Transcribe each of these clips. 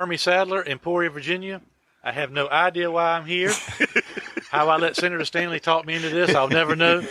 Hermie Sadler, Emporia, Virginia. I have no idea why I'm here. How I let Senator Stanley talk me into this, I'll never know.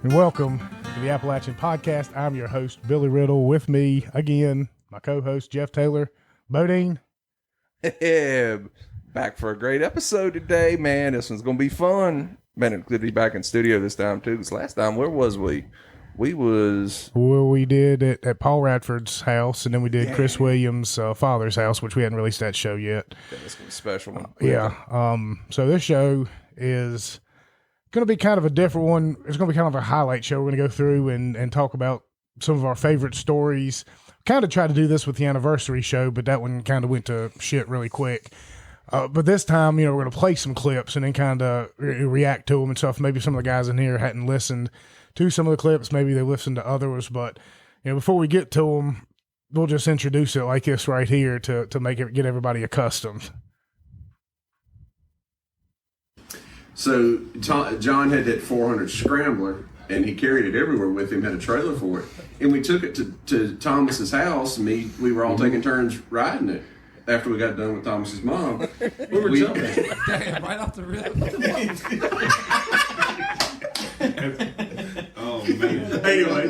Welcome to the Appalachian Podcast. I'm your host, Billy Riddle. With me, again, my co-host, Jeff Taylor. Bodine. Yeah, back for a great episode today, man. This one's going to be fun. Man, it's good to be back in studio this time, too. Because last time, where was we? We did it at Paul Radford's house, and then we did Chris Williams' father's house, which we hadn't released that show yet. Yeah, this was a special one. So this show is going to be kind of a different one. It's going to be kind of a highlight show. We're going to go through and talk about some of our favorite stories. Kind of tried to do this with the anniversary show, but that one kind of went to shit really quick. But this time, we're going to play some clips and then kind of react to them and stuff. Maybe some of the guys in here hadn't listened to some of the clips. Maybe they listened to others. But before we get to them, we'll just introduce it like this right here to get everybody accustomed. So John had that 400 Scrambler, and he carried it everywhere with him, had a trailer for it. And we took it to Thomas's house, and we were all taking turns riding it after we got done with Thomas's mom. We were jumping. Damn, right off the rip. Oh, man. Anyway.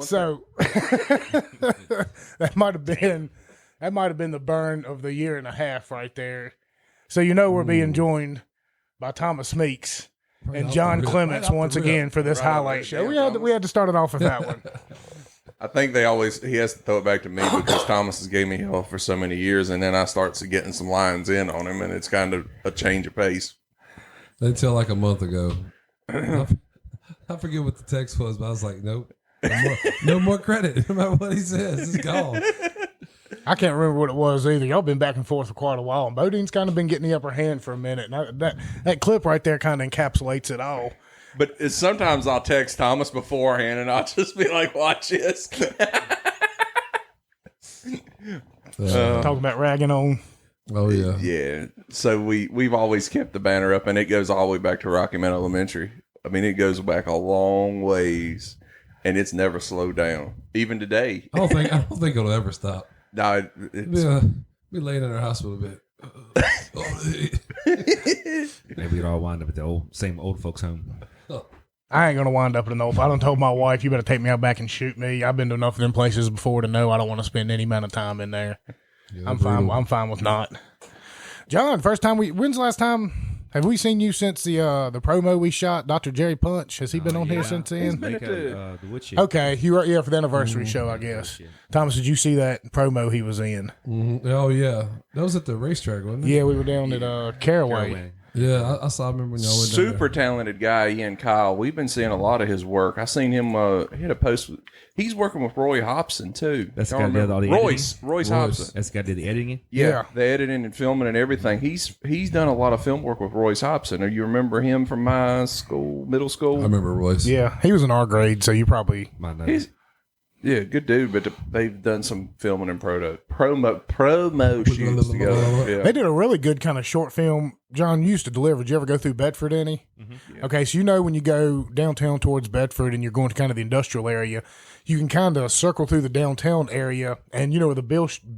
So that might have been the burn of the year and a half right there. So we're being joined by Thomas Meeks and John Clements once again for this highlight show. We had to start it off with that one. I think he has to throw it back to me because Thomas has gave me hell for so many years, and then I start getting some lines in on him, and it's kind of a change of pace. Until like a month ago. I forget what the text was, but I was like, nope. No more credit. No matter what he says, it's gone. I can't remember what it was either. Y'all been back and forth for quite a while, and Bodine's kind of been getting the upper hand for a minute. And that clip right there kind of encapsulates it all. But sometimes I'll text Thomas beforehand, and I'll just be like, watch this. Talking about ragging on. Oh, yeah. Yeah. So we've always kept the banner up, and it goes all the way back to Rocky Mount Elementary. I mean, it goes back a long ways, and it's never slowed down. Even today. I don't think it'll ever stop. No, we laying in our hospital a bit. Maybe we'd all wind up at the same old folks' home. I ain't going to wind up at an old. I done told my wife, you better take me out back and shoot me. I've been to enough of them places before to know I don't want to spend any amount of time in there. Yeah, I'm fine with not. John, when's the last time have we seen you since the promo we shot, Dr. Jerry Punch? Has he been on here since then? The woodshed. Okay, you were for the anniversary show, I guess. Thomas, did you see that promo he was in? Mm-hmm. Oh yeah, that was at the racetrack, wasn't it? Yeah, we were down at Caraway. Yeah, I remember when y'all went down super talented guy, Ian Kyle. We've been seeing a lot of his work. I seen him. He had a post. He's working with Roy Hobson too. That's the guy that did all the Royce Hobson. That's the guy that did the editing. Yeah, the editing and filming and everything. He's done a lot of film work with Royce Hobson. Do you remember him from my middle school? I remember Royce. Yeah, he was in our grade, so you probably might know. Yeah, good dude, but they've done some filming and promo shoots together. Yeah. They did a really good kind of short film. John, you used to deliver. Did you ever go through Bedford any? Mm-hmm. Yeah. Okay, so when you go downtown towards Bedford and you're going to kind of the industrial area, you can kind of circle through the downtown area, and where the Bill Street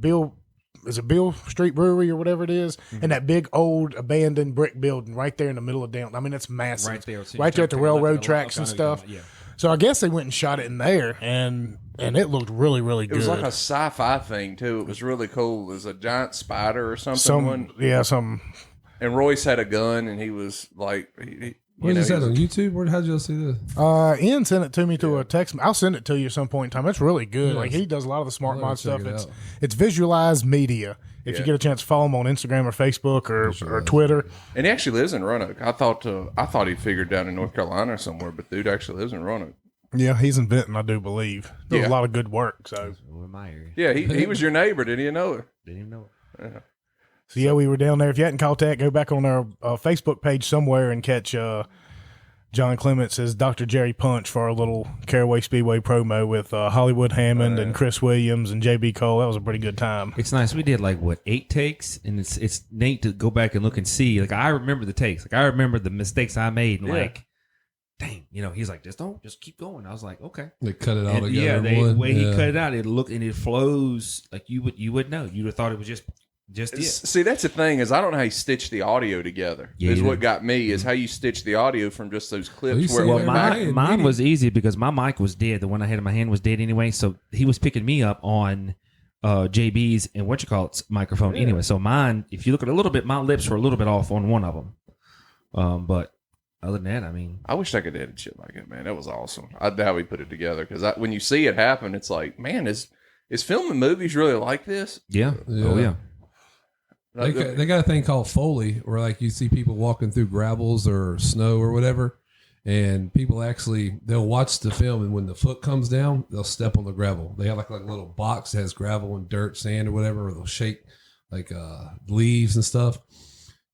Brewery or whatever it is, and that big old abandoned brick building right there in the middle of downtown. I mean, it's massive. Right there at the railroad tracks and stuff. Yeah. So I guess they went and shot it in there, and it looked really, really good. It was like a sci-fi thing, too. It was really cool. It was a giant spider or something. And Royce had a gun, and he was like... Where's this at, on YouTube? How'd y'all see this? Ian sent it to me to a text. I'll send it to you at some point in time. It's really good. Yes. Like, he does a lot of the smart mod stuff. It's visualized media. If you get a chance to follow him on Instagram or Facebook or Twitter. And he actually lives in Roanoke. I thought he figured down in North Carolina somewhere, but dude actually lives in Roanoke. Yeah, he's in Benton, I do believe. Does a lot of good work. So Over my area. Yeah, he was your neighbor. Didn't you know it? Didn't even know it. So yeah, we were down there. If you hadn't caught that, go back on our Facebook page somewhere and catch John Clements as Dr. Jerry Punch for our little Caraway Speedway promo with Hollywood Hammond and Chris Williams and J.B. Cole. That was a pretty good time. It's nice. We did 8 takes, and it's neat to go back and look and see. Like, I remember the takes. Like, I remember the mistakes I made. And dang, he's like, just keep going. I was like, okay. They cut it all And together. the way he cut it out, it flows like you would know. You would have thought it was just it. See, that's the thing is I don't know how you stitch the audio together. Yeah, is you what got me is how you stitch the audio from just those clips. Well, Where it went back. Mine was easy because my mic was dead. The one I had in my hand was dead anyway. So he was picking me up on JB's and microphone anyway. So mine, if you look at it a little bit, my lips were a little bit off on one of them. But other than that, I mean, I wish I could edit shit like that, man. That was awesome. I doubt how we put it together because when you see it happen, it's like, man, is filming movies really like this? yeah. Yeah. Oh yeah. They got a thing called Foley where like you see people walking through gravels or snow or whatever, and people they'll watch the film, and when the foot comes down, they'll step on the gravel. They have like a little box that has gravel and dirt, sand or whatever, or they'll shake like leaves and stuff,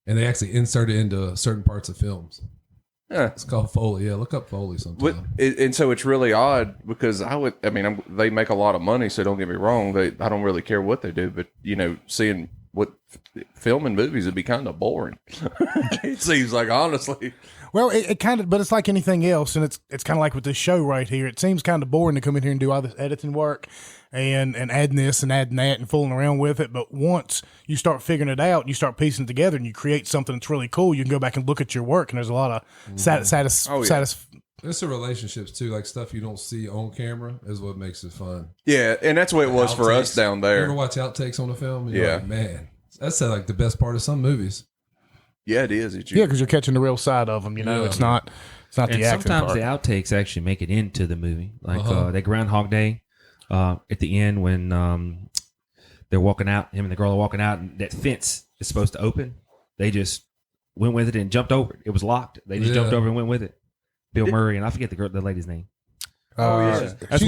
and they actually insert it into certain parts of films. Yeah. It's called Foley. Yeah, look up Foley sometime. And so it's really odd because they make a lot of money, so don't get me wrong. I don't really care what they do, but seeing what filming movies would be kind of boring. It seems like, honestly. Well, it kind of, but it's like anything else, and it's kind of like with this show right here. It seems kind of boring to come in here and do all this editing work and adding this and adding that and fooling around with it. But once you start figuring it out, you start piecing it together, and you create something that's really cool, you can go back and look at your work, and there's a lot of It's the relationships too, like stuff you don't see on camera is what makes it fun. Yeah, and that's what it was for us down You there. ever watch outtakes on a film? And you're Yeah. like, man, that's like the best part of some movies. Yeah, it is. Yeah, because you're catching the real side of them. Yeah. It's not And the acting sometimes part. the outtakes actually make it into the movie, like that Groundhog Day at the end when they're walking out, him and the girl are walking out, and that fence is supposed to open. They just went with it and jumped over it. It was locked. They just jumped over and went with it. Bill Murray and I forget the lady's name. yeah. That's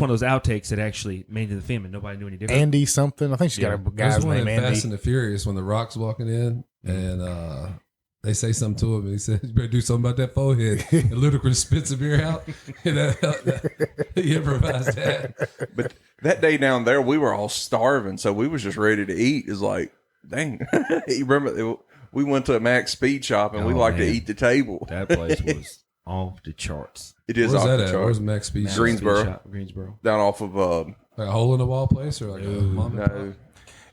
one of those outtakes that actually made it to the film and nobody knew any different. Andy something. I think she's got a guy's There's one name, in Andy. Fast and the Furious when the Rock's walking in and they say something to him and he says, "You better do something about that forehead." And Ludacris spits a beer out. And he improvised that. But that day down there, we were all starving, so we was just ready to eat. It's like, dang. You remember, we went to a Max Speed Shop, and we like to eat the table. That place was off the charts. It is Where's off that the at? chart. Where's Max Speed? Greensboro. Greensboro. Down off of, Like a hole in the wall place or like a mom and pop? no.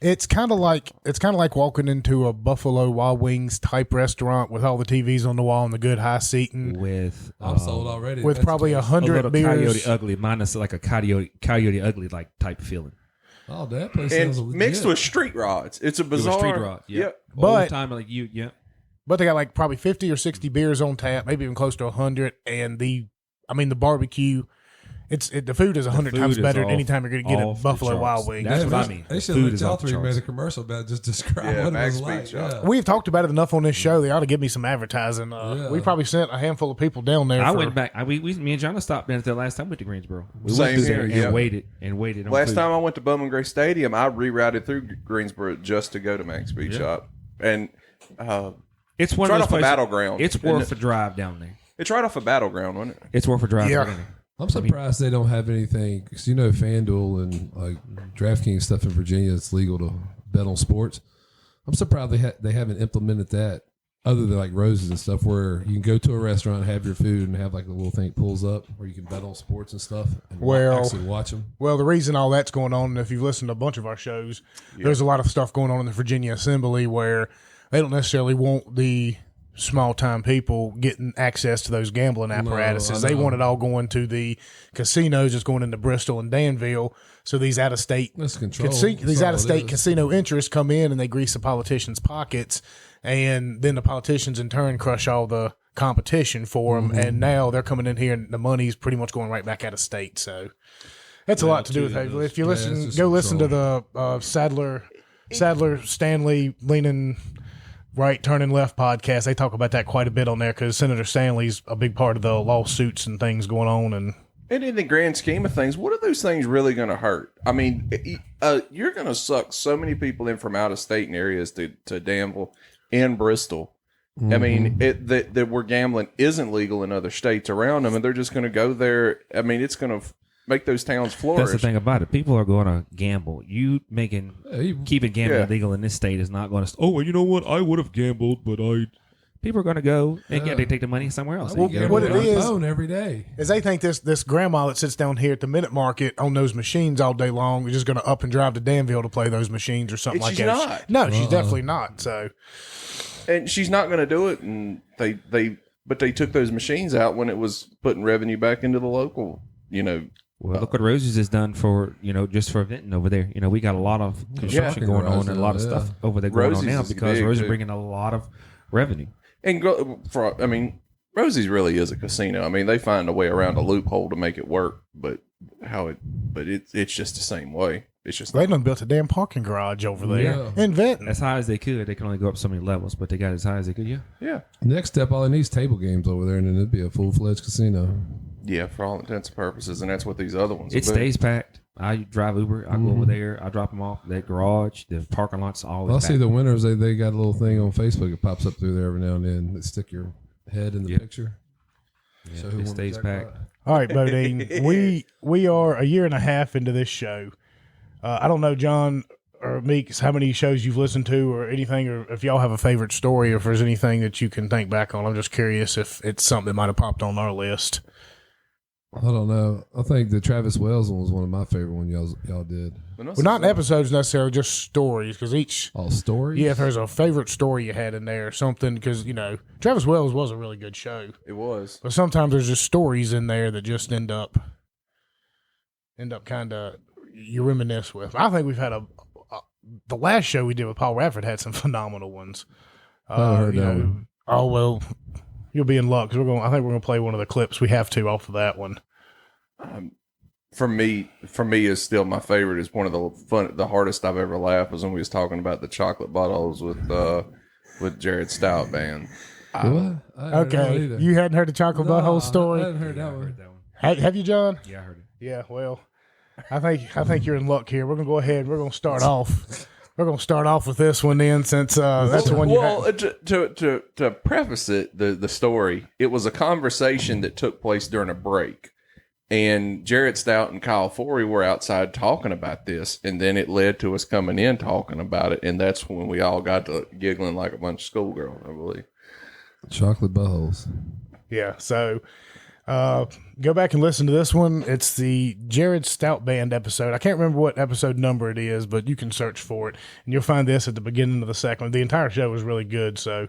It's kind of like walking into a Buffalo Wild Wings type restaurant with all the TVs on the wall and the good high seating With I'm sold already. with That's probably good. 100 little beers. Coyote Ugly. Mine is like a Coyote Ugly like type feeling. Oh, that place And sounds legit. mixed with street rods. It's a bizarre. Street Rock. Yeah. Yep. But- Old time like you. Yeah. But they got like probably 50 or 60 beers on tap, maybe even close to 100. And the barbecue, the food is 100 food times is better than off- any time you're going to get at off the Buffalo charts. Wild Wings. That's Yeah, what I mean. They should Food let is y'all off the three charts. made a commercial about it. Just describe Yeah, what Max it was Speed like. Shop. Yeah. We've talked about it enough on this show. They ought to give me some advertising. Yeah. We probably sent a handful of people down there. I for- went back. Me and John stopped in there last time we went to Greensboro. We Same went through there here, and yeah. waited. On Last food. time I went to Bowman Gray Stadium, I rerouted through Greensboro just to go to Max Speed Shop. And It's one right of off those a places. Battleground. It's Isn't worth it? a drive down there. it's right off a Battleground, wasn't it? It's worth a drive. Yeah. down there. I'm surprised they don't have anything because FanDuel and like DraftKings stuff in Virginia, it's legal to bet on sports. I'm surprised they haven't implemented that other than like Roses and stuff, where you can go to a restaurant, have your food, and have like a little thing pulls up where you can bet on sports and stuff. And actually watch them. Well, the reason all that's going on, if you've listened to a bunch of our shows, there's a lot of stuff going on in the Virginia Assembly where they don't necessarily want the small-time people getting access to those gambling apparatuses. I They know. want it all going to the casinos that's going into Bristol and Danville. So these out-of-state That's control. these That's all out-of-state it is. casino interests come in and they grease the politicians' pockets, and then the politicians in turn crush all the competition for them. And now they're coming in here and the money's pretty much going right back out of state. So that's a lot to do with it. If you Yeah, listen, it's just go listen to control. the Sadler Stanley leaning right, turning left podcast. They talk about that quite a bit on there because Senator Stanley's a big part of the lawsuits and things going on. And And in the grand scheme of things, what are those things really going to hurt? I mean, you're going to suck so many people in from out of state and areas to Danville and Bristol. Mm-hmm. I mean, that where gambling isn't legal in other states around them, and they're just going to go there. I mean, it's going to make those towns flourish. That's the thing about it. People are going to gamble. Keeping gambling legal in this state is not going to. Oh, well, you know what? I would have gambled, but I. People are going to go and they take the money somewhere else. Well, what it is phone every day is they think this grandma that sits down here at the Minute Market on those machines all day long is just going to up and drive to Danville to play those machines or something like that. She's not. No, she's definitely not. So, and she's not going to do it. And they took those machines out when it was putting revenue back into the local. Well, look what Rosie's has done for just for Vinton over there. We got a lot of construction going on and a lot of stuff over there going on now because Rosie's bringing a lot of revenue. And Rosie's really is a casino. I mean, they find a way around a loophole to make it work, but it's just the same way. It's just they done built a damn parking garage over there in Vinton. As high as they could. They can only go up so many levels, but they got as high as they could. Yeah. Next step, all it needs table games over there, and then it'd be a full-fledged casino. Yeah, for all intents and purposes, and that's what these other ones. It stays packed. I drive Uber. I go over there. I drop them off. That garage, the parking lot's always I'll packed. see the winners. They got a little thing on Facebook. It pops up through there every now and then. They stick your head in the picture. Yeah, so it stays packed. All right, Bodine. we are a year and a half into this show. I don't know, John or Meeks, how many shows you've listened to or anything, or if y'all have a favorite story or if there's anything that you can think back on. I'm just curious if it's something that might have popped on our list. I don't know. I think the Travis Wells one was one of my favorite ones y'all did. Well, not in episodes necessarily, just stories. Because each stories. Yeah, if there's a favorite story you had in there or something, because Travis Wells was a really good show. It was, but sometimes there's just stories in there that just end up kind of you reminisce with. I think we've had the last show we did with Paul Radford had some phenomenal ones. I heard that one. Oh well. You'll be in luck because I think we're going to play one of the clips. We have to off of that one. For me, is still my favorite. Is one of the hardest I've ever laughed was when we was talking about the chocolate buttholes with Jared Stout band. Okay, you hadn't heard the chocolate butthole story. I hadn't heard that one. Have you, John? Yeah, I heard it. Yeah, well, I think you're in luck here. We're going to go ahead and we're going to start off. We're going to start off with this one then, since that's the one you had. To preface it, the story, it was a conversation that took place during a break. And Jared Stout and Kyle Forey were outside talking about this, and then it led to us coming in talking about it, and that's when we all got to giggling like a bunch of schoolgirls, I believe. Chocolate buttholes. Yeah, so go back and listen to this one. It's the Jared Stout Band episode. I can't remember what episode number it is, but you can search for it, and you'll find this at the beginning of the second one. The entire show was really good, so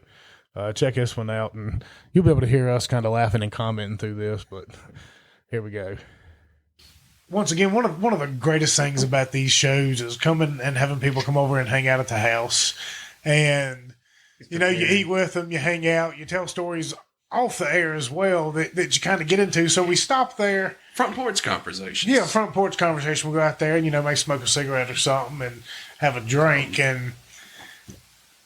check this one out, and you'll be able to hear us kind of laughing and commenting through this, but here we go. Once again, one of the greatest things about these shows is coming and having people come over and hang out at the house, and you eat with them, you hang out, you tell stories off the air as well that you kind of get into. So we stop there. Front porch conversations. Yeah, front porch conversation. We'll go out there and, maybe smoke a cigarette or something and have a drink. And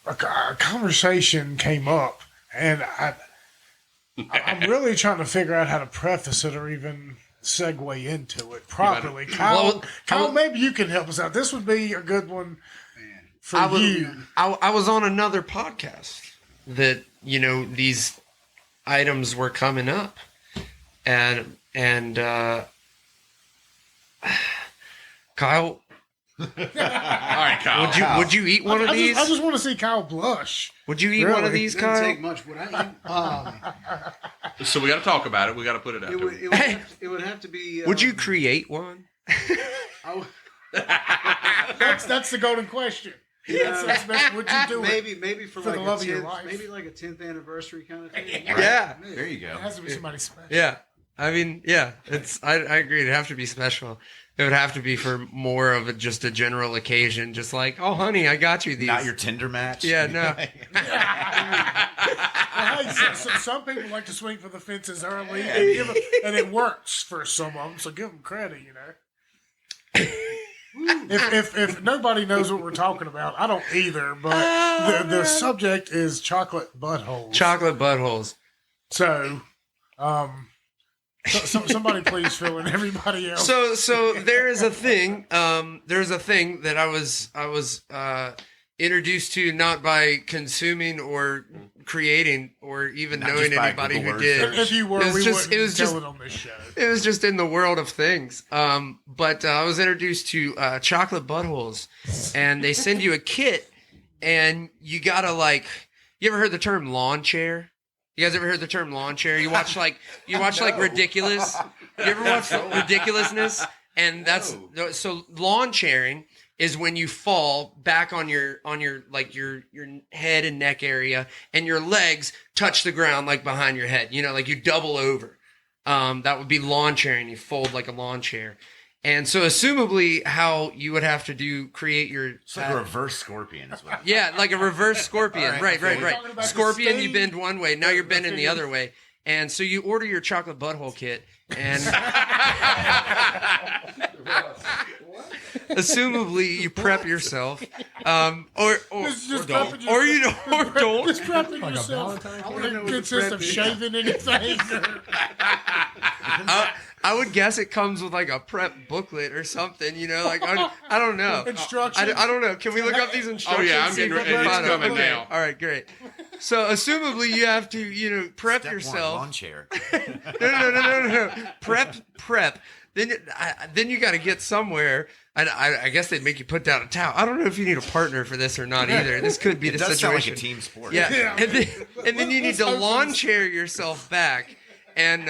a conversation came up. And I'm really trying to figure out how to preface it or even segue into it properly. Kyle, maybe you can help us out. This would be a good one for you. I was on another podcast that, these items were coming up, and Kyle. All right, Kyle. Would you eat one of these? I just want to see Kyle blush. Would you eat one of these, Kyle? It doesn't take much. Would I eat? So we got to talk about it. We got to put it out there. It would have to be. Would you create one? That's the golden question. That's would you do maybe for like the love of your life? Maybe like a 10th anniversary kind of thing. Yeah. There you go. It has to be somebody special. Yeah. I mean, yeah. I agree. It'd have to be special. It would have to be for more of just a general occasion. Just like, oh, honey, I got you these. Not your Tinder match. Yeah, no. Some people like to swing for the fences early, and it works for some of them. So give them credit, If nobody knows what we're talking about, I don't either. But the subject is chocolate buttholes. Chocolate buttholes. So, Somebody please fill in everybody else. So there is a thing. There's a thing that I was introduced to not by consuming or creating or even Not knowing just by anybody Google who search. did. If you were, It was we just- wouldn't it was tell just- it on this show. It was just in the world of things. But I was introduced to chocolate buttholes, and they send you a kit, and you gotta like. You ever heard the term lawn chair? You guys ever heard the term lawn chair? You watch like Ridiculous. You ever watch Ridiculousness? And that's so lawn chairing is when you fall back on your like your head and neck area, and your legs touch the ground like behind your head. You know, like you double over. That would be lawn chairing. You fold like a lawn chair. And so, assumably, how you would have to create your It's like a reverse scorpion as well. yeah, like a reverse scorpion. All right, Right. talking about Scorpion, the you bend one way. Now you're bending the other way. And so you order your chocolate butthole kit, and assumably you prep yourself, or It's just don't. prepping or yourself. you don't, or don't. Just prepping Like a yourself. Valentine I want to know It what the consists prep of is. shaving anything. I would guess it comes with like a prep booklet or something. You know, like I don't know. Instructions. I don't know. Can we look up these instructions? Oh, yeah, I'm getting ready. It's Fine, coming okay. now. All right, great. So, assumably, you have to, prep Step one, yourself. lawn chair. No. Prep. Then you got to get somewhere. I guess they'd make you put down a towel. I don't know if you need a partner for this or not either. This could be It the does sound like situation. a team sport. Yeah. And then you need to lawn chair yourself back and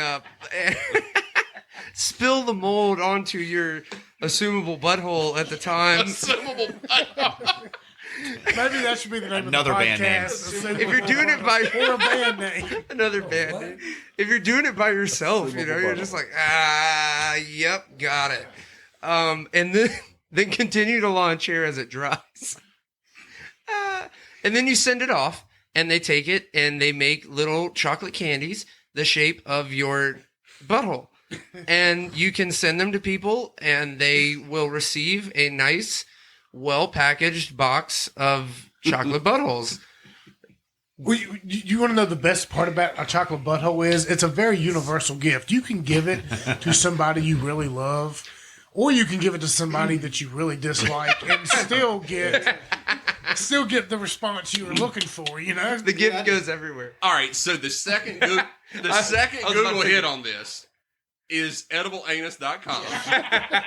spill the mold onto your assumable butthole at the time. Maybe that should be the name Another of the band name. podcast. If you're doing it by or a band name. another band name. If you're doing it by yourself, you're just like, yep, got it. And then continue to lawn chair as it dries. And then you send it off, and they take it and they make little chocolate candies the shape of your butthole. And you can send them to people, and they will receive a nice, well-packaged box of chocolate buttholes. Well, you want to know the best part about a chocolate butthole is it's a very universal gift. You can give it to somebody you really love, or you can give it to somebody that you really dislike, and still get the response you were looking for. You know, The gift goes everywhere. All right, so the second Google hit on this is edibleanus.com.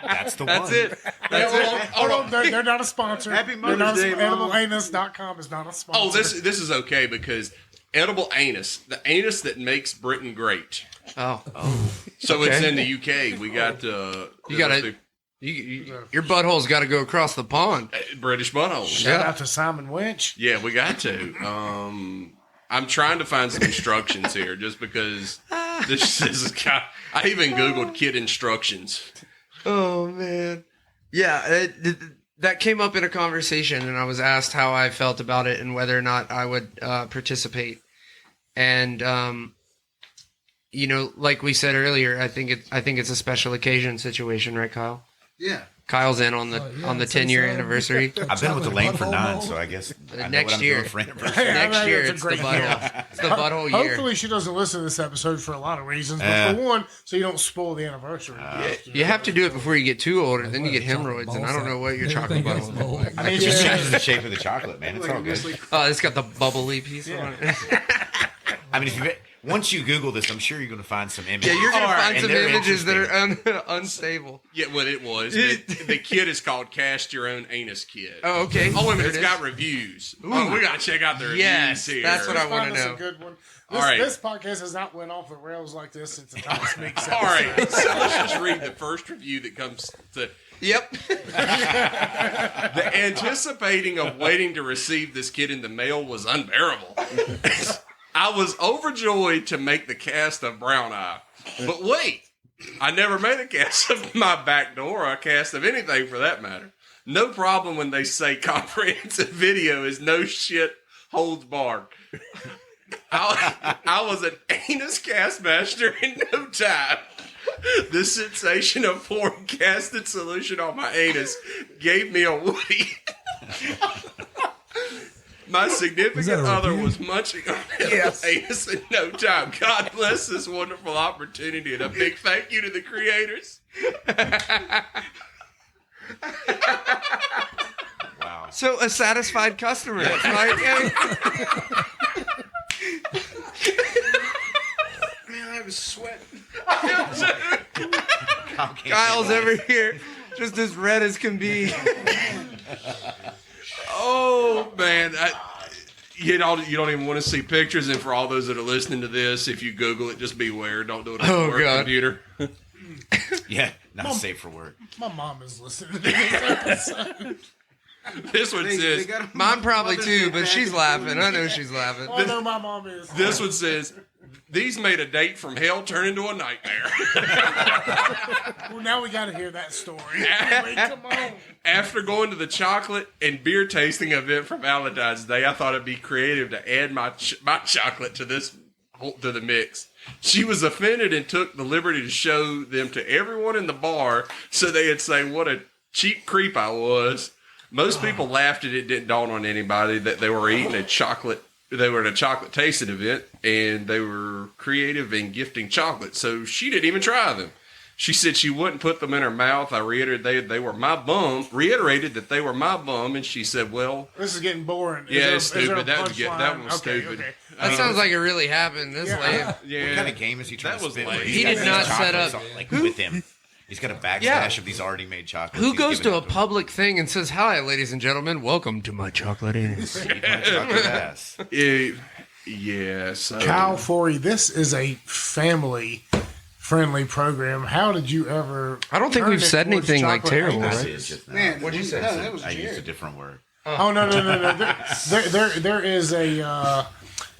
That's the That's one. it. Hold on, they're not a sponsor. Happy They're not Mother's Day, Mama. EdibleAnus.com is not a sponsor. Oh, this is okay because Edible Anus, the anus that makes Britain great. Oh. So Okay. it's in the UK. We got You gotta- Your butthole's got to go across the pond. British butthole. Shout out to Simon Winch. Yeah, we got to. I'm trying to find some instructions here, just because this is kind. I even Googled kid instructions. Oh man, yeah. That came up in a conversation, and I was asked how I felt about it and whether or not I would participate. And like we said earlier, I think it's a special occasion situation, right, Kyle? Yeah. Kyle's in on the 10-year anniversary. I've been with the lane for 9, so I guess I know Next what I'm year. doing for anniversary. Next I year, think it's it's a the great butthole. It's the butthole year. Hopefully, she doesn't listen to this episode for a lot of reasons. But for one, so you don't spoil the anniversary. You have to do it before you get too old, and then you get hemorrhoids, and I don't know what your chocolate Everything butthole else looks like. I mean, it just changes the shape of the chocolate, man. It's all good. Oh, it's got the bubbly piece on it. I mean, once you Google this, I'm sure you're going to find some images. Yeah, you're going to All right, find and some they're images that interesting. are unstable. Yeah, what it was. The kit is called Cast Your Own Anus Kit. Oh, okay. Oh, wait a minute. There It's it got is. reviews. Oh, we got to check out the Yes, reviews here. that's what I want Find to us know. a good one. All right. This podcast has not went off the rails like this since the Thomas Meeks All episode. right, so let's just read the first review that comes to... Yep. The anticipating of waiting to receive this kit in the mail was unbearable. I was overjoyed to make the cast of Brown Eye. But wait, I never made a cast of my back door or a cast of anything for that matter. No problem when they say comprehensive video is no shit holds barred. I was an anus cast master in no time. The sensation of pouring casted solution on my anus gave me a woody. My significant Was that a other review? was munching on anus in no time. God bless this wonderful opportunity, and a big thank you to the creators. Wow. So a satisfied customer. Right? Man, I was sweating. Kyle's over here, just as red as can be. Oh man, you don't even want to see pictures. And for all those that are listening to this, if you Google it, just beware. Don't do it on Oh, your work God. computer. Yeah, not safe for work. My mom is listening to this episode. This one says. Mine probably too, but she's laughing. I know she's laughing. I know my mom is. This one says, "These made a date from hell turn into a nightmare." Well, now we got to hear that story. Wait, come on. After going to the chocolate and beer tasting event for Valentine's Day, I thought it'd be creative to add my chocolate to the mix. She was offended and took the liberty to show them to everyone in the bar so they'd say what a cheap creep I was. Most people laughed at it. Didn't dawn on anybody that they were eating a chocolate. They were at a chocolate tasting event, and they were creative in gifting chocolate. So she didn't even try them. She said she wouldn't put them in her mouth. I reiterated they were my bum. Reiterated that they were my bum, and she said, "Well, This is getting boring. yeah, Is it's there- is there a stupid. That one was punchline? Okay, stupid." okay. That sounds like it really happened. This lame. Yeah, What kind of game is he trying That to was spit? lame. Where He he's did got not these set up- chocolates, like with him. He's got a backstash Yeah. of these already made chocolates. Who He's goes giving to a it them. public thing and says, "Hi, ladies and gentlemen, welcome to my chocolate anus"? Eat my chocolate ass. Yeah, so Kyle Forey, this is a family-friendly program. How did you ever? I don't think turn we've it said towards anything like chocolate terrible, anus? I did just now. Man, What'd you say? No, that was I used a Jared. different word. Oh no! There is a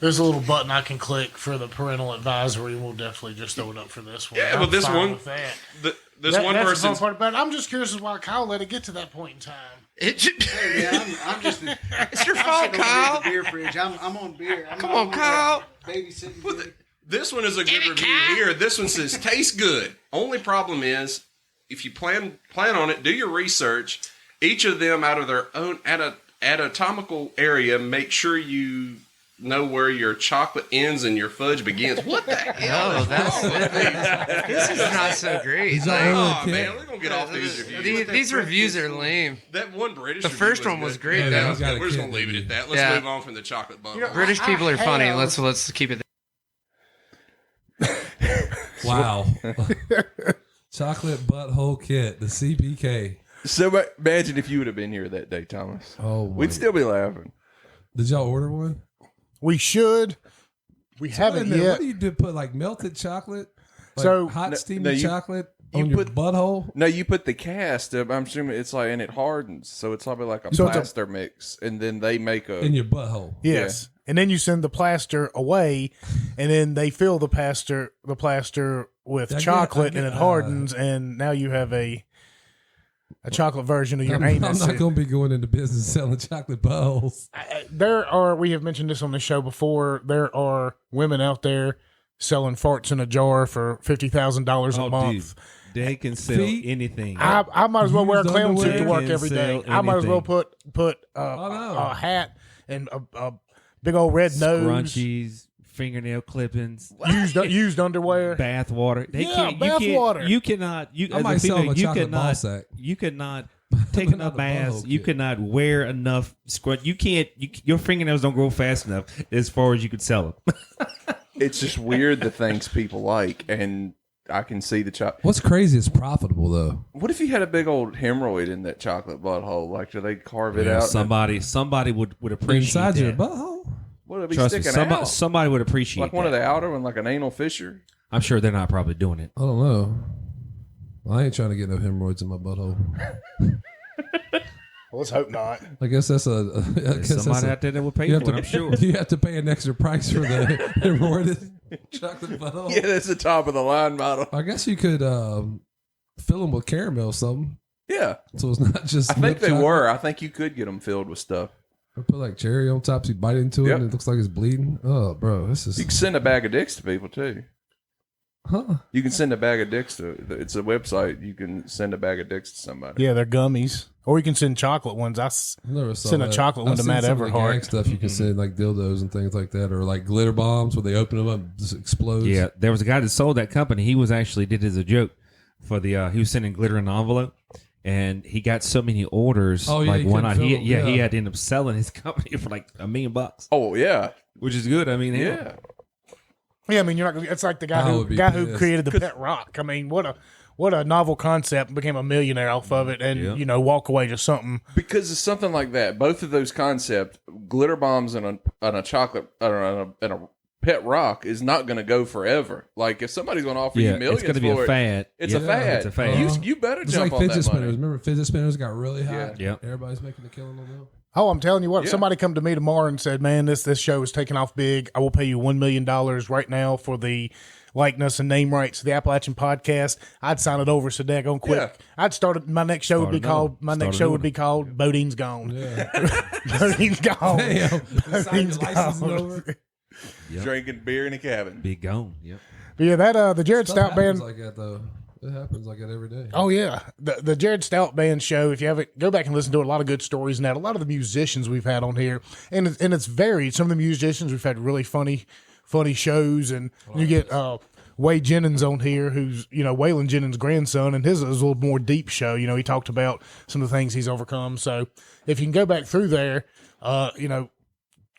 there's a little button I can click for the parental advisory. We'll definitely just throw it up for this one. Yeah, well, this fine one- with that. this That- one that's the person. fun part about it. I'm just curious as why Kyle let it get to that point in time. Yeah, I'm just. It's your I'm fault, sitting over here Kyle. at the beer fridge. I'm on beer. I'm Come not on, Kyle. Babysitting. Well, duty. This one is a good review here. This one says tastes good. Only problem is if you plan on it, do your research. Each of them out of their own anatomical area. Make sure you know where your chocolate ends and your fudge begins. What the hell? Oh, this is not so great. He's all Like, over Oh the man, kid. we're gonna get off these reviews. these reviews are lame. That one British. The review first one was good. great, Yeah, though. he's got a We're just kid gonna leave it review. at that. Let's Yeah. move on from the chocolate bubble. British people are funny. have- Let's keep it. Wow. Chocolate butthole kit, the CBK. So imagine if you would have been here that day, Thomas. Oh, We'd still be laughing. Did y'all order one? We should. We haven't Wait a minute, yet. What do you do? Put like melted chocolate? Like So- hot No, steamy no, you- chocolate you on your put- butthole? No, you put the cast up. I'm assuming it's like, and it hardens, so it's probably like a So it's a- plaster mix, and then they make a. In your butthole. Yes. And then you send the plaster away, and then they fill the plaster with I get- chocolate, I and get- it hardens, and now you have a chocolate version of your I'm anus. not going to be going into business selling chocolate buttholes. We have mentioned this on the show before. There are women out there selling farts in a jar for $50,000 a month. They can sell Feet? anything. I might as well wear a Used clown suit to underwear? work Can every day. sell I might as well anything. put no. a hat and a big old red nose, Scrunchies, fingernail clippings, used underwear. bath water. They Yeah, can't. bath water. You cannot. I as a might sell female, them a you chocolate ball cannot. sack. You cannot take But not enough the baths. butthole You kit. cannot wear enough scrunch. You can't. Your fingernails don't grow fast enough as far as you could sell them. It's just weird the things people like, and I can see the chocolate. What's crazy is profitable, though. What if you had a big old hemorrhoid in that chocolate butthole? Like, do they carve it Yeah, out? somebody would appreciate Inside that. your butthole? What would it be Trust me, sticking out? somebody would appreciate Like one of that. the outer one, like an anal fissure. I'm sure they're not probably doing it. I don't know. Well, I ain't trying to get no hemorrhoids in my butthole. Well, let's hope not. I guess that's I guess that's Somebody out there that would pay you for have it. I'm to, sure. You have to pay an extra price for the hemorrhoided chocolate butthole. Yeah, that's the top of the line model. I guess you could fill them with caramel or something. Yeah, So it's not just. I think milk they chocolate. were. I think you could get them filled with stuff. Or put like cherry on top, so you bite into it, Yep. and it looks like it's bleeding. Oh, bro, this is. You can send a bag of dicks to people too. Huh? You can send a bag of dicks to. It's a website. You can send a bag of dicks to somebody. Yeah, they're gummies. Or you can send chocolate ones. I never saw sent a that. chocolate one I've to seen Matt some of the Everhart. gag stuff you can send, like dildos and things like that, or like glitter bombs where they open them up and just explodes. Yeah, there was a guy that sold that company. He was actually did it as a joke for the. He was sending glitter in an envelope, and he got so many orders. Oh, yeah, like he one couldn't night, fill them, he yeah. had to end up selling his company for like $1 million, Oh yeah, which is good. I mean, hell, yeah. Yeah, I mean, you're not. It's like the I guy would be who pissed. created the pet rock. I mean, what a novel concept. Became a millionaire off of it, and Yeah. walk away to something. Because it's something like that. Both of those concepts, glitter bombs and a chocolate and a pet rock, is not going to go forever. Like if somebody's going to offer you millions, it's going to be a for it, fad. It's Yeah, a fad. It's a fad. You better It's jump like on fidget that money. spinners. Remember fidget spinners got really hot? Yeah. Everybody's making a killing on them. Oh, I'm telling you what. If Yeah. somebody come to me tomorrow and said, "Man, this show is taking off big. I will pay you $1 million right now for the likeness and name rights to the Appalachian podcast," I'd sign it over so daggone quick. Yeah. I'd start it. My next show would be called. My next show would be called Bodine's Gone. Yeah. Bodine's Gone. Damn. Bodine's Licensing Gone. over. Drinking beer in a cabin. Be gone. Yep. But yeah, that the Jared Stuff Stout happens band. like that though. It happens like that every day. Oh yeah, the Jared Stout band show. If you haven't, go back and listen to it. A lot of good stories and that. A lot of the musicians we've had on here, and it's varied. Some of the musicians we've had really funny shows, and you get Wade Jennings on here, who's Waylon Jennings' grandson, and his is a little more deep show. He talked about some of the things he's overcome. So if you can go back through there,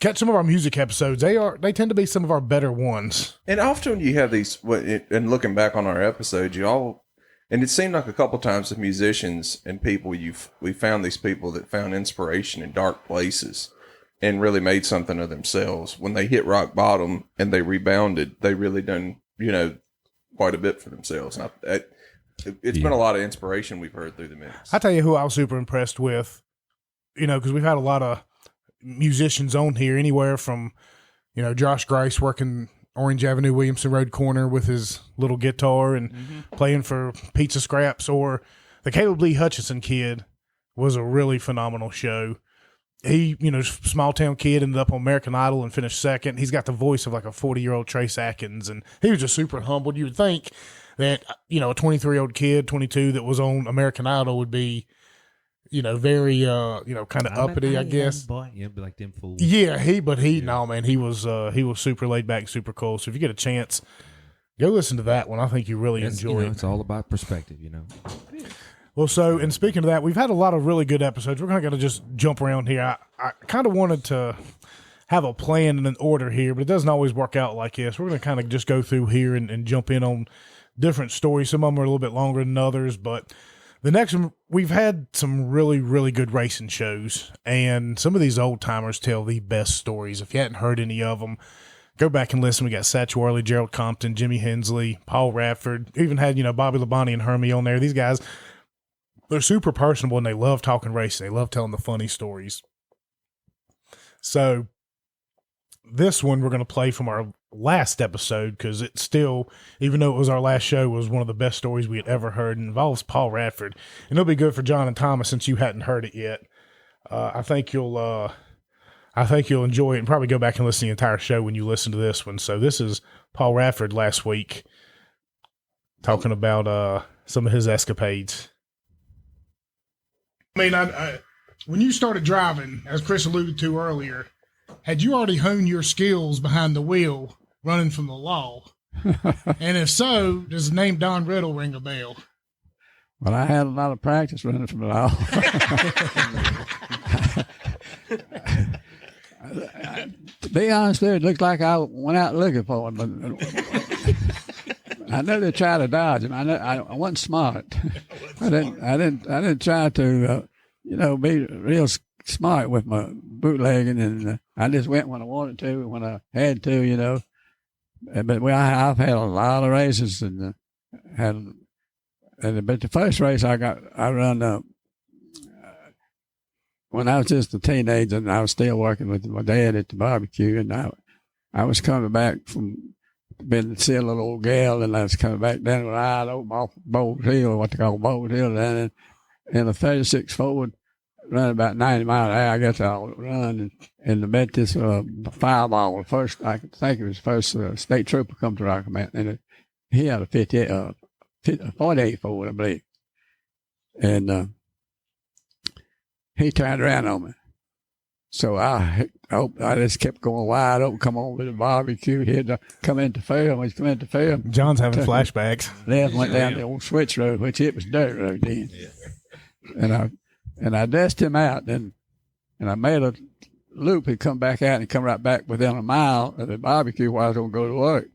catch some of our music episodes. They tend to be some of our better ones. And often you have these, and looking back on our episodes, and it seemed like a couple times with musicians and people, we found these people that found inspiration in dark places and really made something of themselves. When they hit rock bottom and they rebounded, they really done, quite a bit for themselves. And it's been a lot of inspiration we've heard through the minutes. I tell you who I was super impressed with, because we've had a lot of musicians on here, anywhere from, Josh Grice working Orange Avenue, Williamson Road corner with his little guitar and playing for Pizza Scraps, or the Caleb Lee Hutchison kid was a really phenomenal show. He, small town kid, ended up on American Idol and finished second. He's got the voice of like a 40-year-old Trace Atkins, and he was just super humbled. You would think that, a 23-year-old kid, 22, that was on American Idol would be, very, kind of uppity, I guess. Boy, yeah, be like them fools. Yeah, no, man, he was super laid back, super cool. So if you get a chance, go listen to that one. I think you really enjoy it. It's all about perspective, Well, so, and speaking of that, we've had a lot of really good episodes. We're going to just jump around here. I kind of wanted to have a plan and an order here, but it doesn't always work out like this. We're going to kind of just go through here and jump in on different stories. Some of them are a little bit longer than others, but the next one, we've had some really, really good racing shows, and some of these old timers tell the best stories. If you hadn't heard any of them, go back and listen. We got Satch Worley, Gerald Compton, Jimmy Hensley, Paul Radford, even had, Bobby Labonte and Hermie on there. These guys, they're super personable and they love talking racing. They love telling the funny stories. So this one we're going to play from our last episode, because it still, even though it was our last show, was one of the best stories we had ever heard, and involves Paul Radford. And it'll be good for John and Thomas since you hadn't heard it yet. I think you'll enjoy it, and probably go back and listen to the entire show when you listen to this one. So this is Paul Radford last week talking about some of his escapades. I mean, when you started driving, as Chris alluded to earlier, had you already honed your skills behind the wheel running from the law? And if so, does the name Don Riddle ring a bell? Well, I had a lot of practice running from the law. To be honest with you, it looks like I went out looking for it, but I know they tried to dodge him. I wasn't smart. I didn't try to, be real smart with my bootlegging, and I just went when I wanted to, when I had to, But I've had a lot of races, and but the first race I run when I was just a teenager, and I was still working with my dad at the barbecue, and I was coming back from been to see a little old gal, and I was coming back down the ride off Bowles Hill, what they call Bowles Hill, down in a 36 Ford, running about 90 miles an hour. I guess I'll run, and I met this fireball. First, I think it was the first state trooper come to Rockmount, and he had a 48 Ford, I believe, and he turned around on me. So I just kept going wide open, come on with the barbecue. He had to come into film. He's come into film. John's having flashbacks. Left, went down the old switch road, which it was dirt road then. Yeah. And I dusted him out, and I made a loop. He'd come back out and come right back within a mile of the barbecue while I was going to go to work,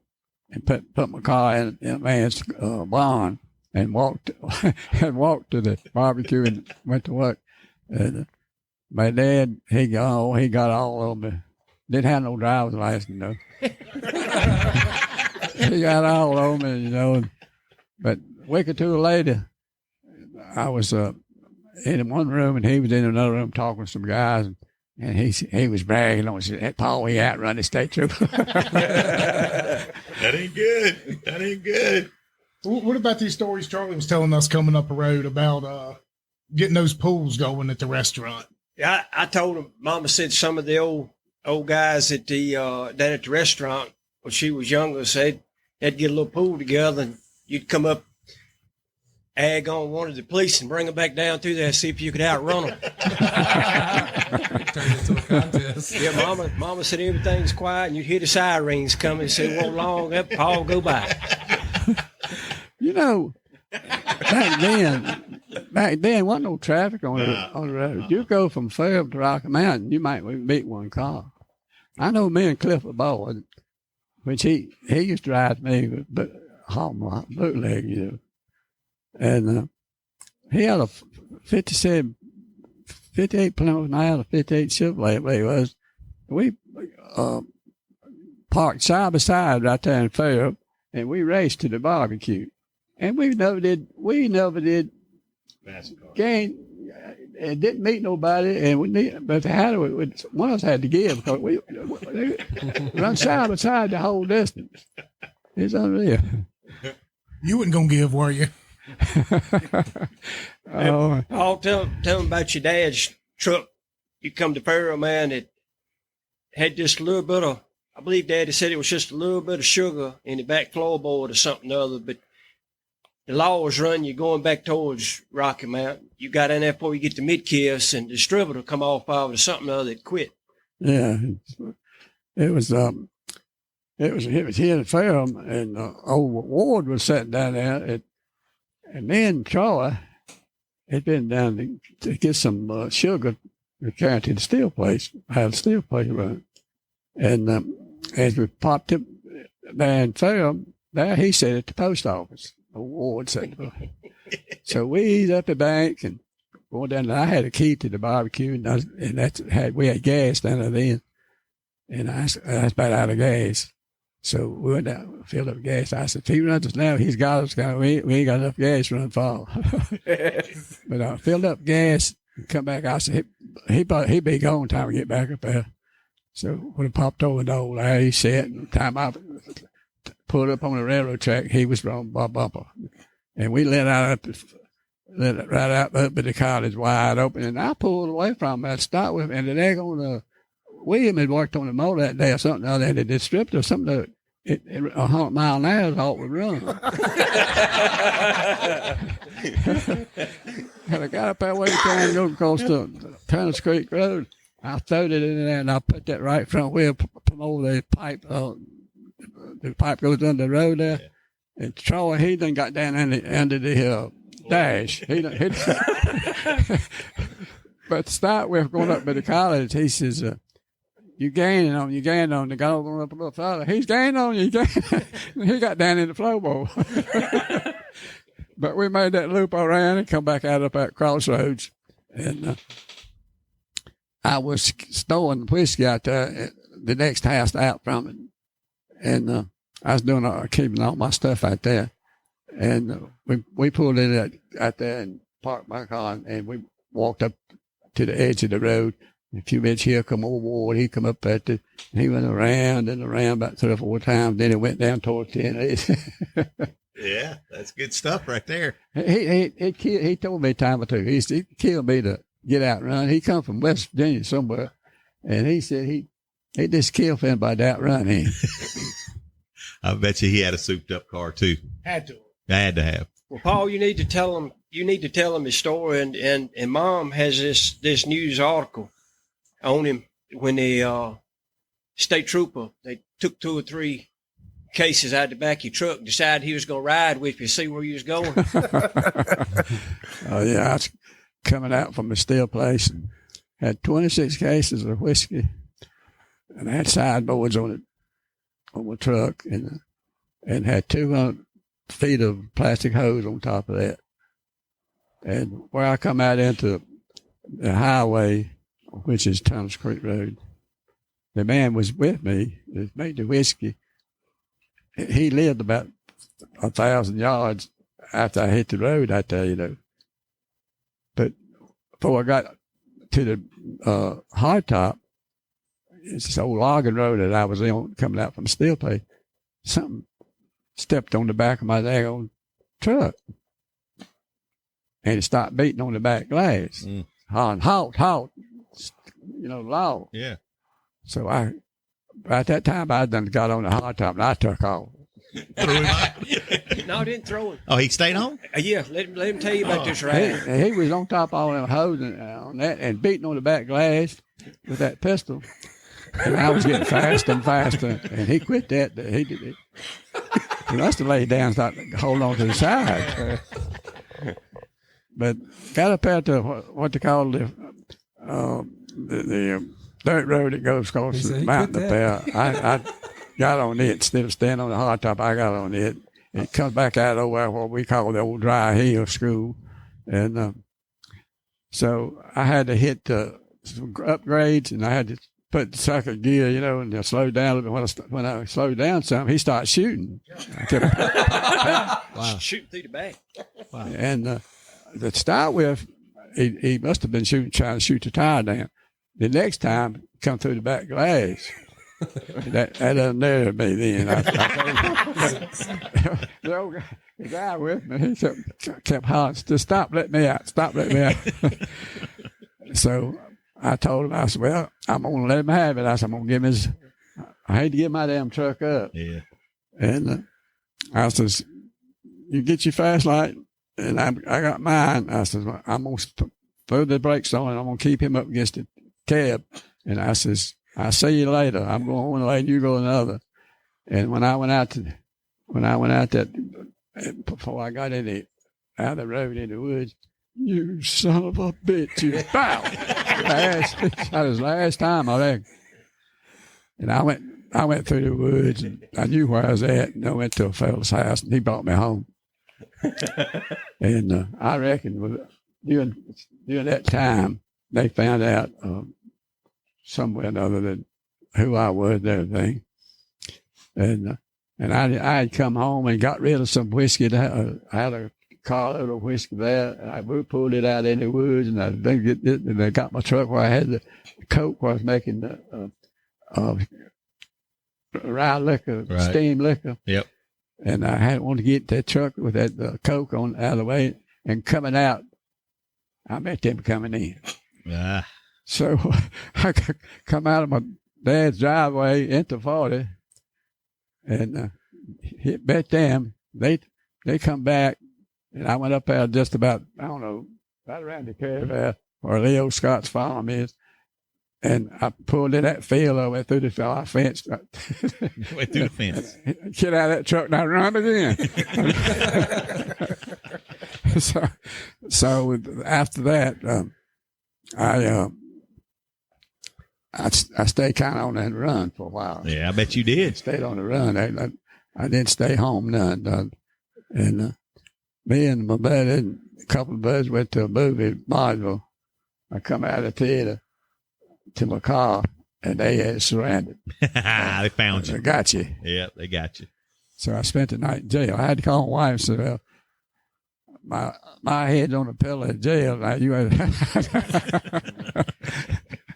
and put my car in a man's barn and walked to the barbecue and went to work. And my dad, he got all of me. Didn't have no driver's license, though. He got all of me, you know. But a week or two later, I was in one room and he was in another room talking to some guys, and he was bragging on that Paul, he outrun the state trooper. That ain't good. That ain't good. What about these stories Charlie was telling us coming up the road about getting those pools going at the restaurant? Yeah, I told him, Mama said some of the old guys at the down at the restaurant when she was younger said they'd get a little pool together and you'd come up, ag on one of the police and bring them back down through there, see if you could outrun them. Turned into a contest. Yeah, Mama said everything's quiet and you'd hear the sirens coming and say, "Won't long up, Paul, go by." You know, back then wasn't no traffic on the road. You go from Fairville to Rocky Mountain, you might meet one car. I know me and Clifford Boyd, which he used to ride me, but bootleg, you know. And he had a 58 Plymouth, and I had a 58 Chevrolet, I believe it was. We parked side by side right there in Fairville, and we raced to the barbecue. And we never did gain, and didn't meet nobody. And but if they had it, one of us had to give because we run side by side the whole distance. It's unreal. You wasn't gonna give, were you? Paul, tell them about your dad's truck. You come to Pearl, man, it had just a little bit of, I believe Daddy said it was just a little bit of sugar in the back floorboard or something or other, but the laws run you going back towards Rocky Mountain. You got in there before you get to Midkiss, and the distributor come off or something or other that quit. Yeah, it was here in Fairham, and old Ward was sitting down there, and me and Charlie had been down to get some sugar to carry to the steel place. I had a steel place run, and as we popped up there in Fairham, there he said at the post office. Ward said, so we eased up the bank and going down there. I had a key to the barbecue, and we had gas down there then, and I was about out of gas. So we went down, filled up gas. I said, if he runs us now, he's got us. We ain't got enough gas to run fall. But I filled up gas and come back. I said, he'd be gone time to get back up there. So when it popped over the door there, he sat, and time I pulled up on the railroad track, he was on my bumper. And we let it right out up at the cottage wide open. And I pulled away from him. I start with him. And then William had worked on the motor that day or something other than the distributor or something. 100 mile an hour is all we run. And I got up that way trying to go across the Turner's Creek Road. I throwed it in there and I put that right front wheel from over the pipe. The pipe goes under the road there. Yeah. And Troy, he done got down under the dash. He done hit. But to start with, going up by the college, he says, you gaining on. The guy going up a little further. He's gaining on you. He got down in the flowbowl. But we made that loop around and come back out up at Crossroads. And I was storing whiskey out there, the next house out from it. And I was keeping all my stuff out there. And we pulled in out there and parked my car, and we walked up to the edge of the road. A few minutes here, come old Ward, he come up he went around and around about 3 or 4 times. Then he went down towards 10. Yeah, that's good stuff right there. He told me a time or two. He killed me to get out and run. He come from West Virginia somewhere, and he said he just killed anybody to outrun him. I bet you he had a souped up car too. Had to. I had to have. Well, Paul, you need to tell him. You need to tell him his story. And Mom has this news article on him when the state trooper, they took 2 or 3 cases out the back of your truck, decided he was going to ride with you, see where you was going. Oh yeah, I was coming out from a steel place and had 26 cases of whiskey, and I had sideboards on the truck, and had 200 feet of plastic hose on top of that. And where I come out into the highway, which is Tunnels Creek Road, the man was with me that made the whiskey. He lived about 1,000 yards after I hit the road, I tell you though. But before I got to the hard top, it's this old logging road that I was on coming out from steel place. Something stepped on the back of my daggone truck. And it stopped beating on the back glass. Hollering, halt, law. Yeah. So at that time, I done got on the hard top and I took off. No, I didn't throw him. Oh, he stayed home? Yeah, let him tell you about this ride. He was on top of all them hoses on that and beating on the back glass with that pistol. And I was getting faster and faster. And he quit that. He did it. He must have laid down and started holding on to the side. But got up out to what they call the dirt road that goes across the mountain up there. I got on it instead of standing on the hard top. I got on it. It comes back out over what we call the old dry hill school, and so I had to hit some upgrades, and I had to put the second gear, and slow down a little bit. When I slowed down some, he started shooting. Wow. Shooting through the back. Wow. And to start with, he must have been trying to shoot the tire down. The next time, come through the back glass. that doesn't nerve me then. The guy with me, he kept hollering, just stop, let me out. So I told him, I said, well, I'm going to let him have it. I said, I'm going to give him I hate to give my damn truck up. Yeah. And I says, you get your fast light, and I got mine. I says, well, I'm going to throw the brakes on, and I'm going to keep him up against the cab. And I says, I'll see you later. I'm going one lane, you go another. And when I went out before I got out of the road in the woods, you son of a bitch, you bow. That was the last time I reckon. And I went through the woods, and I knew where I was at, and I went to a fellow's house, and he brought me home. And I reckon during that time, they found out somewhere or another that who I was and everything. And I had come home and got rid of some whiskey. I had a carload of whiskey there. And I pulled it out in the woods, and I got my truck where I had the Coke where I was making the rye liquor, right. Steam liquor. Yep. And I wanted to get that truck with that Coke out of the way. And coming out, I met them coming in. Ah. So I come out of my dad's driveway into 40 and met them. They come back, and I went up there just about, I don't know, right around the caravan where Leo Scott's farm is. And I pulled in that field, I went through the fence. Went through the fence. Get out of that truck and I run again. So after that, I stayed kind of on that run for a while. Yeah, I bet you did. Stayed on the run. I didn't stay home none. And me and my buddy and a couple of buddies went to a movie in Marshall. I come out of the theater to my car, and they had surrounded. They found you. They got you. Yeah, they got you. So I spent the night in jail. I had to call my wife and say, well, my head's on the pillow in jail. Now you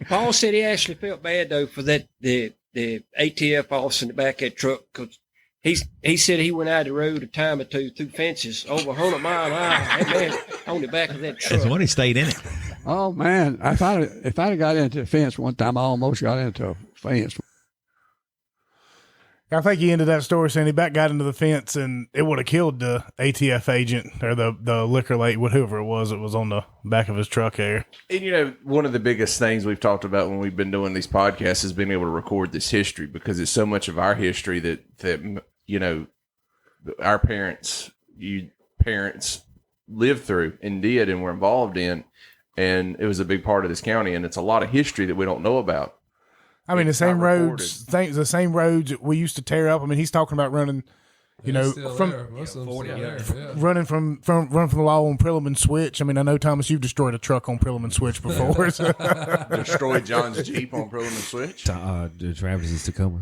Paul said he actually felt bad though for that the ATF officer in the back of that truck, because he said he went out of the road a time or two through fences over 100 mile an hour. That man on the back of that truck. That's when he stayed in it. Oh man, if I'd got into a fence one time, I almost got into a fence. I think he ended that story saying he got into the fence and it would have killed the ATF agent or the liquor lady, whatever it was on the back of his truck there. And one of the biggest things we've talked about when we've been doing these podcasts is being able to record this history, because it's so much of our history that our parents lived through and did and were involved in, and it was a big part of this county, and it's a lot of history that we don't know about. I mean, the same roads that we used to tear up. I mean, he's talking about running, running from the law on Prilam and Switch. I mean, I know, Thomas, you've destroyed a truck on Prilam and Switch before. Destroyed John's Jeep on Prilam and Switch. Travis's Tacoma.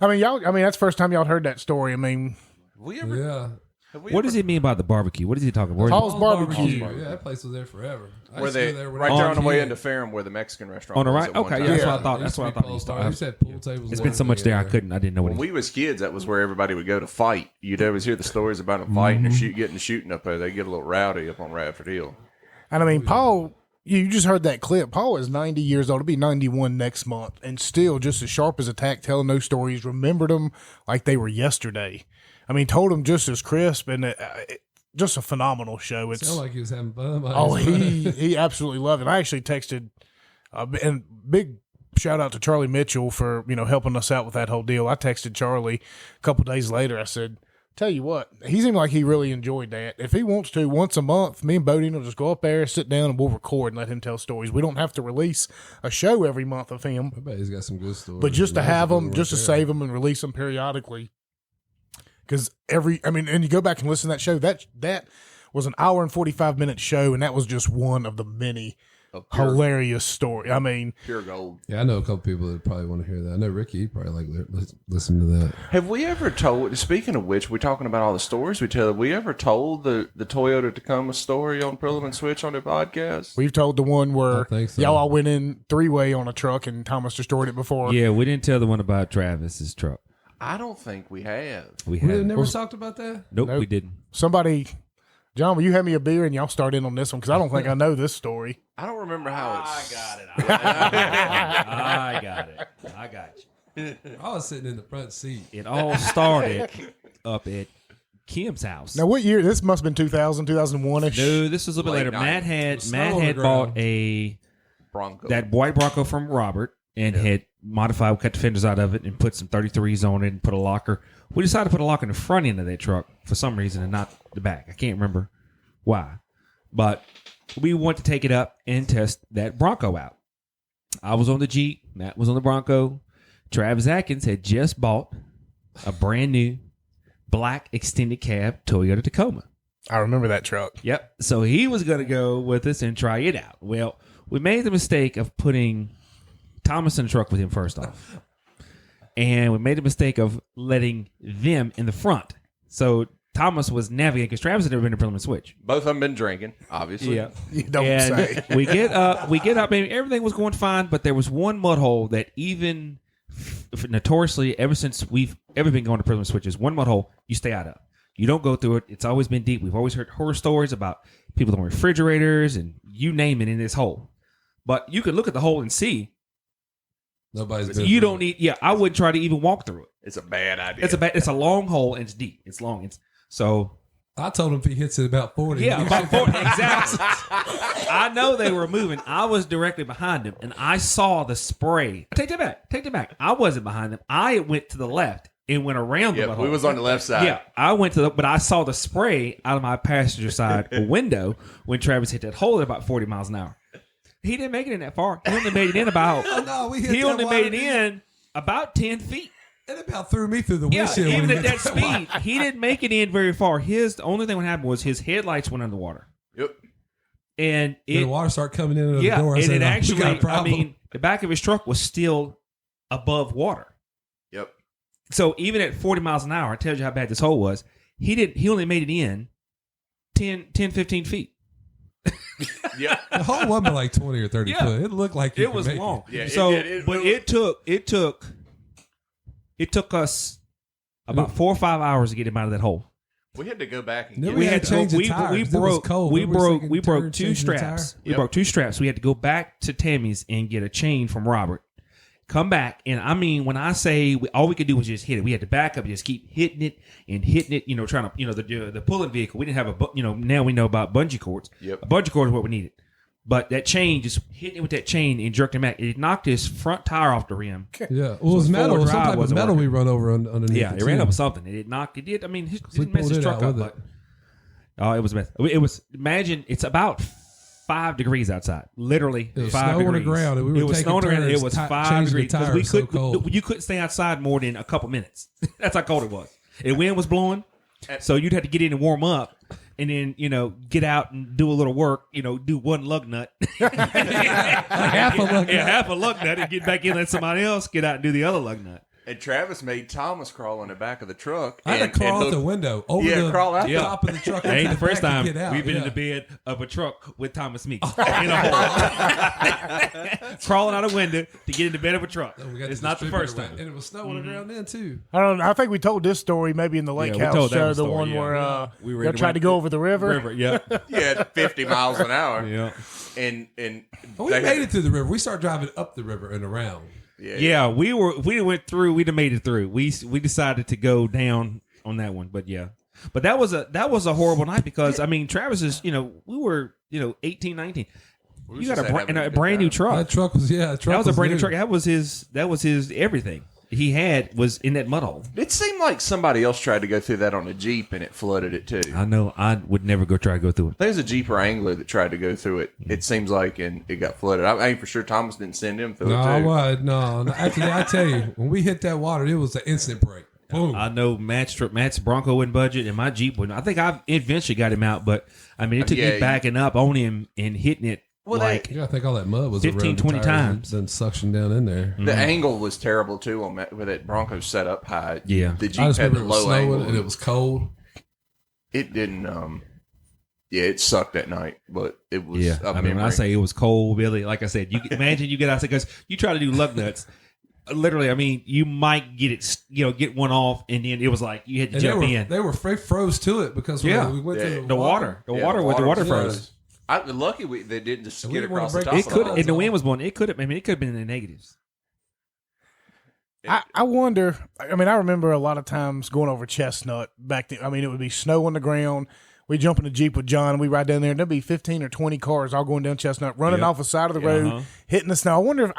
I mean, that's the first time y'all heard that story. I mean, What does he mean about the barbecue? What is he talking about? Paul's barbecue. Yeah, that place was there forever. Right there on the way into Ferrum, where the Mexican restaurant on the was right. at one Okay, time. yeah, that's what I thought. That's what I thought he started. It's been so much there, I didn't know what. When we was kids, that was where everybody would go to fight. You'd always hear the stories about them fighting and getting shooting up there. They get a little rowdy up on Radford Hill. And I mean, Paul, you just heard that clip. Paul is 90 years old. He'll be 91 next month, and still just as sharp as a tack, telling those stories. Remembered them like they were yesterday. I mean, told them just as crisp, and just a phenomenal show. It sounded like he was having fun. He absolutely loved it. I actually texted, and big shout out to Charlie Mitchell for helping us out with that whole deal. I texted Charlie a couple days later. I said, "Tell you what, he seemed like he really enjoyed that. If he wants to, once a month, me and Bodine will just go up there, sit down, and we'll record and let him tell stories. We don't have to release a show every month of him. I bet he's got some good stories. But just to have them, just to save them and release them periodically." Because and you go back and listen to that show, that was an hour and 45-minute show, and that was just one of the many hilarious stories. I mean, pure gold. Yeah, I know a couple people that probably want to hear that. I know Ricky probably listen to that. Have we ever told, speaking of which, we're talking about all the stories we tell, have we ever told the Toyota Tacoma story on Prilam and Switch on their podcast? We've told the one where so. y'all all went in three-way on a truck and Thomas destroyed it before. Yeah, we didn't tell the one about Travis's truck. I don't think we have. We have never talked about that? Nope, we didn't. Somebody, John, will you have me a beer and y'all start in on this one? Because I don't think I know this story. I don't remember how it's... I got it. I got you. I was sitting in the front seat. It all started up at Kim's house. Now, what year? This must have been 2000, 2001-ish. No, this was a little bit later. Matt had bought a Bronco. That white Bronco from Robert and had modified, cut the fenders out of it and put some 33s on it and put a locker. We decided to put a locker in the front end of that truck for some reason and not the back. I can't remember why. But we want to take it up and test that Bronco out. I was on the Jeep. Matt was on the Bronco. Travis Atkins had just bought a brand new black extended cab Toyota Tacoma. I remember that truck. Yep. So he was going to go with us and try it out. Well, we made the mistake of putting Thomas in the truck with him first off. And we made the mistake of letting them in the front. So Thomas was navigating because Travis had never been to Prilam and Switch. Both of them been drinking, obviously. Yeah. You don't say. we get up, maybe everything was going fine, but there was one mud hole that even notoriously, ever since we've ever been going to Prilam and Switch, is one mud hole you stay out of. You don't go through it. It's always been deep. We've always heard horror stories about people throwing refrigerators and you name it in this hole. But you can look at the hole and see. Nobody's been. You don't need. Yeah, I wouldn't try to even walk through it. It's a bad idea. It's a long hole and it's deep. It's long. So I told him if he hits it about 40. Yeah, about 40 exactly. I know they were moving. I was directly behind them, and I saw the spray. Take that back. I wasn't behind them. I went to the left and went around the hole. We was on the left side. Yeah, I went but I saw the spray out of my passenger side window when Travis hit that hole at about 40 miles an hour. He didn't make it in that far. He only made it in about. He only made it in about 10 feet. It about threw me through the windshield. Yeah, even at that speed, he didn't make it in very far. The only thing that happened was his headlights went underwater. Yep. And the water started coming in the door. And it actually, the back of his truck was still above water. Yep. So even at 40 miles an hour, it tells you how bad this hole was. He only made it in 10, 15 feet. Yeah. The hole wasn't like 20 or 30 foot. It looked like it was long. Yeah, so, it took us about 4 or 5 hours to get him out of that hole. We had to go back and we had to change the tires. We broke two straps. We broke two straps. We had to go back to Tammy's and get a chain from Robert come back, and I mean, when I say all we could do was just hit it, we had to back up and just keep hitting it and hitting it. Trying to, the pulling vehicle. We didn't have now we know about bungee cords. Yep. A bungee cord is what we needed. But that chain, just hitting it with that chain and jerking him back, it knocked his front tire off the rim. Yeah, well, it was metal. forward Some drive type of wasn't metal working. we run over underneath. Yeah, it ran up with something. It did. I mean, he didn't mess pulled his it truck out up. with it. But, it was a mess. It was, imagine, it's about 5 degrees outside. Literally It was 5 snow degrees. on the ground, and we were it was taking snow on the ground. turns It was 5 changing the degrees. 'Cause tires. we So could, cold. you couldn't stay outside more than a couple minutes. That's how cold it was. The wind was blowing. So you'd have to get in and warm up. And then, get out and do a little work, do one lug nut. half a lug nut. Yeah, half a lug nut and get back in and let somebody else get out and do the other lug nut. And Travis made Thomas crawl in the back of the truck. I had to crawl out the window over the crawl out top of the truck. It ain't the first time Get out. we've been in the bed of a truck with Thomas Meeks in a hole. Crawling out a window to get in the bed of a truck. We got It's the not the first distributor time. and it was snow on the ground then too. I don't know. I think we told this story maybe in the Lake Yeah, we House told that show, one the story, one yeah. where We were y'all in tried to go over the river. River, yeah. Yeah, 50 miles an hour. Yeah. And But we made it through the river. We started driving up the river and around. Yeah, we went through. We'd have made it through. We decided to go down on that one, but yeah. But that was a horrible night because I mean, Travis is we were 18, 19. You got a brand new truck. That truck was that was a brand new truck. That was his everything. He was in that mud hole. It seemed like somebody else tried to go through that on a Jeep and it flooded it too. I know. I would never try to go through it. There's a Jeep Wrangler that tried to go through it. It seems like, and it got flooded. I ain't for sure Thomas didn't send him through it too. No. Actually, I tell you, when we hit that water, it was an instant break. Boom. I know Matt's Bronco wouldn't budget, and my Jeep wouldn't. I think I eventually got him out, but I mean, it took me backing up on him and hitting it. Well, I think all that mud was 15, around the 20 tires times. and suction down in there. The angle was terrible too on that, with that Bronco set up high. Yeah. The I Jeep just had remember the it was low angle. snowing and it was cold. It didn't. It sucked that night, but it was. Yeah, I mean, when I say it was cold, Billy, like I said, you imagine you get out because you try to do lug nuts. Literally, I mean, you might get it, get one off, and then it was like you had to jump in. They were froze to it because when we went through the water froze. Lucky they didn't just And skid we didn't wanna across the break top. It of could, the and the wind was blowing. It could have. I mean, it could have been in the negatives. I wonder. I mean, I remember a lot of times going over Chestnut back then. I mean, it would be snow on the ground. We jump in the Jeep with John and we ride down there, and there'd be 15 or 20 cars all going down Chestnut, running off the side of the road, hitting the snow. I wonder if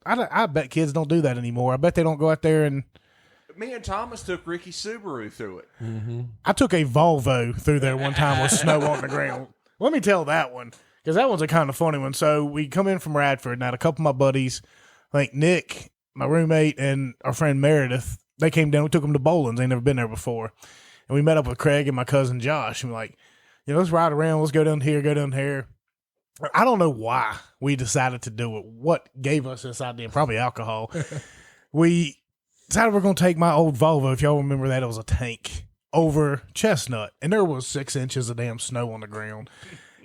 I bet kids don't do that anymore. I bet they don't go out there and. Me and Thomas took Ricky Subaru through it. Mm-hmm. I took a Volvo through there one time with snow on the ground. Let me tell that one, because that one's a kind of funny one. So we come in from Radford, and I had a couple of my buddies, like Nick, my roommate, and our friend Meredith. They came down. We took them to Bowlins. They never been there before. And we met up with Craig and my cousin Josh. And we're like, let's ride around. Let's go down here, go down here. I don't know why we decided to do it. What gave us this idea? Probably alcohol. We decided we're going to take my old Volvo, if y'all remember that, it was a tank, over Chestnut. And there was 6 inches of damn snow on the ground.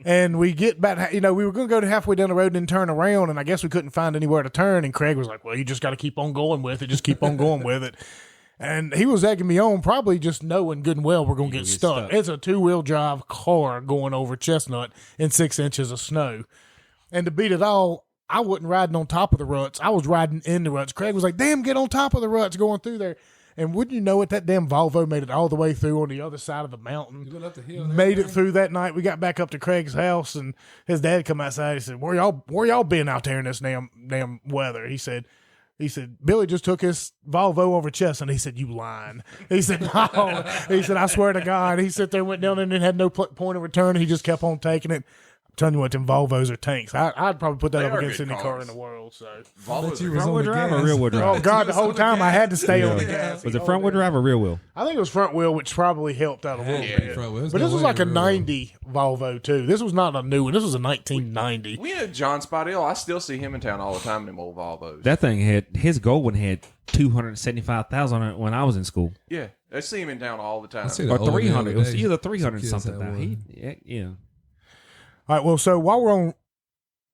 And we get back, we were going to go to halfway down the road and then turn around, and I guess we couldn't find anywhere to turn. And Craig was like, well, you just got to keep on going with it. Just keep on going with it. And he was egging me on, probably just knowing good and well we're going to get stuck. It's a 2-wheel drive car going over Chestnut in 6 inches of snow. And to beat it all, I wasn't riding on top of the ruts. I was riding in the ruts. Craig was like, damn, get on top of the ruts going through there. And wouldn't you know it, that damn Volvo made it all the way through on the other side of the mountain. You went up the hill. Made it through that night. We got back up to Craig's house, and his dad come outside. He said, where y'all been out there in this damn weather? He said, Billy just took his Volvo over Chestnut. He said, you lying. He said, no. He said, I swear to God. He sat there, went down and had no point of return. He just kept on taking it. I'm telling you what, them Volvos are tanks. I'd probably put that They up are against good any car cars. in the world. So Volvos you are was Front wheel on the drive or gas. rear wheel drive? Oh God, the whole time I had to stay on the Yeah. gas. Was it front wheel drive or rear wheel? I think it was front wheel, which probably helped out a little bit. front wheel. There's But no this was way like a rear wheel. 90 Volvo too. This was not a new one. This was a 1990. We had John Spidell. I still see him in town all the time in them old Volvos. That thing his gold one had 275,000 on it when I was in school, Yeah, I see him in town all the time. I see or the old 300. It was days. either 300 Kids something. had Now. one. Yeah. All right, well, so while we're on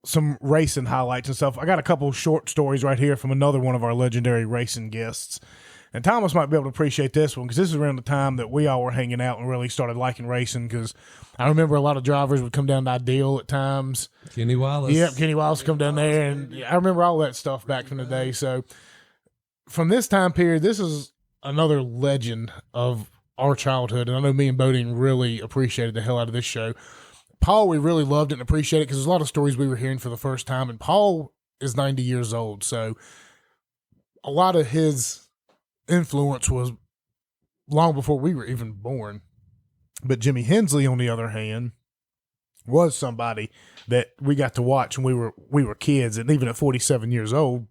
some racing highlights and stuff, I got a couple short stories right here from another one of our legendary racing guests. And Thomas might be able to appreciate this one because this is around the time that we all were hanging out and really started liking racing because I remember a lot of drivers would come down to Ideal at times. Kenny Wallace. Yep, Kenny Wallace would come down there, and I remember all that stuff back from the day. So from this time period, this is another legend of our childhood, and I know me and Bodine really appreciated the hell out of this show. Paul, we really loved it and appreciated it because there's a lot of stories we were hearing for the first time, and Paul is 90 years old, so a lot of his influence was long before we were even born. But Jimmy Hensley, on the other hand, was somebody that we got to watch when we were kids, and even at 47 years old,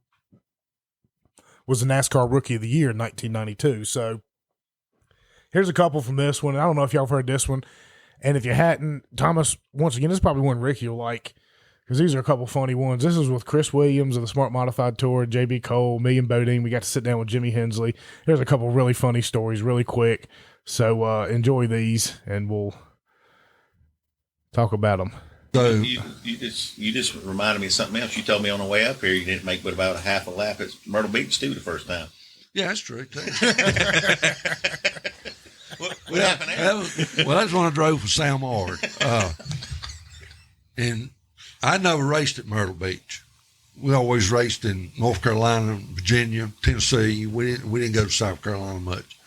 was the NASCAR Rookie of the Year in 1992. So here's a couple from this one. I don't know if y'all have heard this one, and if you hadn't, Thomas, once again, this is probably one Ricky will like, because these are a couple funny ones. This is with Chris Williams of the Smart Modified Tour, J.B. Cole, me and Bodine. We got to sit down with Jimmy Hensley. There's a couple really funny stories really quick. So enjoy these, and we'll talk about them. So you just reminded me of something else. You told me on the way up here you didn't make but about a half a lap at Myrtle Beach too the first time. Yeah, that's true. What happened there? That's when I drove for Sam Ard. And I never raced at Myrtle Beach. We always raced in North Carolina, Virginia, Tennessee. We didn't go to South Carolina much.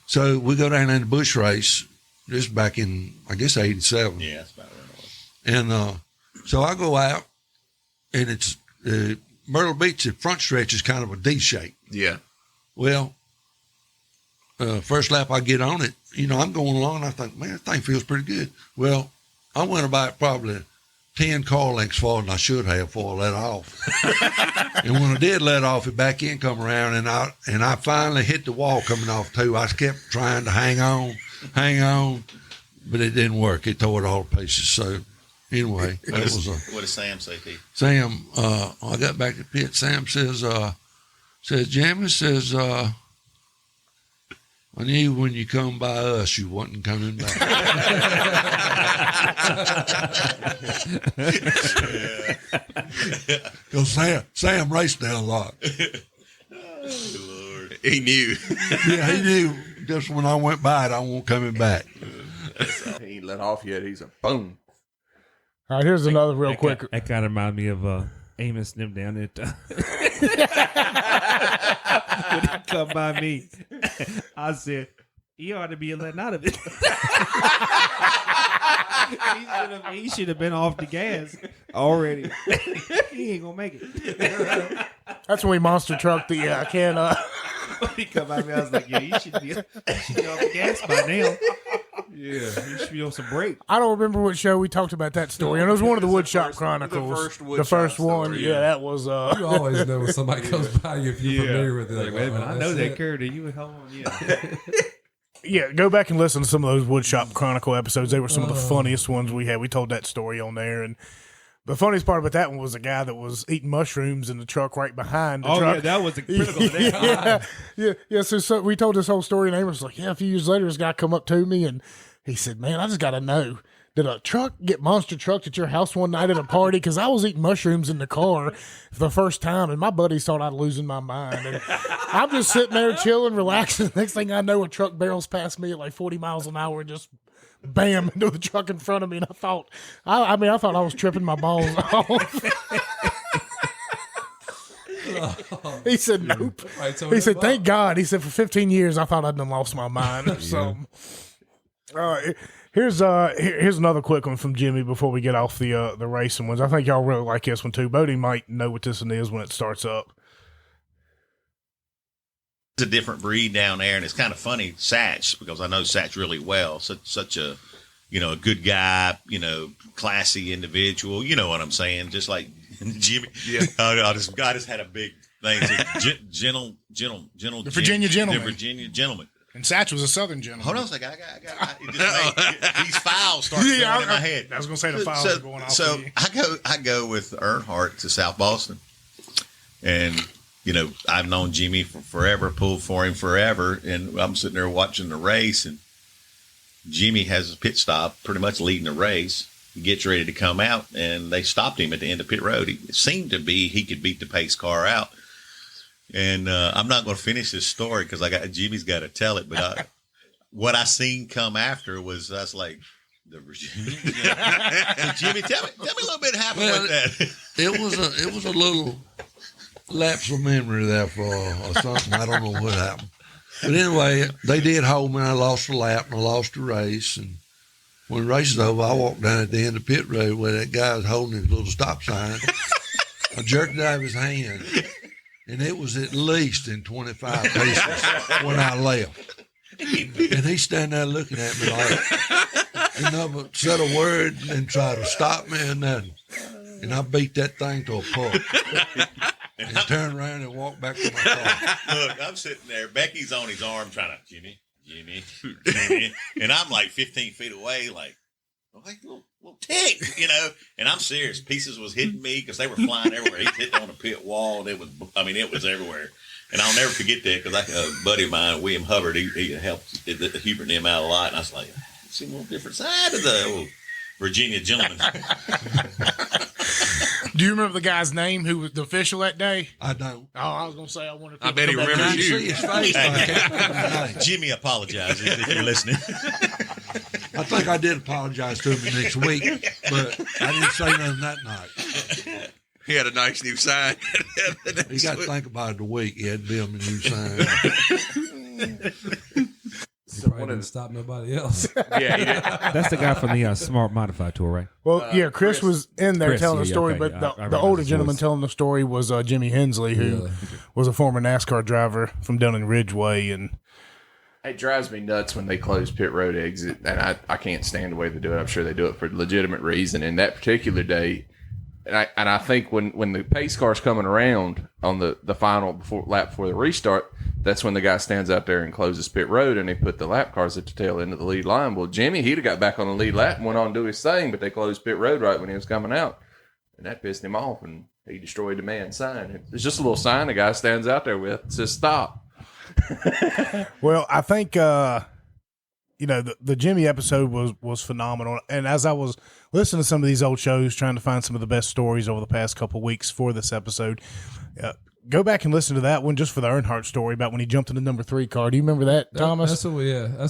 So we go down in the bush race, just back in, I guess, 87. Yeah, that's about right. And so I go out, and it's Myrtle Beach, the front stretch is kind of a D shape. Yeah. Well, first lap I get on it, I'm going along, and I think, man, that thing feels pretty good. Well, I went about probably 10 car lengths farther than I should have before I let off. And when I did let off, it back end come around, and I finally hit the wall coming off too. I kept trying to hang on, but it didn't work. It tore it all to pieces. So anyway, what does Sam say to you? Sam, I got back to the pit. Sam says, Jimmy says, I knew when you come by us, you wasn't coming back. Because Sam raced there a lot. Oh, Lord. He knew. Yeah, he knew just when I went by it, I won't coming back. He ain't let off yet. He's a boom. All right, here's another real quick. That kind of reminds me of Amos and them down at when he come by me. I said, he ought to be letting out of it. He should have been off the gas already. He ain't gonna make it. That's when we monster trucked the can. When he come by me, I was like, yeah, you should be off the gas by now. Yeah, you should be on some break. I don't remember what show we talked about that story. And it was one of the Woodshop Chronicles. The first one. Yeah, that was. You always know when somebody comes by you if you're familiar with it. Like, wait a minute, I know that character. You hold on, yeah. Yeah, go back and listen to some of those Woodshop Chronicle episodes. They were some of the funniest ones we had. We told that story on there, and the funniest part about that one was the guy that was eating mushrooms in the truck right behind the truck. Yeah, that was the critical of that. Yeah. So we told this whole story, and Amos was like, "Yeah." A few years later, this guy come up to me, and he said, "Man, I just got to know, did a truck get monster trucked at your house one night at a party? Because I was eating mushrooms in the car for the first time, and my buddies thought I'd losing my mind. And I'm just sitting there chilling, relaxing. Next thing I know, a truck barrels past me at like 40 miles an hour and just bam into the truck in front of me. And I thought I was tripping my balls off." He said, "Nope." He said, "Thank God." He said, "For 15 years, I thought I'd done lost my mind." So, here's another quick one from Jimmy before we get off the racing ones. I think y'all really like this one too. Bodie might know what this one is when it starts up. It's a different breed down there, and it's kind of funny, Satch, because I know Satch really well. Such a, a good guy, classy individual. You know what I'm saying? Just like Jimmy. Yeah. I just had a big thing. Gentle. The Virginia gentleman. The Virginia gentleman. And Satch was a Southern gentleman. Hold on a second. These files start going in my head. I was going to say the files are going off. So I go with Earnhardt to South Boston, and I've known Jimmy for forever, pulled for him forever, and I'm sitting there watching the race, and Jimmy has a pit stop, pretty much leading the race. He gets ready to come out, and they stopped him at the end of pit road. It seemed to be he could beat the pace car out. And I'm not going to finish this story because Jimmy's got to tell it. But what I seen come after was that's like the Virginia. Jimmy, tell me a little bit happened with that. It was a little lapse of memory there or something. I don't know what happened. But anyway, they did hold me. And I lost the lap and I lost the race. And when the race is over, I walked down at the end of the pit road where that guy was holding his little stop sign. I jerked it out of his hand, and it was at least in 25 pieces when I left. And he's standing there looking at me like, he never said a word and tried to stop me or nothing. And I beat that thing to a pulp. And turned around and walked back to my car. Look, I'm sitting there. Becky's on his arm trying to, Jimmy. And I'm like 15 feet away, like little tick, And I'm serious. Pieces was hitting me because they were flying everywhere. He hit on the pit wall. And it was everywhere. And I'll never forget that because a buddy of mine, William Hubbard, he helped Hubert and them out a lot. And I was like, I see a little different side of the old Virginia gentleman. Do you remember the guy's name who was the official that day? I don't. Oh, I was going to say, I wonder if I bet he remembers you. See his face, I can't remember his name. Jimmy apologizes if you're listening. I think I did apologize to him next week, but I didn't say nothing that night. He had a nice new sign. You got to think about it a week. He had to build me a new sign. So probably didn't stop nobody else. Yeah, he did. That's the guy from the Smart Modified tour, right? Well, Chris was in there telling the story, but the older gentleman telling the story was Jimmy Hensley, who was a former NASCAR driver from down in Ridgeway. And it drives me nuts when they close pit road exit, and I can't stand the way they do it. I'm sure they do it for a legitimate reason. And that particular day, and I think when the pace car's coming around on the final lap before the restart, that's when the guy stands out there and closes pit road, and they put the lap cars at the tail end of the lead line. Well, Jimmy, he'd have got back on the lead lap and went on to do his thing, but they closed pit road right when he was coming out, and that pissed him off, and he destroyed the man's sign. It's just a little sign the guy stands out there with. It says stop. Well, I think the Jimmy episode was phenomenal, and as I was listening to some of these old shows, trying to find some of the best stories over the past couple of weeks for this episode, go back and listen to that one just for the Earnhardt story about when he jumped in the number 3 car. Do you remember that, Thomas? That's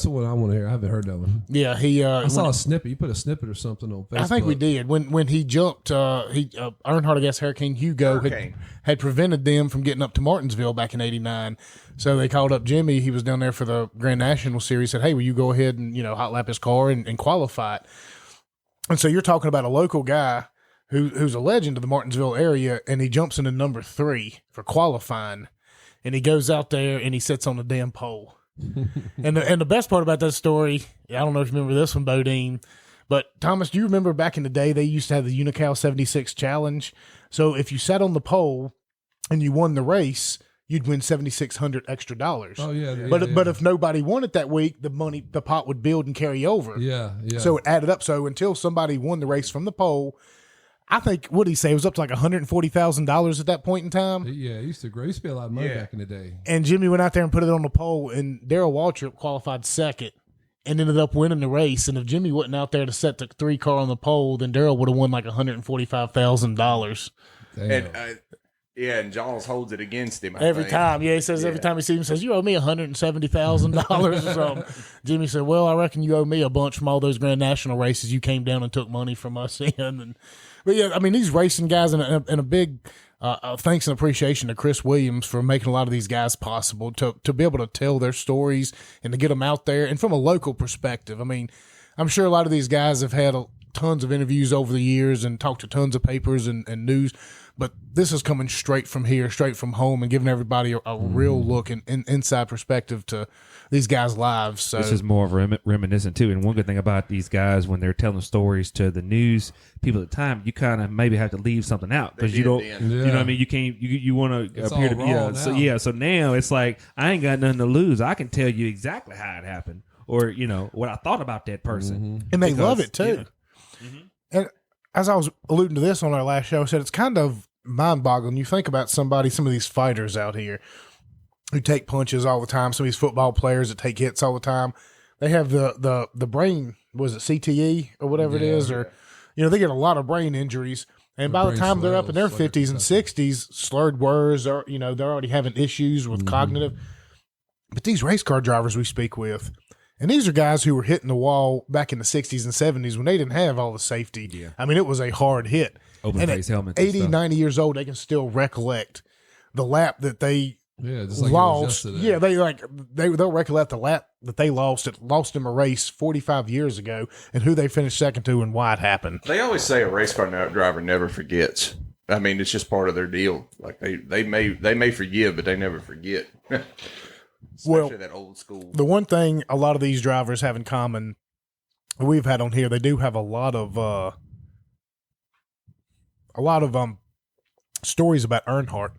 the one I want to hear. I haven't heard that one. Yeah, I saw a snippet. You put a snippet or something on Facebook. I think we did when he jumped. Earnhardt, I guess Hurricane Hugo had prevented them from getting up to Martinsville back in '89. So they called up Jimmy. He was down there for the Grand National Series. Said, "Hey, will you go ahead and hot lap his car and qualify it?" And so you're talking about a local guy who's a legend of the Martinsville area, and he jumps into number 3 for qualifying, and he goes out there and he sits on the damn pole. and the best part about that story, I don't know if you remember this one, Bodine, but Thomas, do you remember back in the day they used to have the Unical 76 Challenge? So if you sat on the pole and you won the race, you'd win $7,600 extra. Oh yeah. But if nobody won it that week, the pot would build and carry over. Yeah. So it added up. So until somebody won the race from the pole, I think, what did he say? It was up to like $140,000 at that point in time. Yeah, it used to be a lot of money back in the day. And Jimmy went out there and put it on the pole, and Darrell Waltrip qualified second and ended up winning the race. And if Jimmy wasn't out there to set the 3 car on the pole, then Darrell would have won like $145,000. And and Jaws holds it against him. Every time. Yeah, he says every time he sees him, he says, "You owe me $170,000 or something." Jimmy said, "Well, I reckon you owe me a bunch from all those Grand National races you came down and took money from us in." But yeah, I mean, these racing guys, and a big thanks and appreciation to Chris Williams for making a lot of these guys possible to be able to tell their stories and to get them out there. And from a local perspective, I mean, I'm sure a lot of these guys have had tons of interviews over the years and talked to tons of papers and news. But this is coming straight from here, straight from home, and giving everybody a real look and inside perspective to these guys' lives. So this is more of reminiscent too. And one good thing about these guys, when they're telling stories to the news people at the time, you kind of maybe have to leave something out because you don't, you know what I mean? You can't, you want to appear to be. So now it's like, I ain't got nothing to lose. I can tell you exactly how it happened, or what I thought about that person, and they love it too. And as I was alluding to this on our last show, I said it's kind of mind-boggling. You think about some of these fighters out here who take punches all the time, some of these football players that take hits all the time. They have the brain, was it CTE or whatever it is, or they get a lot of brain injuries. And by the time they're up in their 50s and 60s, slurred words are, they're already having issues with cognitive. But these race car drivers we speak with, and these are guys who were hitting the wall back in the 60s and 70s when they didn't have all the safety. Yeah. I mean, it was a hard hit. Open face helmets. 80, 90 years old, they can still recollect the lap that they just like lost. It was yesterday. They'll recollect the lap that they lost. It lost them a race 45 years ago, and who they finished second to and why it happened. They always say a race car driver never forgets. I mean, it's just part of their deal. Like they may forgive, but they never forget. Especially that old school. The one thing a lot of these drivers have in common, we've had on here, they do have a lot of stories about Earnhardt.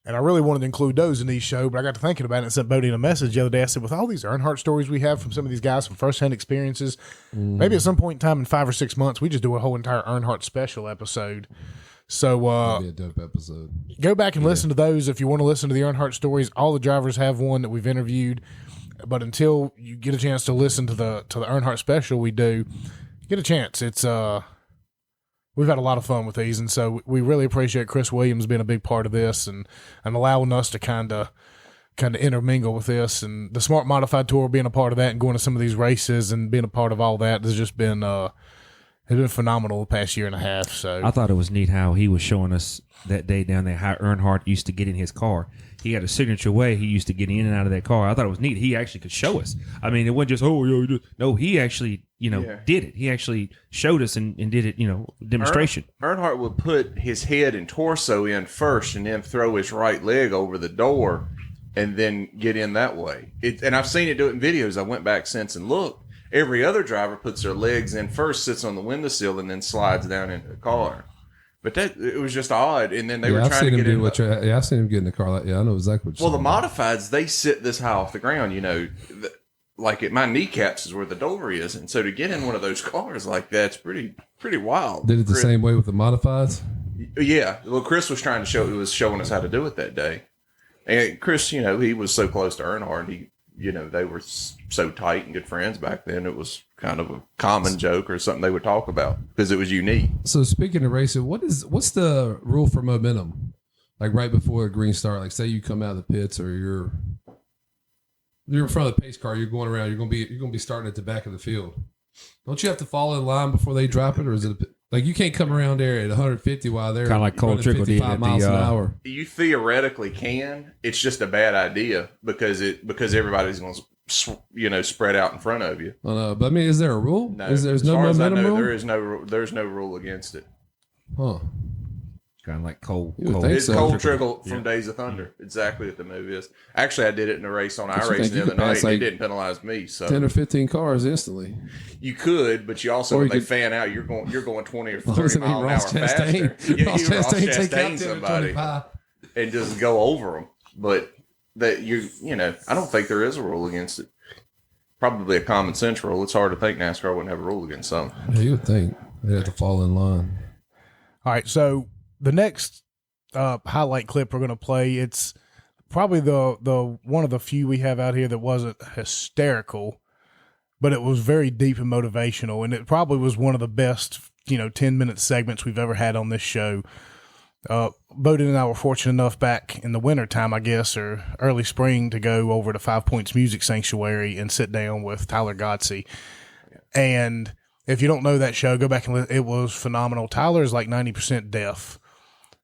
And I really wanted to include those in these show, but I got to thinking about it and sent Bodine a message the other day. I said, with all these Earnhardt stories we have from some of these guys from firsthand experiences, maybe at some point in time in 5 or 6 months, we just do a whole entire Earnhardt special episode. So That'd be a dope episode. Go back and listen to those if you want to listen to the Earnhardt stories. All the drivers have one that we've interviewed, but until you get a chance to listen to the Earnhardt special we do, get a chance. It's we've had a lot of fun with these, and so we really appreciate Chris Williams being a big part of this and allowing us to kind of intermingle with this, and the Smart Modified Tour being a part of that and going to some of these races and being a part of all that has just been it's been phenomenal the past year and a half. So I thought it was neat how he was showing us that day down there how Earnhardt used to get in his car. He had a signature way he used to get in and out of that car. I thought it was neat. He actually could show us. I mean, it wasn't just, no, he actually, did it. He actually showed us and did it, demonstration. Earnhardt would put his head and torso in first and then throw his right leg over the door and then get in that way. And I've seen it do it in videos. I went back since and looked. Every other driver puts their legs in first, sits on the windowsill, and then slides down into the car. But it was just odd. And then they were trying to get in. I've seen him get in the car. I know exactly what you're saying. Well, the modifieds, they sit this high off the ground, like at my kneecaps is where the door is. And so to get in one of those cars like that's pretty wild. Did it the same way with the modifieds? Yeah. Well, Chris was showing us how to do it that day. And Chris, he was so close to Earnhardt. They were so tight and good friends back then. It was kind of a common joke or something they would talk about because it was unique. So speaking of racing, what's the rule for momentum? Like right before a green start, like say you come out of the pits or you're in front of the pace car, you're going around, you're going to be starting at the back of the field. Don't you have to fall in line before they drop it, or is it like you can't come around there at 150 while they're kind of like Cole Trickle did at miles an hour? You theoretically can. It's just a bad idea because everybody's going to spread out in front of you. Oh, no, but I mean, is there a rule? No, there's no momentum rule. There's no rule against it. Huh? Kind of like Cole. It's Cole Trickle from Days of Thunder. Exactly what the movie is. Actually, I did it in a race on iRacing the other night. They didn't penalize me. So 10 or 15 cars instantly. You could, but you also when they fan out, you're going 20 or 30 mile an hour faster. Ross Chastain take somebody and just go over them. But that I don't think there is a rule against it. Probably a common sense rule. It's hard to think NASCAR wouldn't have a rule against something. Yeah, you would think they'd have to fall in line. All right, so the next highlight clip we're going to play, it's probably the one of the few we have out here that wasn't hysterical, but it was very deep and motivational, and it probably was one of the best 10-minute segments we've ever had on this show. Bowden and I were fortunate enough back in the wintertime, I guess, or early spring, to go over to 5 Points Music Sanctuary and sit down with Tyler Godsey. And if you don't know that show, go back and listen. It was phenomenal. Tyler is like 90% deaf,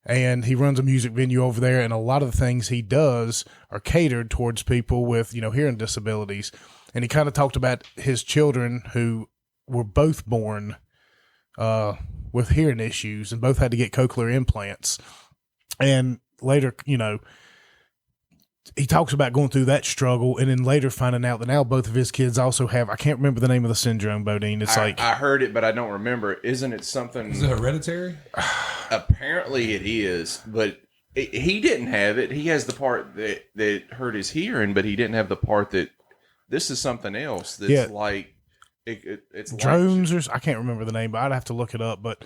and he runs a music venue over there, and a lot of the things he does are catered towards people with, hearing disabilities. And he kind of talked about his children who were both born with hearing issues and both had to get cochlear implants. And later, he talks about going through that struggle and then later finding out that now both of his kids also have, I can't remember the name of the syndrome, Bodine. It's I heard it, but I don't remember. Isn't it something? Is it hereditary? Apparently it is, but he didn't have it. He has the part that hurt his hearing, but he didn't have the part that this is something else that's like, it's drones or I can't remember the name, but I'd have to look it up. But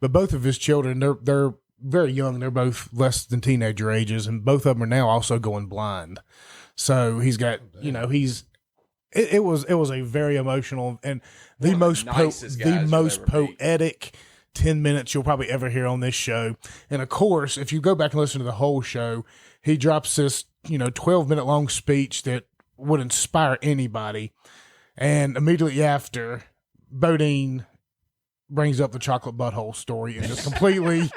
both of his children, they're very young. They're both less than teenager ages, and both of them are now also going blind. So he's got, it was a very emotional and the most poetic 10 minutes you'll probably ever hear on this show. And of course, if you go back and listen to the whole show, he drops this, 12-minute long speech that would inspire anybody. And immediately after, Bodine brings up the chocolate butthole story and just completely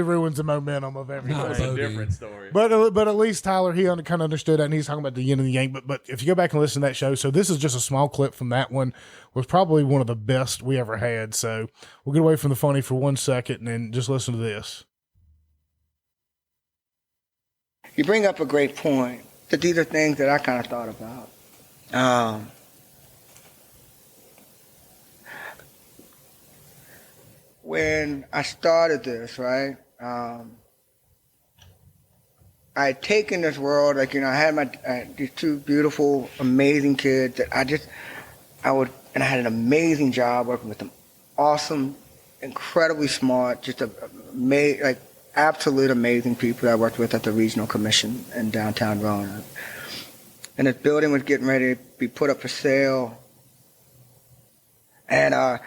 ruins the momentum of everything. It's a different story. But at least Tyler, he kind of understood that, and he's talking about the yin and the yang. But if you go back and listen to that show, so this is just a small clip from that one, was probably one of the best we ever had. So we'll get away from the funny for 1 second and then just listen to this. You bring up a great point. That these are things that I kind of thought about. When I started this, right, I had taken this world, I had these two beautiful, amazing kids that I had an amazing job working with them. Awesome, incredibly smart, just absolute amazing people that I worked with at the Regional Commission in downtown Roanoke. And this building was getting ready to be put up for sale. And I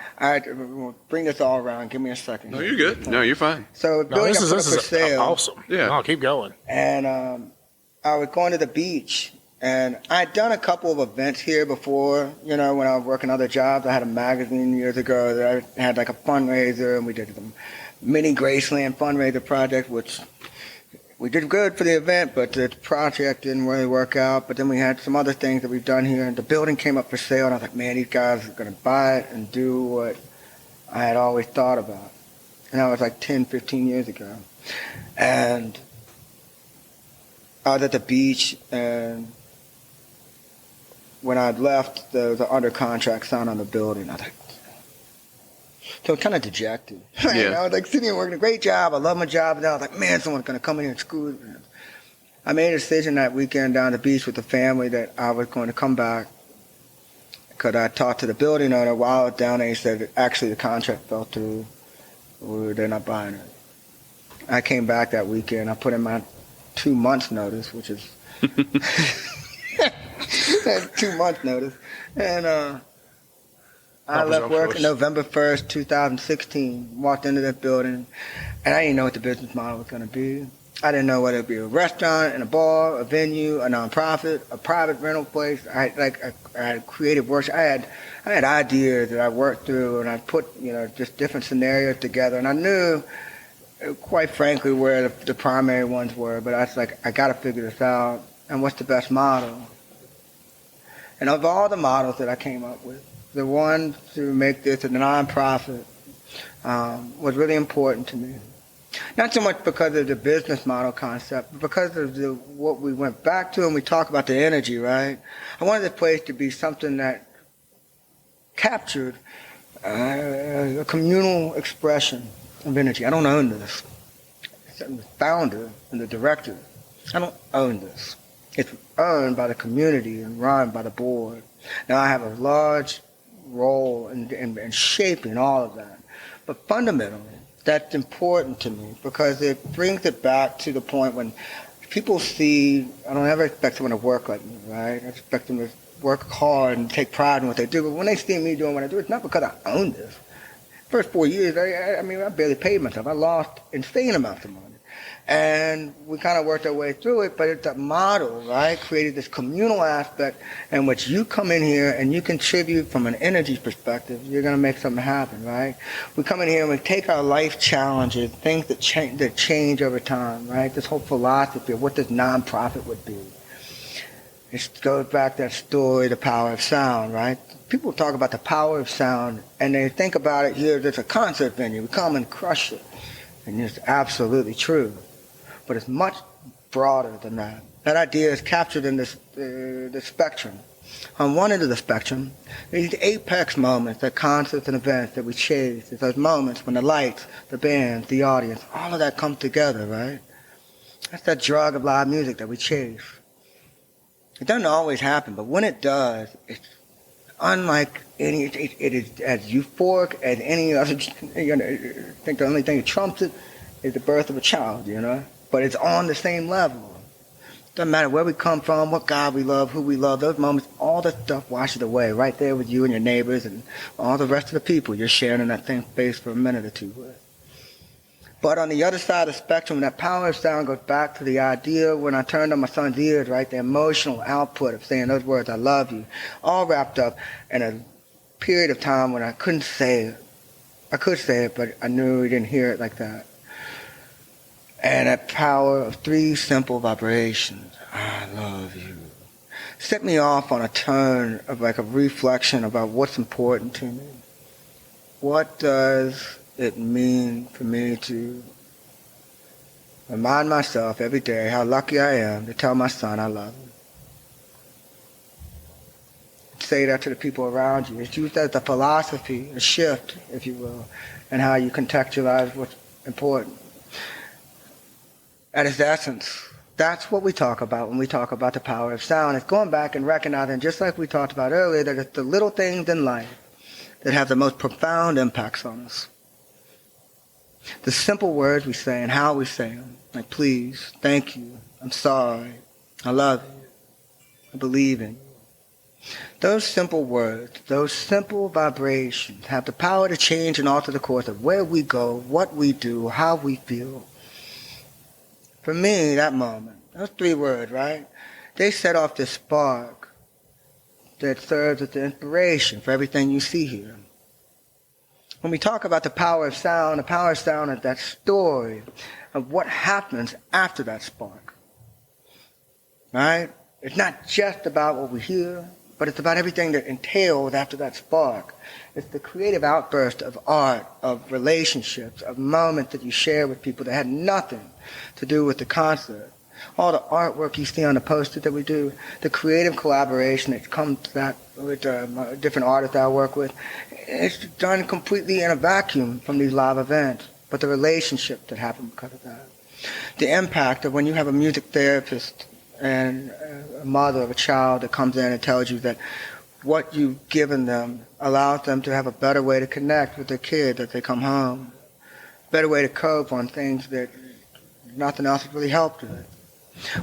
bring this all around. Give me a second. No, you're good. No, you're fine. So building got put up for sale. Awesome. Yeah. No, keep going. And I was going to the beach. And I'd done a couple of events here before, when I was working other jobs. I had a magazine years ago that I had like a fundraiser, and we did the Mini Graceland fundraiser project, which we did good for the event, but the project didn't really work out. But then we had some other things that we've done here, and the building came up for sale, and I was like, man, these guys are going to buy it and do what I had always thought about. And that was like 10, 15 years ago. And I was at the beach, and when I left, there was an under contract signed on the building. I was like, so kind of dejected. Yeah. I was like sitting here working a great job. I love my job. And I was like, man, someone's going to come in here and screw it. I made a decision that weekend down the beach with the family that I was going to come back, because I talked to the building owner while I was down there. He said that actually the contract fell through. They're not buying it. I came back that weekend. I put in my 2 months notice, which is 2 months notice. And I left work on November 1st, 2016, walked into that building, and I didn't know what the business model was going to be. I didn't know whether it would be a restaurant, and a bar, a venue, a nonprofit, a private rental place. I had creative work. I had ideas that I worked through, and I put just different scenarios together, and I knew, quite frankly, where the primary ones were. But I was like, I got to figure this out, and what's the best model? And of all the models that I came up with, the one to make this a nonprofit was really important to me. Not so much because of the business model concept, but because of what we went back to, and we talk about the energy, right? I wanted this place to be something that captured a communal expression of energy. I don't own this. I'm the founder and the director. I don't own this. It's owned by the community and run by the board. Now I have a large role in shaping all of that. But fundamentally, that's important to me because it brings it back to the point when people see, I don't ever expect someone to work like me, right? I expect them to work hard and take pride in what they do. But when they see me doing what I do, it's not because I own this. First 4 years, I barely paid myself. I lost insane amounts of money. And we kind of worked our way through it, but it's a model, right? Created this communal aspect in which you come in here and you contribute from an energy perspective. You're going to make something happen, right? We come in here and we take our life challenges, things that change over time, right? This whole philosophy of what this nonprofit would be. It goes back to that story, the power of sound, right? People talk about the power of sound, and they think about it here, there's a concert venue. We come and crush it. And it's absolutely true. But it's much broader than that. That idea is captured in the spectrum. On one end of the spectrum, these apex moments, the concerts and events that we chase. It's those moments when the lights, the bands, the audience, all of that comes together, right? That's that drug of live music that we chase. It doesn't always happen, but when it does, it's unlike any, it is as euphoric as any other. I think the only thing that trumps it is the birth of a child, But it's on the same level. Doesn't matter where we come from, what God we love, who we love, those moments, all that stuff washes away right there with you and your neighbors and all the rest of the people you're sharing in that same space for a minute or two with. But on the other side of the spectrum, that power of sound goes back to the idea when I turned on my son's ears, right? The emotional output of saying those words, I love you, all wrapped up in a period of time when I couldn't say it. I could say it, but I knew he didn't hear it like that. And that power of 3 simple vibrations, I love you, set me off on a turn of like a reflection about what's important to me. What does it mean for me to remind myself every day how lucky I am to tell my son I love him? Say that to the people around you. It's used as a philosophy, a shift, if you will, in how you contextualize what's important. At its essence, that's what we talk about when we talk about the power of sound. It's going back and recognizing, just like we talked about earlier, that it's the little things in life that have the most profound impacts on us. The simple words we say and how we say them, like please, thank you, I'm sorry, I love you, I believe in you. Those simple words, those simple vibrations have the power to change and alter the course of where we go, what we do, how we feel. For me, that moment, those 3 words, right? They set off this spark that serves as the inspiration for everything you see here. When we talk about the power of sound is that story of what happens after that spark. Right? It's not just about what we hear, but it's about everything that entails after that spark. It's the creative outburst of art, of relationships, of moments that you share with people that had nothing to do with the concert. All the artwork you see on the poster that we do, the creative collaboration that comes that with different artists I work with, it's done completely in a vacuum from these live events. But the relationship that happened because of that. The impact of when you have a music therapist and a mother of a child that comes in and tells you that what you've given them allows them to have a better way to connect with their kid as they come home, a better way to cope on things that nothing else has really helped with.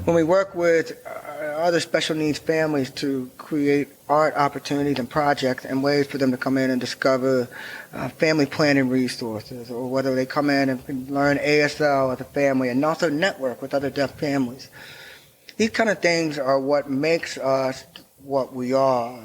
When we work with other special needs families to create art opportunities and projects and ways for them to come in and discover family planning resources, or whether they come in and can learn ASL as a family and also network with other deaf families. These kind of things are what makes us what we are.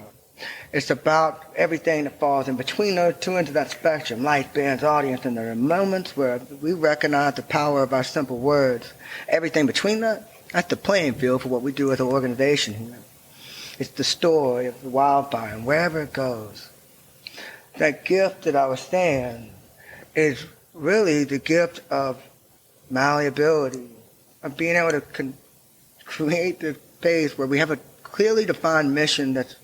It's about everything that falls in between those 2 ends of that spectrum, life, bands, audience, and there are moments where we recognize the power of our simple words. Everything between that, that's the playing field for what we do as an organization here. It's the story of the wildfire and wherever it goes. That gift that I was saying is really the gift of malleability, of being able to create the space where we have a clearly defined mission that's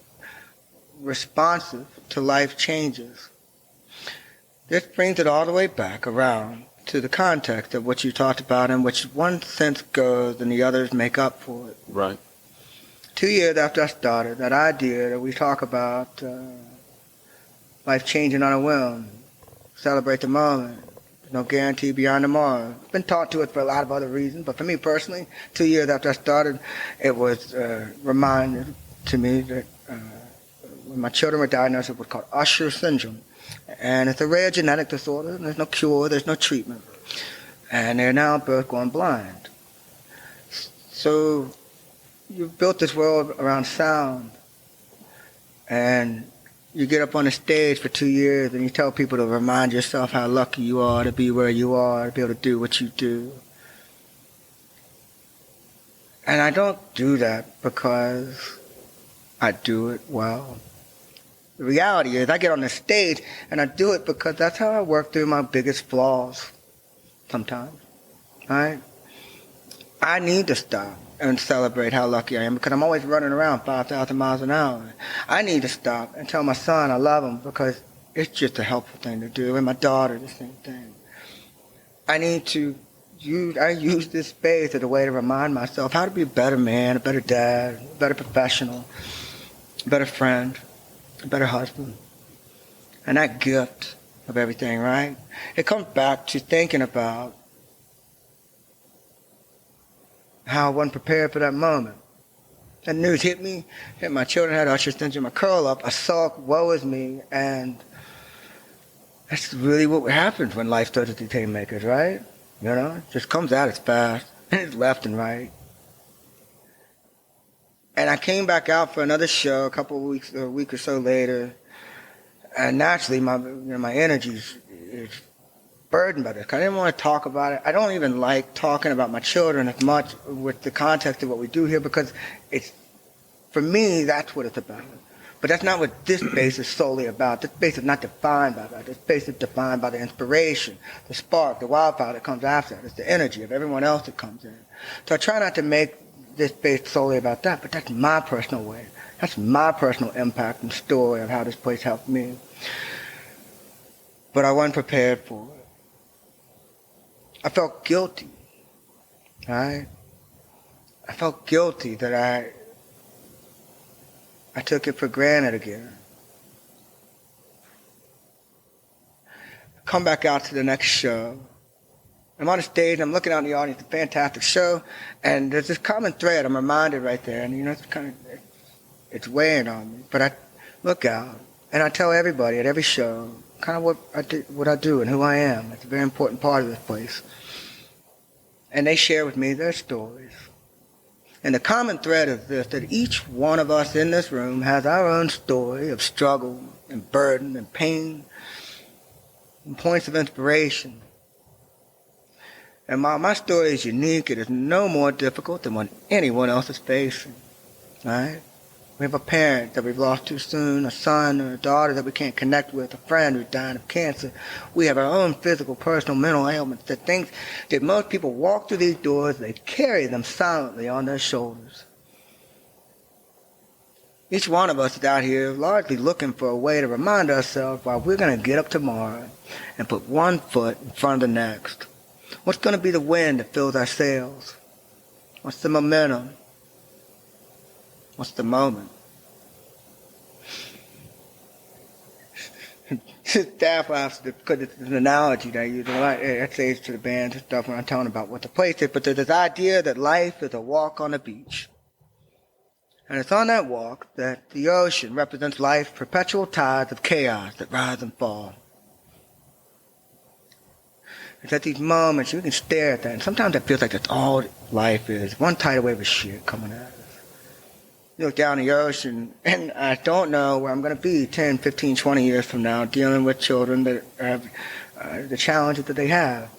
responsive to life changes. This brings it all the way back around to the context of what you talked about, in which one sense goes and the others make up for it. Right. 2 years after I started, that idea that we talk about life changing on a whim, celebrate the moment, no guarantee beyond tomorrow. It's been taught to us for a lot of other reasons, but for me personally, 2 years after I started, it was reminded to me that when my children were diagnosed with what's called Usher syndrome. And it's a rare genetic disorder, and there's no cure, there's no treatment. And they're now both going blind. So you've built this world around sound, and you get up on the stage for 2 years and you tell people to remind yourself how lucky you are to be where you are, to be able to do what you do. And I don't do that because I do it well. The reality is I get on the stage and I do it because that's how I work through my biggest flaws sometimes, right? I need to stop and celebrate how lucky I am because I'm always running around 5,000 miles an hour. I need to stop and tell my son I love him because it's just a helpful thing to do, and my daughter the same thing. I use this space as a way to remind myself how to be a better man, a better dad, a better professional, a better friend, a better husband. And that gift of everything, right? It comes back to thinking about how I wasn't prepared for that moment. That news hit me, hit my children, had Usher Stingy, my curl up. I saw, woe is me, and that's really what happens when life starts to detain makers, right? You know, it just comes out as fast, and it's left and right. And I came back out for another show a couple of weeks, or a week or so later, and naturally my energy is burdened by this. I didn't want to talk about it. I don't even like talking about my children as much with the context of what we do here, because it's, for me, that's what it's about. But that's not what this space is solely about. This space is not defined by that. This space is defined by the inspiration, the spark, the wildfire that comes after it. It's the energy of everyone else that comes in. So I try not to make this space solely about that, but that's my personal way. That's my personal impact and story of how this place helped me. But I wasn't prepared for it. I felt guilty, right? I felt guilty that I took it for granted again. Come back out to the next show. I'm on the stage, and I'm looking out in the audience, a fantastic show, and there's this common thread. I'm reminded right there, and it's weighing on me. But I look out, and I tell everybody at every show kind of what I do and who I am. It's a very important part of this place. And they share with me their stories. And the common thread is this, that each one of us in this room has our own story of struggle and burden and pain and points of inspiration. And my story is unique. It is no more difficult than what anyone else is facing, right? We have a parent that we've lost too soon, a son or a daughter that we can't connect with, a friend who's dying of cancer. We have our own physical, personal, mental ailments, the things that most people walk through these doors, they carry them silently on their shoulders. Each one of us is out here largely looking for a way to remind ourselves why we're going to get up tomorrow and put one foot in front of the next. What's going to be the wind that fills our sails? What's the momentum? What's the moment? Staff laughs because it's an analogy that I use a lot. I say it to the bands and stuff when I'm telling about what the place is. But there's this idea that life is a walk on the beach. And it's on that walk that the ocean represents life's perpetual tides of chaos that rise and fall. It's at these moments you can stare at that, and sometimes it feels like that's all life is. One tidal wave of shit coming at us. You look down the ocean, and I don't know where I'm going to be 10, 15, 20 years from now dealing with children that have the challenges that they have.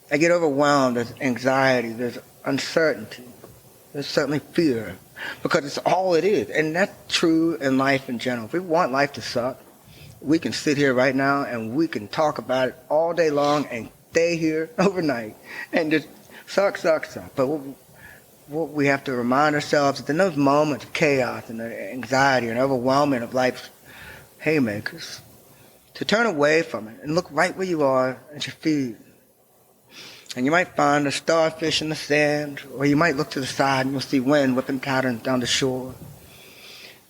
I get overwhelmed. There's anxiety. There's uncertainty. There's certainly fear, because it's all it is. And that's true in life in general. If we want life to suck, we can sit here right now and we can talk about it all day long and stay here overnight and just suck. But what we have to remind ourselves is in those moments of chaos and the anxiety and overwhelming of life's haymakers, to turn away from it and look right where you are at your feet. And you might find a starfish in the sand, or you might look to the side and you'll see wind whipping patterns down the shore.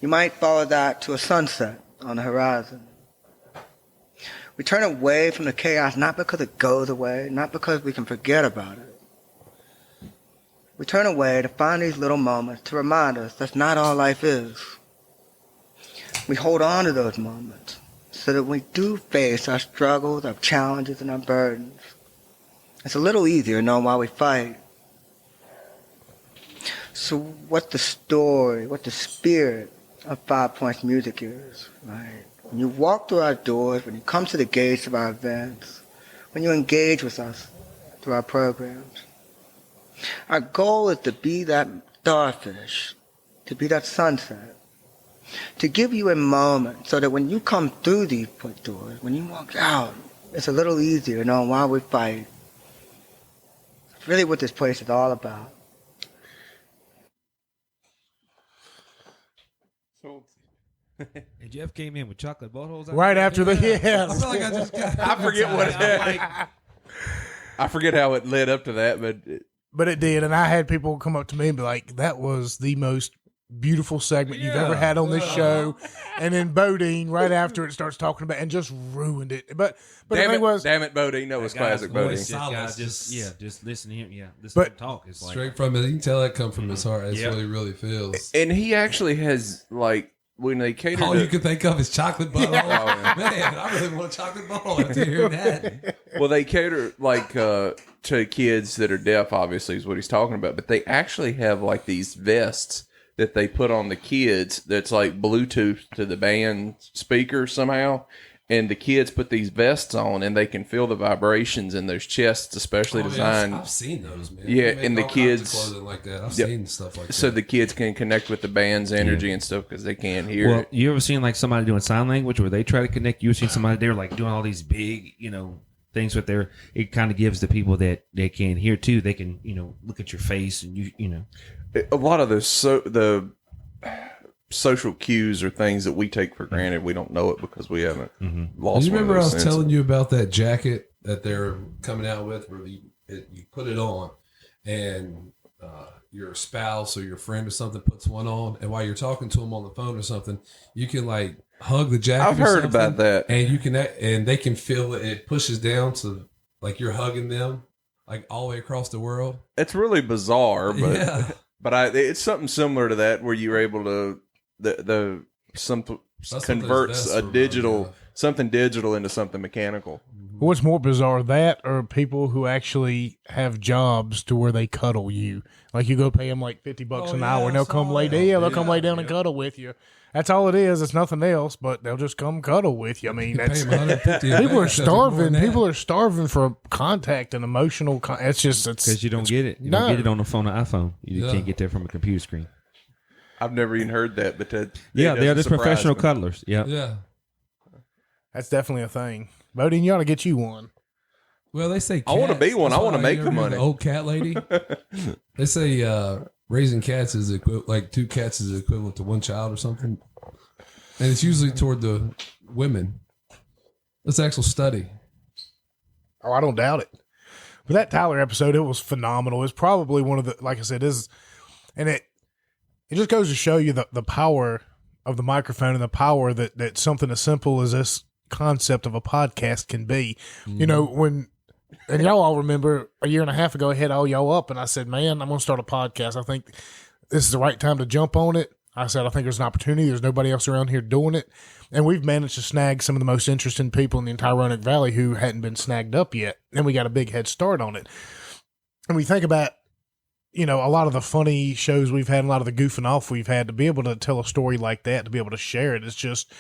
You might follow that to a sunset on the horizon. We turn away from the chaos not because it goes away, not because we can forget about it. We turn away to find these little moments to remind us that's not all life is. We hold on to those moments so that we do face our struggles, our challenges, and our burdens. It's a little easier knowing why we fight. So what the story, what the spirit of 5 Points Music is, right? When you walk through our doors, when you come to the gates of our events, when you engage with us through our programs, our goal is to be that starfish, to be that sunset, to give you a moment so that when you come through these doors, when you walk out, it's a little easier knowing why we fight. It's really what this place is all about. And Jeff came in with chocolate buttholes. Right after the yes. I feel like I just got. I forget what it I forget how it led up to that, but it did, and I had people come up to me and be like, "That was the most beautiful segment you've ever had on this show. And then Bodine, right after it, starts talking about and just ruined it. But the thing was, damn it, Bodine. That was classic Bodine. Just listen to him. Yeah, listen to him talk. It's like straight from it. You can tell that come from his heart. That's what he really feels. And he actually has like when they cater. All you can think of is chocolate butthole. Yeah. Man, I really want a chocolate butthole after hearing that. Well, they cater like to kids that are deaf. Obviously, is what he's talking about. But they actually have like these vests that they put on the kids that's like Bluetooth to the band speaker somehow. And the kids put these vests on and they can feel the vibrations in those chests, especially designed. I've seen those, man. Yeah, and the kids. Clothing like that. I've seen stuff like that. So the kids can connect with the band's energy and stuff because they can't hear it. You ever seen like somebody doing sign language where they try to connect? You ever seen somebody there like doing all these big, things with their, it kind of gives the people that they can't hear too. They can, look at your face and you know. A lot of the social cues are things that we take for granted. We don't know it because we haven't lost. You remember I was senses. telling you about that jacket that they're coming out with, where you put it on, and your spouse or your friend or something puts one on, and while you're talking to them on the phone or something, you can like hug the jacket. I've heard about that, and you can, and they can feel it. It pushes down to like you're hugging them, like all the way across the world. It's really bizarre, but it's something similar to that where you're able to converts a digital something digital into something mechanical. What's more bizarre, that or people who actually have jobs to where they cuddle you? Like you go pay them like $50 an hour, and they'll come lay down. They'll come lay down and cuddle with you. That's all it is. It's nothing else, but they'll just come cuddle with you. I mean, that's, people are starving. People are starving for contact and emotional. It's just because you don't get it. You don't get it on the phone or iPhone. You can't get there from a computer screen. I've never even heard that, but they're just professional cuddlers. Yeah. That's definitely a thing. Bodine, you ought to get you one. Well, they say cats. I want to be one. I want to make the money. The old cat lady. They say raising cats is like 2 cats is equivalent to 1 child or something, and it's usually toward the women. That's an actual study. Oh, I don't doubt it. But that Tyler episode, it was phenomenal. It's probably one of the, like I said, and it just goes to show you the power of the microphone and the power that something as simple as this concept of a podcast can be. And y'all all remember a year and a half ago, I had all y'all up and I said, man, I'm going to start a podcast. I think this is the right time to jump on it. I said, I think there's an opportunity. There's nobody else around here doing it. And we've managed to snag some of the most interesting people in the entire Roanoke Valley who hadn't been snagged up yet. And we got a big head start on it. And we think about, a lot of the funny shows we've had, a lot of the goofing off we've had, to be able to tell a story like that, to be able to share it. It's just,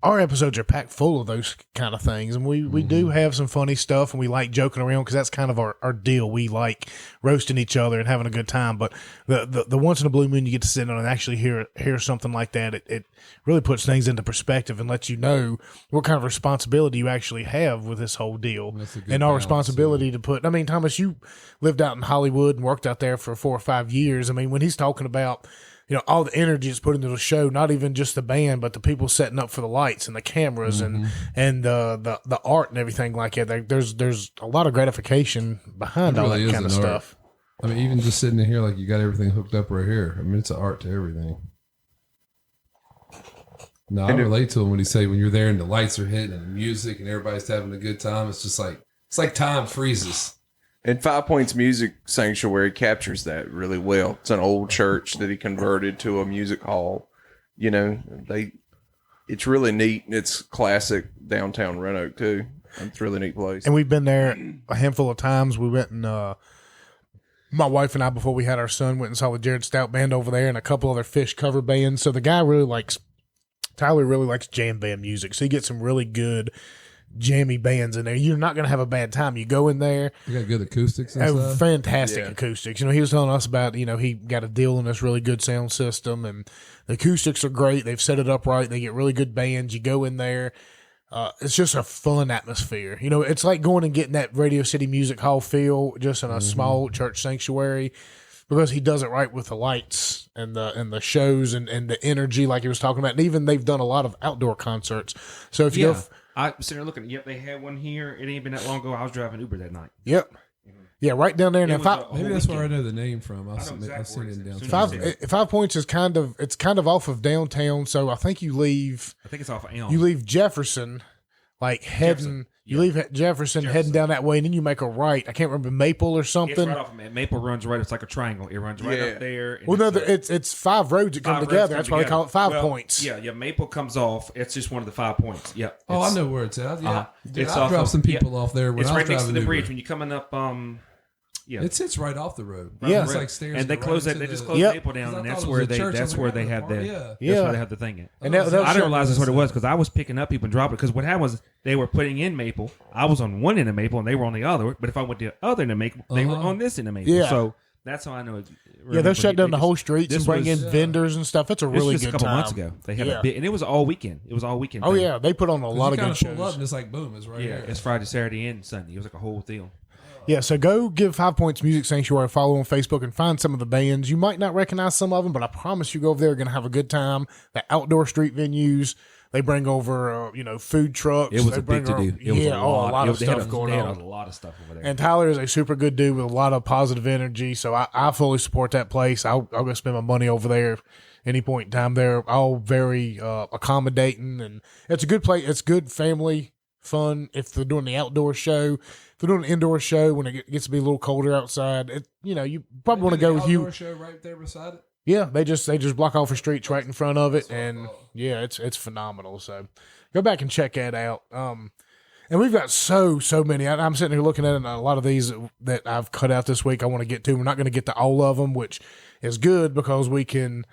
our episodes are packed full of those kind of things. And we do have some funny stuff, and we like joking around because that's kind of our deal. We like roasting each other and having a good time. But the once in a blue moon you get to sit down and actually hear something like that, it really puts things into perspective and lets you know what kind of responsibility you actually have with this whole deal. And our responsibility to put, Thomas, you lived out in Hollywood and worked out there for 4 or 5 years. When he's talking about, all the energy is put into the show, not even just the band, but the people setting up for the lights and the cameras and the art and everything like that. There's a lot of gratification behind all that kind of stuff. Even just sitting in here, like you got everything hooked up right here. It's an art to everything. No, I relate to him when he say when you're there and the lights are hitting and the music and everybody's having a good time. It's just like, it's like time freezes. And 5 Points Music Sanctuary captures that really well. It's an old church that he converted to a music hall. It's really neat. It's classic downtown Roanoke too. It's a really neat place. And we've been there a handful of times. We went and my wife and I, before we had our son, went and saw the Jared Stout band over there and a couple other Fish cover bands. So the guy Tyler really likes jam band music. So you get some really good jammy bands in there. You're not going to have a bad time. You go in there. You got good acoustics and stuff. Fantastic acoustics. He was telling us about, he got a deal on this really good sound system, and the acoustics are great. They've set it up right. They get really good bands. You go in there. It's just a fun atmosphere. It's like going and getting that Radio City Music Hall feel just in a small church sanctuary, because he does it right with the lights and the shows and the energy like he was talking about. And even they've done a lot of outdoor concerts. So if you go... I'm sitting there looking. Yep, they had one here. It ain't been that long ago. I was driving Uber that night. Yep. Yeah, right down there. And Maybe that's where I know the name from. I've seen it in downtown. 5 Points is kind of off of downtown. So I think you leave. I think it's off of Elm. You leave Jefferson, like heading. You leave Jefferson heading down that way, and then you make a right. I can't remember Maple or something. It's right off of Maple runs right. It's like a triangle. It runs right up there. Well, no, it's 5 roads that come together. That's why they call it 5 Points. Yeah. Maple comes off. It's just one of the 5 points. Yeah. Oh, I know where it's at. Yeah, it's I dropped some people off there when it's I was right next to driving the bridge when you're coming up. Yeah, it sits right off the road. Yeah, it's like stairs. And they close that. They just close Maple down, and that's where they have the thing. That's where they have the thing. And I didn't realize that's what it was because I was picking up people and dropping. Because what happened was they were putting in Maple. I was on one end of Maple, and they were on the other. But if I went to the other end of Maple, they were on this end of Maple. Yeah. So that's how I know. Yeah, they'll shut down the whole streets and bring in vendors and stuff. It's a really good time. A couple months ago, they had a bit, and it was all weekend. It was all weekend. Oh yeah, they put on a lot of good shows. Up and it's like boom, it's right here. It's Friday, Saturday, and Sunday. It was like a whole deal. Yeah, so go give 5 Points Music Sanctuary a follow on Facebook and find some of the bands. You might not recognize some of them, but I promise you go over there, you're going to have a good time. The outdoor street venues, they bring over, food trucks. It was a big to-do. It was a lot of stuff going on. They had a lot of stuff over there. And Tyler is a super good dude with a lot of positive energy, so I fully support that place. I'll go spend my money over there any point in time. They're all very accommodating, and it's a good place. It's good family fun if they're doing the outdoor show. If they're doing an indoor show when it gets to be a little colder outside, you probably want to go with you. Outdoor show right there beside it. Yeah, they just block off the streets right in front of it, and it's phenomenal. So go back and check that out. And we've got so many. I'm sitting here looking at it, and a lot of these that I've cut out this week I want to get to. We're not going to get to all of them, which is good because we can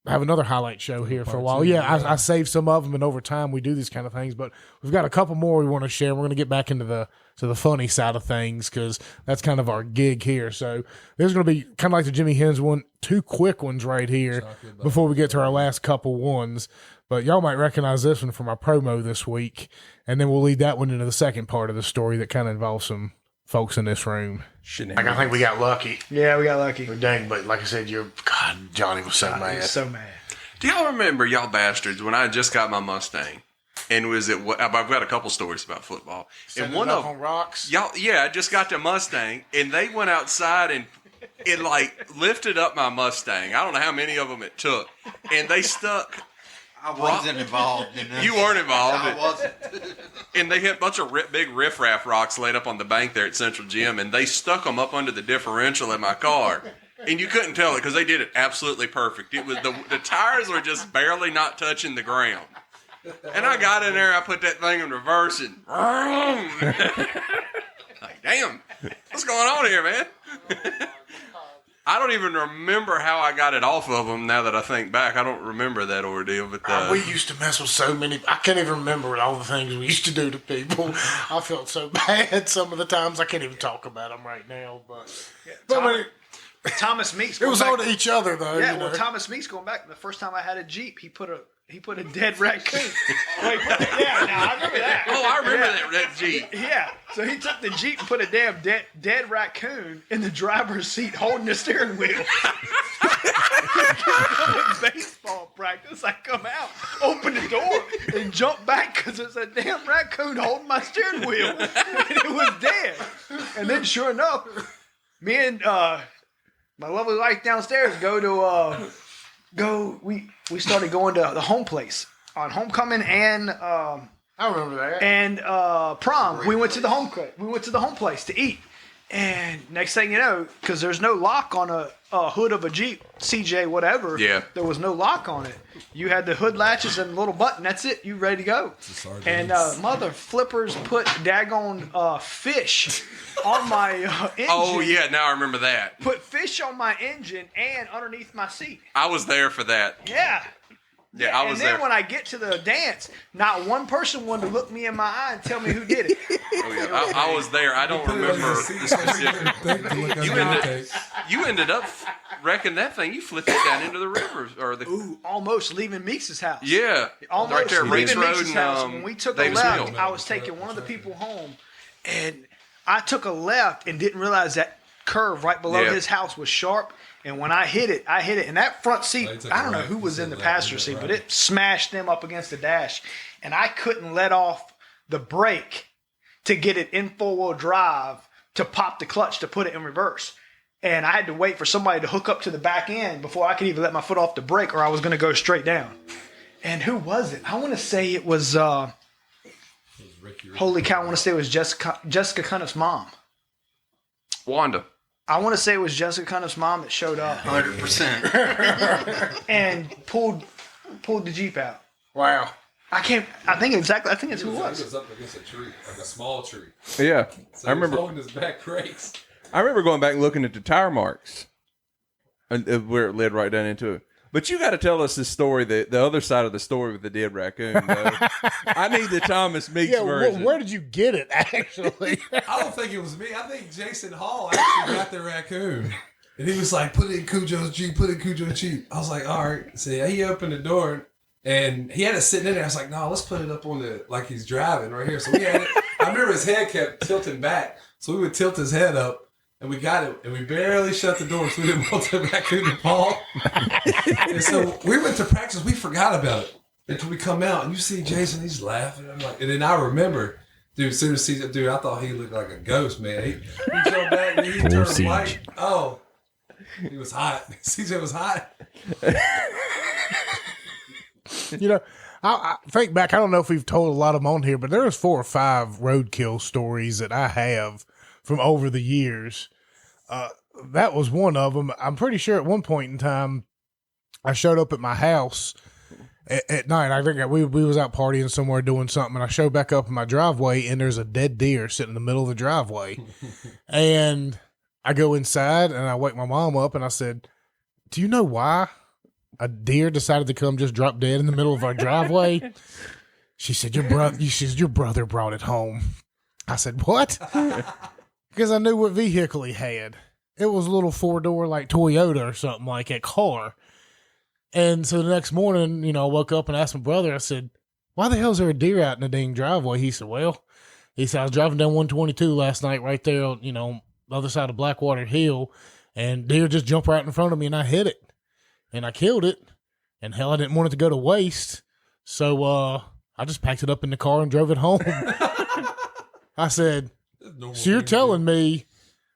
have another highlight show here for a while. I saved some of them, and over time we do these kind of things. But we've got a couple more we want to share. We're going to get back into the funny side of things because that's kind of our gig here. So there's going to be kind of like the Jimmy Hens one, 2 quick ones right here before we get to our last couple ones. But y'all might recognize this one from our promo this week, and then we'll lead that one into the second part of the story that kind of involves some folks in this room. I think we got lucky. Yeah, we got lucky. Dang, but like I said, Johnny was so mad. He was so mad. Do y'all remember, y'all bastards, when I just got my Mustang? And I've got a couple stories about football. And one of them on rocks. I just got the Mustang, and they went outside and it lifted up my Mustang. I don't know how many of them it took, and they stuck. I wasn't involved in this. You weren't involved. I wasn't. And they had a bunch of big riffraff rocks laid up on the bank there at Central Gym, and they stuck them up under the differential in my car. And you couldn't tell it because they did it absolutely perfect. It was the tires were just barely not touching the ground. And I got in there, I put that thing in reverse, and like, damn, what's going on here, man? I don't even remember how I got it off of them. Now that I think back, I don't remember that ordeal. But we used to mess with so many. I can't even remember all the things we used to do to people. I felt so bad some of the times. I can't even talk about them right now. But Thomas Meeks. It was on each other though. Yeah, well, Thomas Meeks going back. The first time I had a Jeep, he put a dead raccoon. I remember that. Oh, I remember that Jeep. Yeah, so he took the Jeep and put a damn dead raccoon in the driver's seat holding the steering wheel. Baseball practice, I come out, open the door, and jump back because there's a damn raccoon holding my steering wheel, and it was dead. And then, sure enough, me and my lovely wife downstairs we started going to the home place on homecoming and I remember that. And prom. We went to the home place to eat. And next thing you know, because there's no lock on a hood of a Jeep, CJ, whatever. Yeah. There was no lock on it. You had the hood latches and a little button. That's it. You ready to go. And mother flippers put daggone fish on my engine. Oh, yeah. Now I remember that. Put fish on my engine and underneath my seat. I was there for that. Yeah. Yeah, I was there. And then when I get to the dance, not one person wanted to look me in my eye and tell me who did it. Oh, yeah. I was there. I don't remember the specific. You ended up wrecking that thing. You flipped it down into the river. Almost leaving Meeks' house. Yeah. Almost right there, leaving Race Meeks' Road house. and When we took Davis a left, Mill. I was taking one of the people home, and I took a left and didn't realize that curve right below his house was sharp. And when I hit it, and that front seat, I don't know who was in the passenger seat, but it smashed them up against the dash. And I couldn't let off the brake to get it in four-wheel drive to pop the clutch to put it in reverse. And I had to wait for somebody to hook up to the back end before I could even let my foot off the brake, or I was going to go straight down. And who was it? I want to say it was, holy cow, I want to say it was Jessica Cunniff's mom. Wanda. I want to say it was Jessica Cunniff's mom that showed up. 100%. And pulled the Jeep out. Wow. I think it's who it was. He was up against a tree, like a small tree. Yeah. So I remember holding his back brakes. I remember going back and looking at the tire marks and where it led right down into it. But you got to tell us this story, the other side of the story with the dead raccoon. Though. I need the Thomas Meeks version. Where did you get it, actually? I don't think it was me. I think Jason Hall actually got the raccoon. And he was like, put it in Cujo's Jeep, put it in Cujo's Jeep. I was like, all right. So he opened the door, and he had it sitting in there. I was like, no, let's put it up on like he's driving right here. So we had it. I remember his head kept tilting back. So we would tilt his head up. And we got it, and we barely shut the door, so we didn't want the raccoon to fall. And so we went to practice. We forgot about it until we come out, and you see Jason. He's laughing. I'm like, and then I remember, dude. As soon as he, dude, I thought he looked like a ghost, man. He jumped back and he turned white. Oh, he was hot. CJ was hot. You know, I think back. I don't know if we've told a lot of them on here, but there was 4 or 5 roadkill stories that I have from over the years. That was one of them. I'm pretty sure at one point in time, I showed up at my house at night. I think we was out partying somewhere doing something, and I showed back up in my driveway, and there's a dead deer sitting in the middle of the driveway. And I go inside, and I wake my mom up, and I said, do you know why a deer decided to come just drop dead in the middle of our driveway? She said, your brother brought it home. I said, what? Because I knew what vehicle he had. It was a little 4-door like Toyota or something like that car. And so the next morning, I woke up and asked my brother, I said, why the hell is there a deer out in the dang driveway? He said, I was driving down 122 last night right there on, the other side of Blackwater Hill, and deer just jumped right in front of me, and I hit it. And I killed it. And hell, I didn't want it to go to waste. So I just packed it up in the car and drove it home. I said, so you're telling me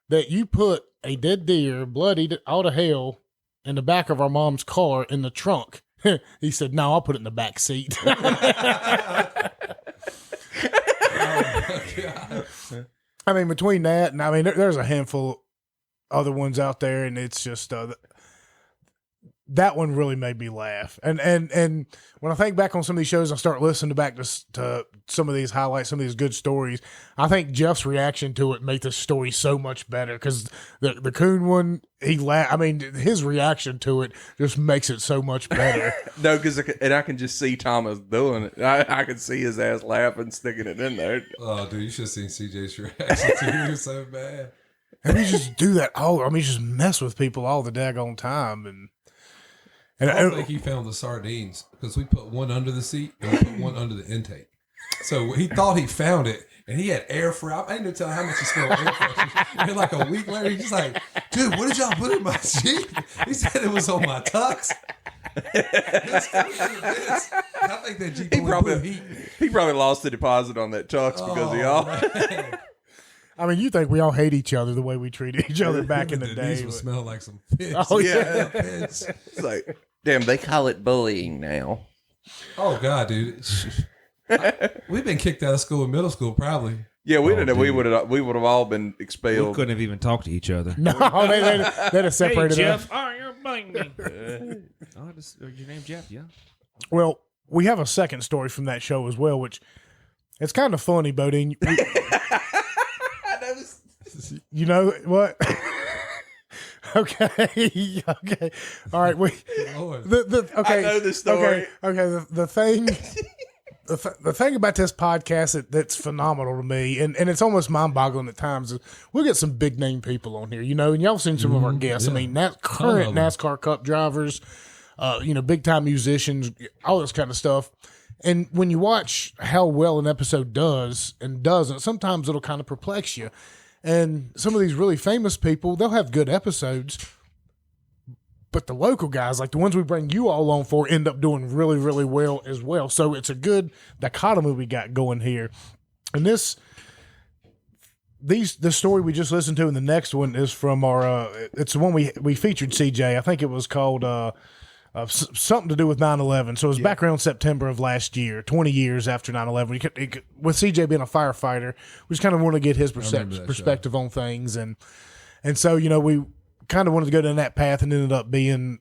that you put a dead deer, bloodied out of hell, in the back of our mom's car in the trunk? He said, no, I'll put it in the back seat. Oh, my God. I mean, between that and there's a handful other ones out there, and it's just that one really made me laugh. And when I think back on some of these shows, I start listening back to some of these highlights, some of these good stories. I think Jeff's reaction to it made the story so much better, because the coon one, his reaction to it just makes it so much better. No, because I can just see Thomas doing it. I can see his ass laughing, sticking it in there. Oh, dude, you should have seen CJ's reaction to it. He was so bad. And he just do that just mess with people all the daggone time. And I don't think he found the sardines, because we put one under the seat and we put one under the intake. So he thought he found it, and he had air freshener. I didn't tell him how much he smelled air freshener. And then like a week later, he's just like, dude, what did y'all put in my Jeep? He said it was on my tux. I think that Jeep he probably lost the deposit on that tux because of y'all. You think we all hate each other the way we treated each other back in the day. These would smell like some fish. Oh, yeah. It's like, damn, they call it bullying now. Oh, God, dude. We've been kicked out of school in middle school, probably. Yeah, we didn't. We would have all been expelled. We couldn't have even talked to each other. No, they'd have separated hey, us. Jeff, you're blaming me. Your name Jeff, yeah. Well, we have a second story from that show as well, which it's kind of funny, Bodine. You know what? Okay. All right. Okay. I know this story. Okay. The thing about this podcast that's phenomenal to me, and it's almost mind-boggling at times, is we'll get some big name people on here, and y'all seen some of our guests. Yeah. Current NASCAR Cup drivers, big time musicians, all this kind of stuff. And when you watch how well an episode does and doesn't, sometimes it'll kind of perplex you. And some of these really famous people, they'll have good episodes, but the local guys, like the ones we bring you all on for, end up doing really, really well as well. So it's a good dichotomy we got going here. And this the story we just listened to, and the next one is from our. It's the one we featured CJ. I think it was called something to do with 9/11. So it was back around September of last year, 20 years after 9/11. With CJ being a firefighter, we just kind of want to get his perspective on things, and so we kind of wanted to go down that path, and ended up being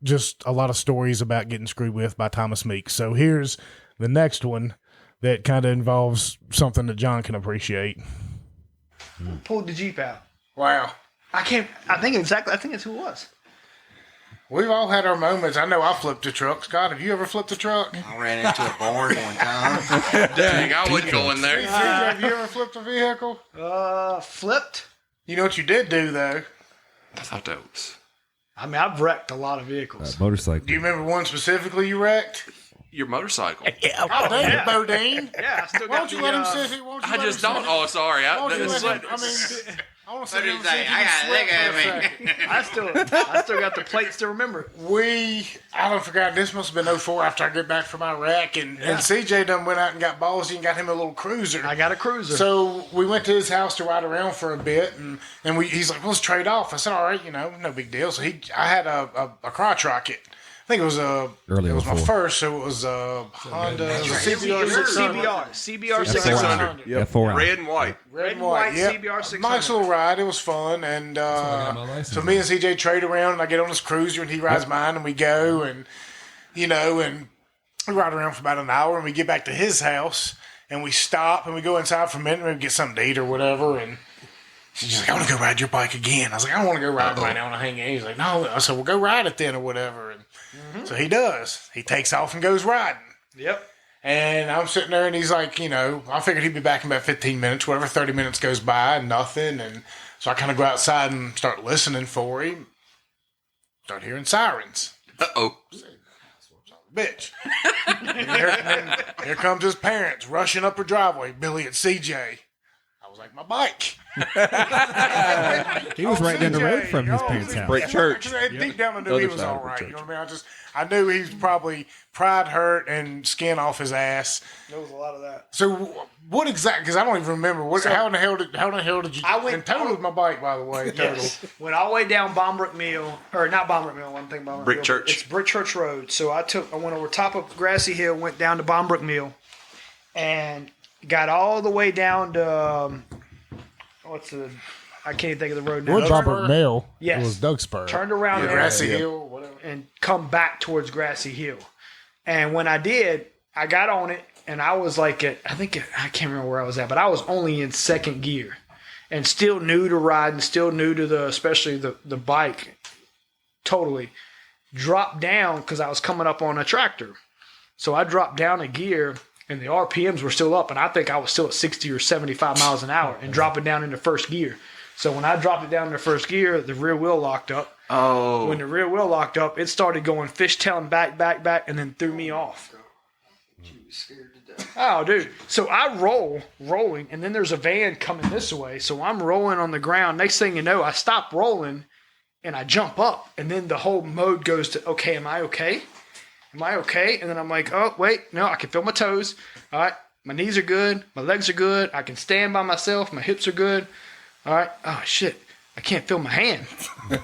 just a lot of stories about getting screwed with by Thomas Meeks. So here's the next one that kind of involves something that John can appreciate. Pulled the Jeep out. Wow. I think it's who it was. We've all had our moments. I know I flipped a truck. Scott, have you ever flipped a truck? I ran into a barn one time. Dang, I wouldn't go in there. Have you ever flipped a vehicle? Flipped? You know what you did do, though? I thought that was... I mean, I've wrecked a lot of vehicles. Motorcycle. Do you remember one specifically you wrecked? Your motorcycle. Yeah. Oh, dang it, Bodine. Yeah, I still Why got don't you let him sit here? I just don't. Oh, sorry. I want to sit here and say, I still got the plates to remember. I don't forget, this must have been 04 after I get back from Iraq, and CJ done went out and got ballsy and got him a little cruiser. I got a cruiser. So we went to his house to ride around for a bit, and he's like, well, let's trade off. I said, all right, no big deal. So I had a crotch rocket. I think it was my first, so it was a Honda. It was a CBR 600. Yep. Red and white. Red and white, yep. CBR 600. Nice little ride. It was fun. And so me and CJ trade around, and I get on his cruiser, and he rides mine, and we go, and we ride around for about an hour, and we get back to his house, and we stop, and we go inside for a minute, maybe get something to eat or whatever, and she's like, I want to go ride your bike again. I was like, I don't want to go ride mine. I want to hang out. He's like, no. I said, well, go ride it then or whatever. And so he does. He takes off and goes riding. Yep. And I'm sitting there, and he's like, I figured he'd be back in about 15 minutes, whatever. 30 minutes goes by, and nothing. And so I kind of go outside and start listening for him. Start hearing sirens. Uh-oh. Bitch. And here comes his parents rushing up her driveway. Billy and CJ. I was like, my bike. He was right down the road from his parents' house. Brick church. Deep down I knew he was all right. You know what I mean? I knew he was probably pride hurt and skin off his ass. There was a lot of that. So what exactly? Because I don't even remember. How in the hell did you? I went totaled my bike, by the way. Yes. Went all the way down Bombrook Mill, or not Bombrook Mill. One thing Bombrook Brick Mill, Church. It's Brick Church Road. So I went over top of Grassy Hill, went down to Bombrook Mill, and got all the way down to I can't think of the road now. Wood Bombrook Mill. Yes. It was Dougspur. Turned around there. Grassy Hill, whatever. And come back towards Grassy Hill. And when I did, I got on it, and I was like I can't remember where I was at, but I was only in second gear and still new to riding, still new to especially the bike. Totally. Dropped down because I was coming up on a tractor. So I dropped down a gear, and the RPMs were still up, and I think I was still at 60 or 75 miles an hour and dropping down into first gear. So when I dropped it down into first gear, the rear wheel locked up. Oh. When the rear wheel locked up, it started going fishtailing back, and then threw me off. Oh, dude. So I rolling, and then there's a van coming this way. So I'm rolling on the ground. Next thing you know, I stop rolling, and I jump up. And then the whole mode goes to, okay, am I okay? Am I okay? And then I'm like, oh, wait, no, I can feel my toes. All right, my knees are good. My legs are good. I can stand by myself. My hips are good. All right, oh, shit. I can't feel my hand.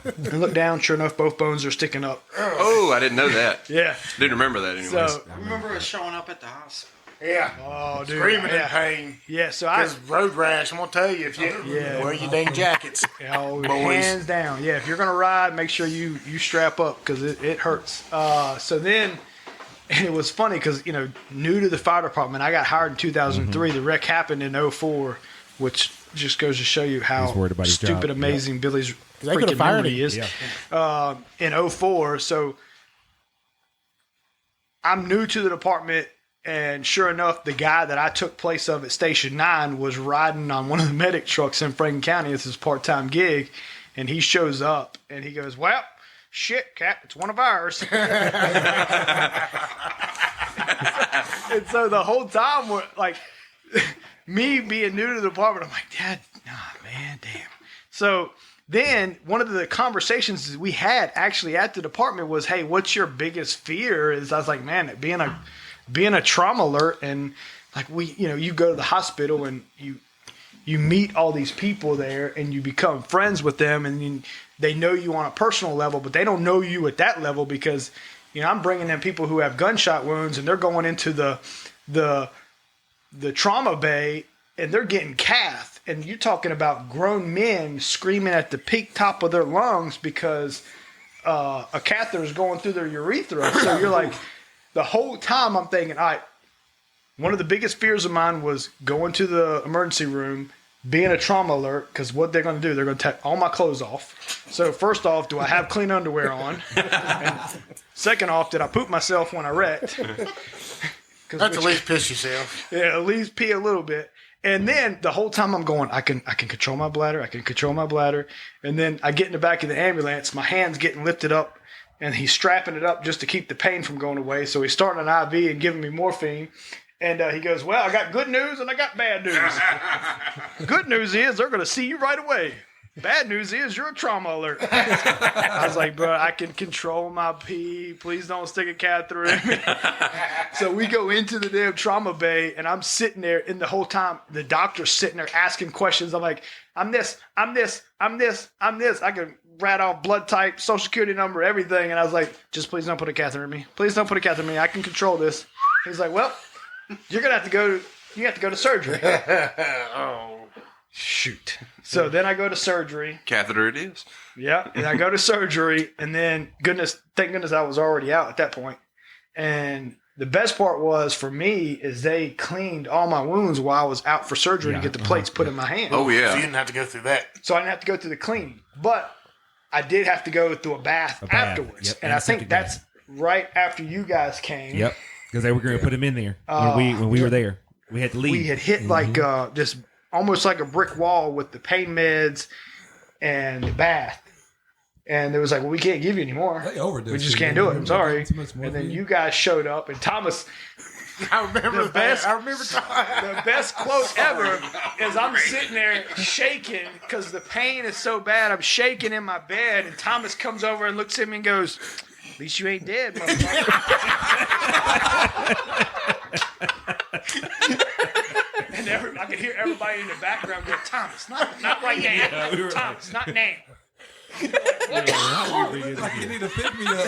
And look down, sure enough, both bones are sticking up. Oh, I didn't know that. Yeah. Didn't remember that anyways. So, I remember us showing up at the hospital. Yeah. Oh, dude. Screaming in pain. Yeah, so Because road rash, I'm going to tell you, if you wear your dang jackets. Oh, boys. hands down. Yeah, if you're going to ride, make sure you strap up because it hurts. So then, and it was funny because, new to the fire department, I got hired in 2003. The wreck happened in 04, which just goes to show you how stupid, amazing Billy's freaking memory is. Yeah. In 04, so I'm new to the department, and sure enough, the guy that I took place of at Station 9 was riding on one of the medic trucks in Franklin County. It's his part-time gig, and he shows up, and he goes, well, shit, Cap, it's one of ours. And so the whole time, we're like, me being new to the department, I'm like, Dad, man, damn. So then one of the conversations we had actually at the department was, hey, what's your biggest fear? I was like, man, being a trauma alert, and like you go to the hospital and you meet all these people there and you become friends with them, and they know you on a personal level, but they don't know you at that level because, I'm bringing in people who have gunshot wounds and they're going into the trauma bay and they're getting cath. And you're talking about grown men screaming at the peak top of their lungs because a catheter is going through their urethra. So you're like, the whole time I'm thinking, all right, one of the biggest fears of mine was going to the emergency room, being a trauma alert, because what they're going to do, they're going to take all my clothes off. So first off, do I have clean underwear on? And second off, did I poop myself when I wrecked? That's at least piss yourself. Yeah, at least pee a little bit. And then the whole time I'm going, I can control my bladder. I can control my bladder. And then I get in the back of the ambulance. My hand's getting lifted up, and he's strapping it up just to keep the pain from going away. So he's starting an IV and giving me morphine. And he goes, well, I got good news and I got bad news. Good news is they're going to see you right away. Bad news is you're a trauma alert. I was like, bro, I can control my pee. Please don't stick a catheter in me. So we go into the damn trauma bay, and I'm sitting there, and the whole time the doctor's sitting there asking questions. I'm like, I'm this. I can rat off blood type, social security number, everything. And I was like, just please don't put a catheter in me. Please don't put a catheter in me. I can control this. He's like, well, you're going to have to go to surgery. Oh. Shoot. So then I go to surgery. Catheter it is. Yeah. And I go to surgery, and then thank goodness I was already out at that point. And the best part was for me is they cleaned all my wounds while I was out for surgery to get the plates put in my hand. Oh, yeah. So you didn't have to go through that. So I didn't have to go through the cleaning. But I did have to go through a bath afterwards. Yep. And I think that's right after you guys came. Yep. Because they were going to put him in there when we were there. We had to leave. We had hit like this almost like a brick wall with the pain meds and the bath. And it was like, well, we can't give you any more. They overdosed. We just can't do it. I'm sorry. And then you guys showed up, and Thomas. I remember the best. I remember the best quote ever is I'm sitting there shaking because the pain is so bad. I'm shaking in my bed, and Thomas comes over and looks at me and goes, "At least you ain't dead, motherfucker." And I could hear everybody in the background go, "Thomas, not right now. Yeah, Thomas, not now." You need to pick me up.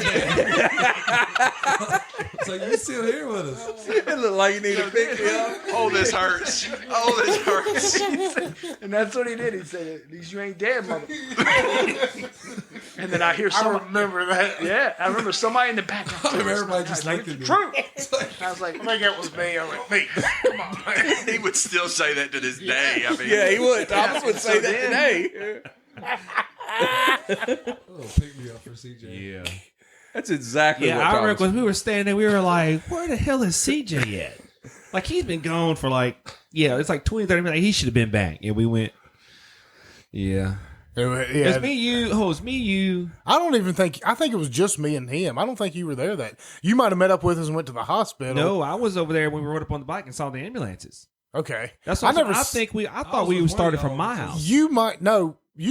It's like, you still here with us. It looked like you need to pick me up. Oh, this hurts. Oh, this hurts. And that's what he did. He said, "At least you ain't dead, mother." And then I hear somebody. I remember that. Yeah, I remember somebody in the background. I remember everybody just looked at me. True. I was like, I think that was me. I was like, me. Come on, man. He would still say that to this day. I mean, Yeah, he would. Thomas would say that today. Oh, pick me up for CJ. Yeah. That's exactly what I remember Thomas. when we were standing there, we were like, where the hell is CJ at? Like, he's been gone for it's like 20, 30 minutes. He should have been back. And we went, yeah. It's me, you. Oh, it's me, you. I think it was just me and him. I don't think you were there you might have met up with us and went to the hospital. No, I was over there when we rode up on the bike and saw the ambulances. Okay. That's what I thought we started from my house. You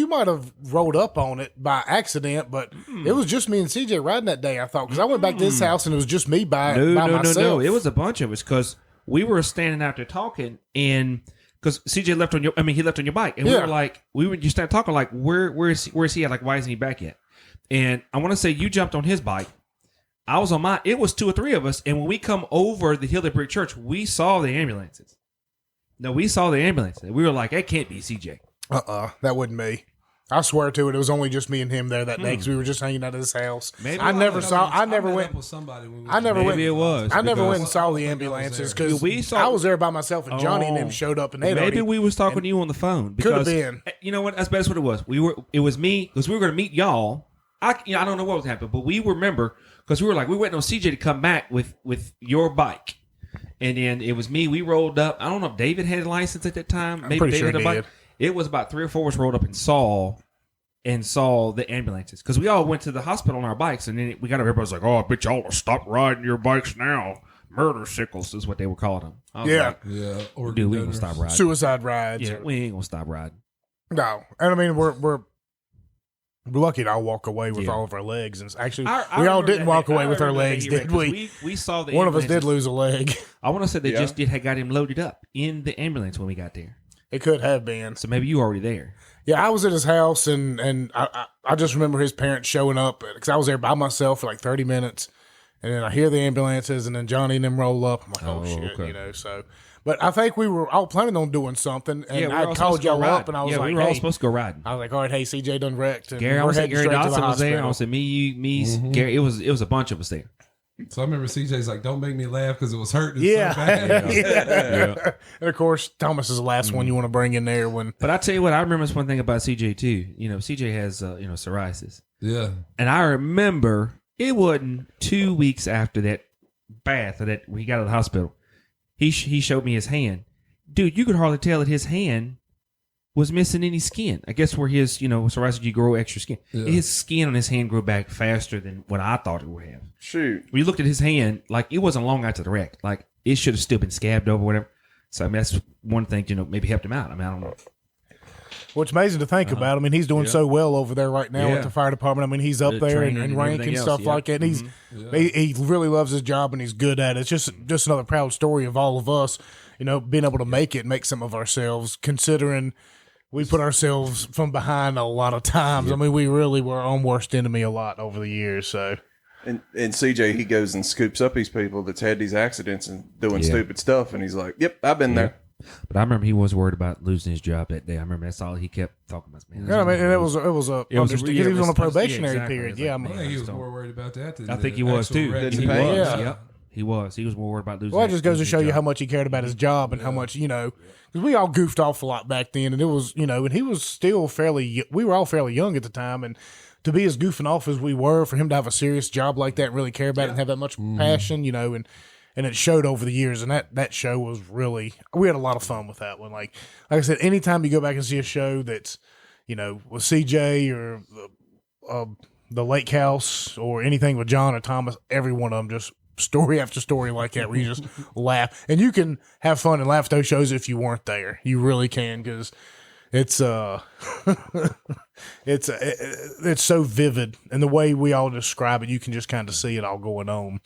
might have rolled up on it by accident, but it was just me and CJ riding that day, I thought, because I went back to his house and it was just me by myself. No. It was a bunch of us because we were standing out there talking, and because CJ left on your bike, and we were just standing talking like, where is he at? Like, why isn't he back yet? And I want to say you jumped on his bike. I was on mine. It was 2 or 3 of us, and when we come over the hill at Brick Church, we saw the ambulances. No, we saw the ambulance. We were like, that can't be CJ. That wasn't me. I swear to it, it was only just me and him there that day because we were just hanging out at his house. Maybe I never went and saw the ambulances because I was there by myself and Johnny and them showed up and they maybe we was talking to you on the phone. Could have been. You know what? That's what it was. It was me because we were going to meet y'all. I don't know what was happening, but we remember because we were waiting on CJ to come back with your bike. And then it was me. We rolled up. I don't know if David had a license at that time. Maybe pretty David sure had a bike. It was about 3 or 4 of us rolled up and saw the ambulances because we all went to the hospital on our bikes, and then we got everybody's like, "Oh, I bet y'all will stop riding your bikes now." Murder sickles is what they were calling them. Or dude, we ain't gonna stop riding. Suicide rides. Yeah, we ain't gonna stop riding. No, and I mean we're lucky to all walk away with all of our legs, and actually we all didn't walk away with our legs, did we? We saw the one of us did lose a leg. I want to say they just had got him loaded up in the ambulance when we got there. It could have been. So maybe you were already there. Yeah, I was at his house, and I just remember his parents showing up because I was there by myself for like 30 minutes, and then I hear the ambulances, and then Johnny and them roll up. I'm like, oh shit, okay. you know. So, but I think we were all planning on doing something, and Yeah, we were I all called supposed to go y'all up, ride. and I was Yeah, like, we were all hey. supposed to go riding. I was like, all right, hey, CJ done wrecked. And Gary, I we're was heading Gary straight to the Dodson was there. I hospital. was me, you, me, Gary. It was a bunch of us there. So I remember CJ's like, "Don't make me laugh because it was hurting Yeah. so bad." Yeah. And of course, Thomas is the last one you want to bring in there when. But I tell you what, I remember this one thing about CJ too. You know, CJ has psoriasis. Yeah. And I remember it wasn't 2 weeks after that bath that we got out of the hospital. He showed me his hand. Dude, you could hardly tell that his hand was missing any skin. I guess where his, psoriasis, you grow extra skin. Yeah. His skin on his hand grew back faster than what I thought it would have. Shoot. When you looked at his hand, like it wasn't long after the wreck. Like it should have still been scabbed over, whatever. So I mean, that's one thing, maybe helped him out. I mean, I don't know. Well, it's amazing to think about. I mean, he's doing so well over there right now Yeah. at the fire department. I mean, he's up The there training and and rank everything and else, stuff yeah. like that. And he really loves his job and he's good at it. It's just another proud story of all of us, being able to make some of ourselves, considering we put ourselves from behind a lot of times. I mean, we really were our own worst enemy a lot over the years. So, And CJ, he goes and scoops up these people that's had these accidents and doing stupid stuff, and he's like, "Yep, I've been there." But I remember he was worried about losing his job that day. I remember that's all he kept talking about. Man, yeah, I mean, and it was because he was on a probationary exactly. period. It was Yeah, like, I mean, I think he was more worried about that than I think the he was actual too. wreck. Didn't pay. Yep. He was more worried about losing. well, that just goes to show you job. how much he cared about his job and how much, because we all goofed off a lot back then. And it was, and he was still we were all fairly young at the time. And to be as goofing off as we were, for him to have a serious job like that and really care about it and have that much passion, and it showed over the years. And that show was really, we had a lot of fun with that one. Like I said, anytime you go back and see a show that's, with CJ or the Lake House or anything with John or Thomas, every one of them just story after story like that where you just laugh. And you can have fun and laugh at those shows if you weren't there. You really can, because it's it's so vivid, and the way we all describe it, you can just kind of see it all going on.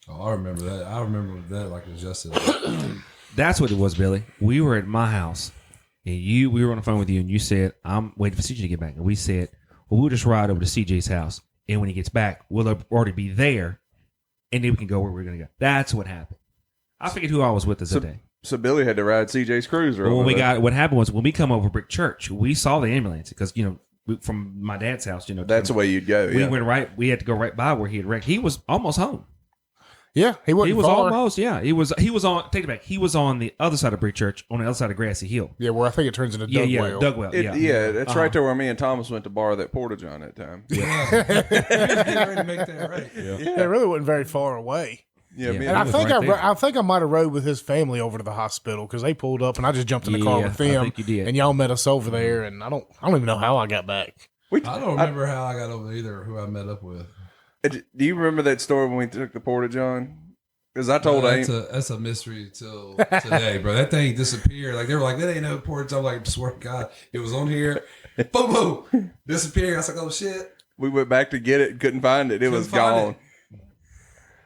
Oh, I remember that. I remember that like it was yesterday. That's what it was, Billy. We were at my house, and we were on the phone with you, and you said, "I'm waiting for CJ to get back." And we said, "Well, we'll just ride over to CJ's house, and when he gets back, we'll already be there, and then we can go where we're going to go." That's what happened. I forget who I was with us that day. So Billy had to ride CJ's cruiser. Well, over there. what happened was when we come over Brick Church, we saw the ambulance because from my dad's house, that's the way you'd go. We Yeah. went right. We had to go right by where he had wrecked. He was almost home. Yeah, he wasn't He was far. almost. Yeah, he was on. Take it back. He was on the other side of Brick Church, on the other side of Grassy Hill. Yeah, where I think it turns into Dugwell. Dugwell. Yeah, that's right there where me and Thomas went to borrow that porta john that time. Ready to make that right. Yeah, it really wasn't very far away. Yeah, Yeah. me And and I think I might have rode with his family over to the hospital because they pulled up and I just jumped in the car Yeah, with I them. think you did. And y'all met us over there, and I don't even know how I got back. I don't remember how I got over either or who I met up with. Do you remember that story when we took the porta john? Because I told Amy. That's a mystery till today, bro. That thing disappeared. Like they were like, that ain't no porch. I'm like, swear to God, it was on here. Boom, boom, disappeared. I was like, oh shit. We went back to get it, and couldn't find it. It was gone.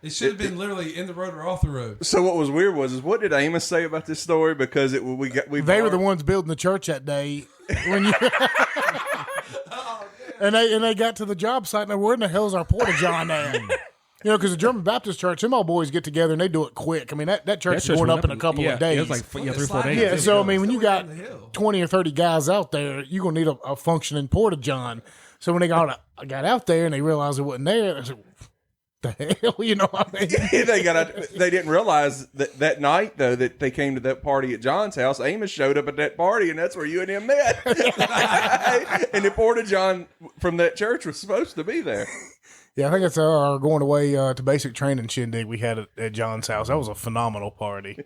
It should have been literally in the road or off the road. So what was weird was what did Amos say about this story? Because they were the ones building the church that day when you. And they got to the job site and they, where in the hell is our porta john at? Because the German Baptist church, them all boys get together and they do it quick. I mean, that church is going up in a couple of days. It was like 3 or 4 days. Yeah, so I mean, when you got 20 or 30 guys out there, you're gonna need a functioning porta john. So when they got out there and they realized it wasn't there, they said, "The hell," I mean? They didn't realize that night though that they came to that party at John's house. Amos showed up at that party, and that's where you and him met. And the porta john from that church was supposed to be there. Yeah, I think it's our going away to basic training shindig we had at John's house. That was a phenomenal party.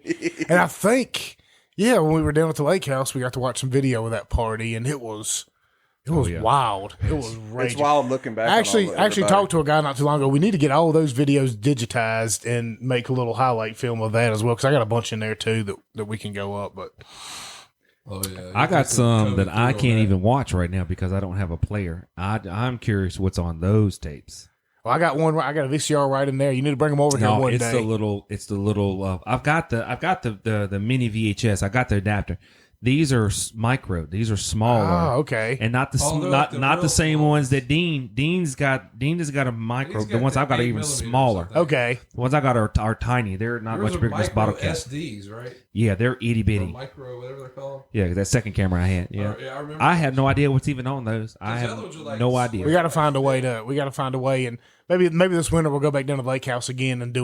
And I think, when we were down at the lake house, we got to watch some video of that party, and it was wild. It was raging. It's wild looking back. I actually talked to a guy not too long ago. We need to get all of those videos digitized and make a little highlight film of that as well, because I got a bunch in there too that we can go up. But I got some that I can't even watch right now because I don't have a player. I'm curious what's on those tapes. Well, I got one. I got a VCR right in there. You need to bring them over here one day. It's the little. I've got the mini VHS. I got the adapter. These are micro. These are smaller. Oh, okay. And not the they're not like the not the real same small. ones that Dean has got a micro. He's The got ones the I've got are 8 even millimeters, smaller. I think. Okay. The ones I got are tiny. They're not Yours much are bigger than this micro bottle cap. SDs, right? Yeah, they're itty Or bitty. micro, whatever they're called. Yeah, that second camera I had. Yeah, I remember. I have no idea what's even on those. I the have other ones are like no idea. We got to find a way and maybe this winter we'll go back down to the lake house again and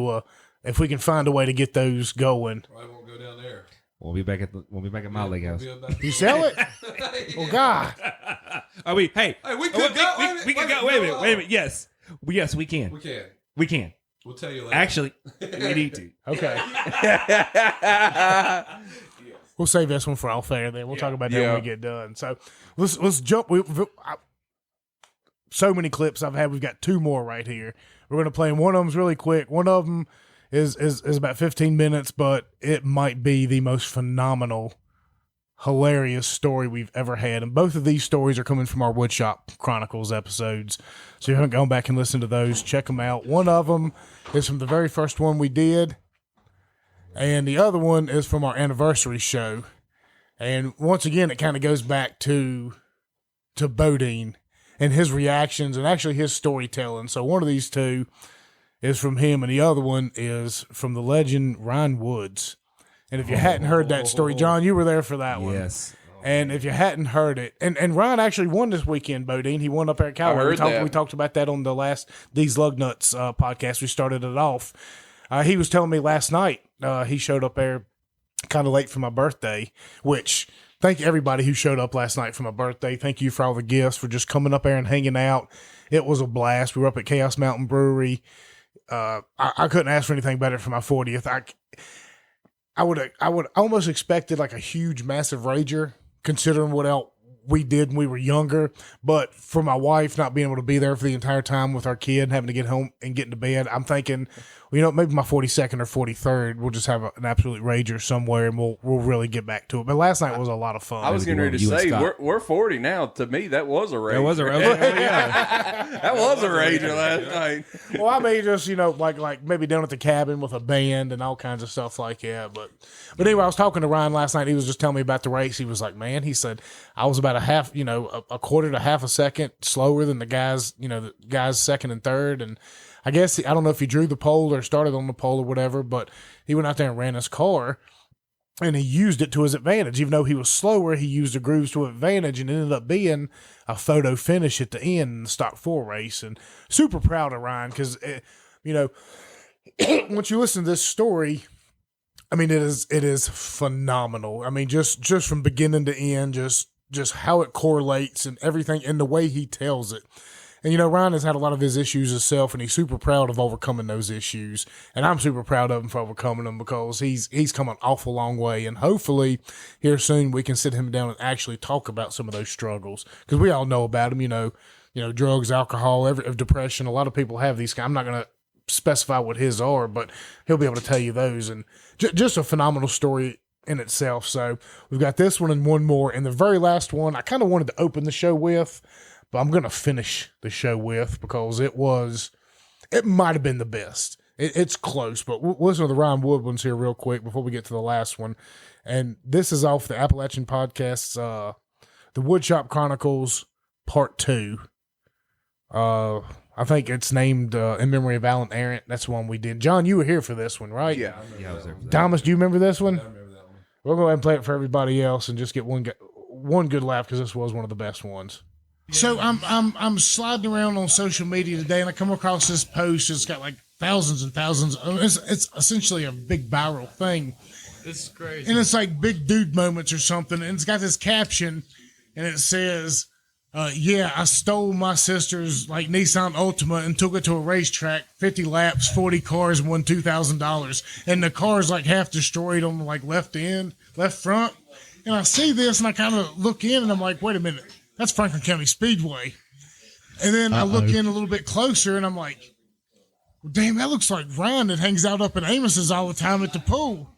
if we can find a way to get those going. Probably won't go down there. We'll be back at my lake house. You sell it? Well, God. Are we? Hey, we could go. We can go. Wait a minute. Yes, we can. We can. We can. We'll tell you later. Actually, we need to. Okay. We'll save this one for off air. Then we'll talk about that when we get done. So let's jump. So many clips I've had. We've got 2 more right here. We're going to play, and one of them's really quick. One of them is about 15 minutes, but it might be the most phenomenal, hilarious story we've ever had. And both of these stories are coming from our Woodshop Chronicles episodes. So if you haven't gone back and listened to those, check them out. One of them is from the very first one we did, and the other one is from our anniversary show. And once again, it kind of goes back to Bodine and his reactions and actually his storytelling. So one of these 2 is from him, and the other one is from the legend Ryan Woods. And if you hadn't heard that story, John, you were there for that one. Yes. And if you hadn't heard it, and Ryan actually won this weekend, Bodine. He won up there at Callaway. We talked about that on the last These Lug Nuts podcast. We started it off. He was telling me last night he showed up there kind of late for my birthday, which thank everybody who showed up last night for my birthday. Thank you for all the gifts, for just coming up there and hanging out. It was a blast. We were up at Chaos Mountain Brewery. I couldn't ask for anything better for my 40th. I would almost expected like a huge, massive rager, considering what else we did when we were younger. But for my wife not being able to be there for the entire time with our kid, having to get home and get into bed, I'm thinking, well, maybe my 42nd or 43rd, we'll just have an absolute rager somewhere, and we'll really get back to it. But last night was a lot of fun. I was getting ready to say, we're 40 now. To me, that was a rager. That was a rager. That was a rager last night. Well, I mean, just, like maybe down at the cabin with a band and all kinds of stuff like that. But anyway, I was talking to Ryan last night. He was just telling me about the race. He was like, man, he said, I was about a quarter to half a second slower than the guys second and third. And I guess, I don't know if he drew the pole or started on the pole or whatever, but he went out there and ran his car, and he used it to his advantage. Even though he was slower, he used the grooves to advantage, and ended up being a photo finish at the end in the Stock 4 race. And super proud of Ryan because, once you listen to this story, I mean, it is phenomenal. I mean, just from beginning to end, just how it correlates and everything and the way he tells it. And, Ryan has had a lot of his issues himself, and he's super proud of overcoming those issues. And I'm super proud of him for overcoming them because he's come an awful long way. And hopefully here soon we can sit him down and actually talk about some of those struggles, because we all know about them, drugs, alcohol, depression. A lot of people have these. I'm not going to specify what his are, but he'll be able to tell you those. And just a phenomenal story in itself. So we've got this one and one more. And the very last one I kind of wanted to open the show with, but I'm going to finish the show with, because it might have been the best. It's close, but we'll listen to the Ryan Wood ones here real quick before we get to the last one. And this is off the Appalachian podcasts, the Woodshop Chronicles Part 2. I think it's named In Memory of Alan Arrant. That's the one we did. John, you were here for this one, right? Yeah. I was there for that. Thomas, do you remember this one? I remember that one. We'll go ahead and play it for everybody else and just get one good laugh, because this was one of the best ones. So I'm sliding around on social media today, and I come across this post. It's got like thousands and thousands. It's essentially a big viral thing. This is crazy. And it's like big dude moments or something. And it's got this caption, and it says, I stole my sister's Nissan Altima and took it to a racetrack, 50 laps, 40 cars, and won $2,000. And the car's half destroyed on the left front. And I see this, and I kind of look in, and I'm like, wait a minute. That's Franklin County Speedway. And then I look in a little bit closer, and I'm like, well, damn, that looks like Ryan that hangs out up in Amos's all the time at the pool.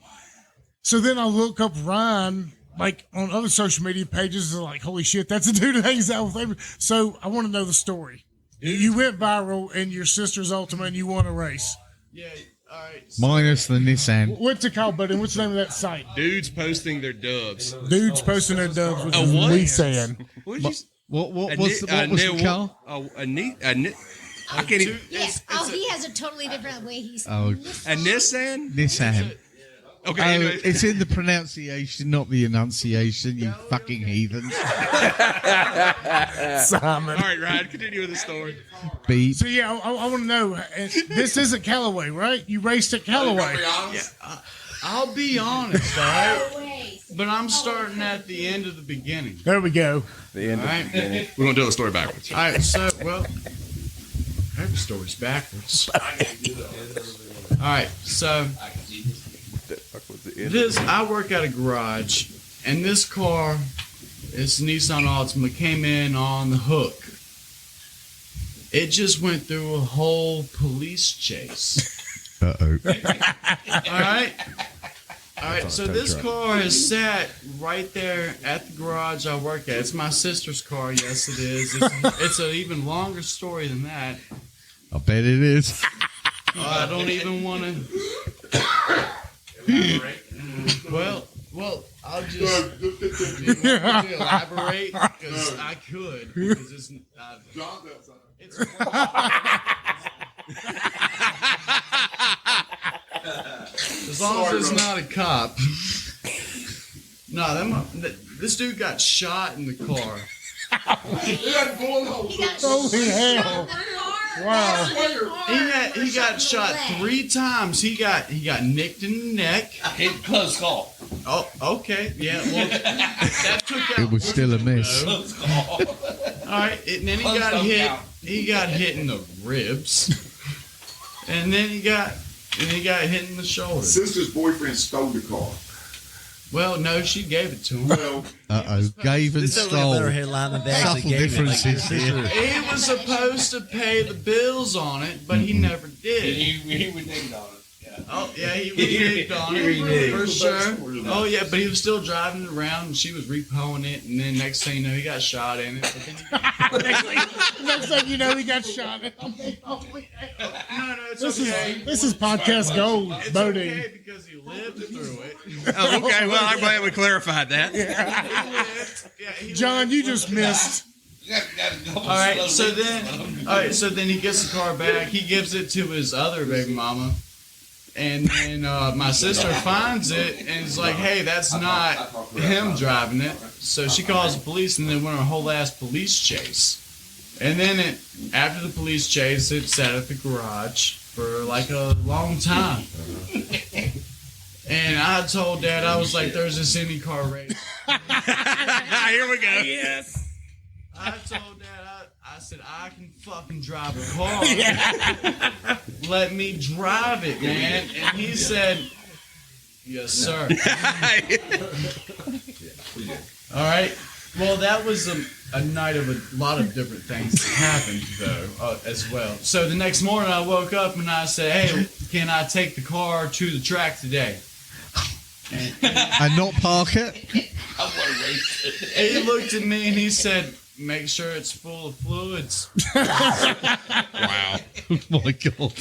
So then I look up Ryan, on other social media pages, and holy shit, that's the dude that hangs out with Amos. So I want to know the story. You went viral in your sister's Ultima, and you won a race. Yeah, Minus the Nissan. What's it called, buddy? What's the name of that site? Dudes posting their dubs. Dudes posting their dubs with what? Nissan. What did you? What was the car? I can't even. Yes. He has a totally different way he's. Oh, A Nissan. Nissan. Okay. Oh, Anyway. it's in the pronunciation, not the enunciation, you fucking heathens. Simon. All right, Ryan, continue with the story. Beep. So, yeah, I want to know. This isn't Callaway, right? You raced at Callaway. I'll be honest, all right? But I'm starting at the end of the beginning. There we go. The end of the beginning. We're going to tell the story backwards. All right, so, well, every story's backwards. All right, so I work at a garage, and this car, it's Nissan Altima, came in on the hook. It just went through a whole police chase. Uh-oh. All right, so this car has sat right there at the garage I work at. It's my sister's car, yes it is. It's an even longer story than that. I bet it is. I don't even want to... Well, I'll just... Do you want me to elaborate? Because I could. Because it's... As long as it's not a cop. No, this dude got shot in the car. Holy hell. Wow. He got shot 3 times. He got nicked in the neck. Hit close call. Oh, okay. Yeah, well, that took out. It was still a miss. All right, and then he got hit. He got hit in the ribs, and then he got hit in the shoulder. Sister's boyfriend stole the car. Well, no, she gave it to him. Uh-oh, gave and stole. better headline than they actually Subtle gave it. differences here. He was supposed to pay the bills on it, but he never did. He reneged on it. Oh, yeah, he reneged on it, for sure. Oh, yeah, but he was still driving it around, and she was repoing it, and then next thing you know, he got shot in it. But then Next thing you know, he got shot. No, it's This okay. This is podcast gold, It's Bodie. okay because he lived through it. Oh, okay. Well, I'm glad we clarified that. John, you just missed. All right, so then he gets the car back. He gives it to his other baby mama. And then my sister finds it and is like, hey, that's not him driving it. So she calls the police, and then went on a whole ass police chase. And then after the police chase, it sat at the garage for like a long time. And I told Dad, I was like, there's this IndyCar race. Here we go. Yes. I told Dad, I said, I can fucking drive a car. Let me drive it, man. And he said, yes, sir. All right. Well, that was a night of a lot of different things that happened, though, as well. So the next morning, I woke up and I said, hey, can I take the car to the track today? And not park it? I want to race it. He looked at me and he said, make sure it's full of fluids. Wow. Oh my God.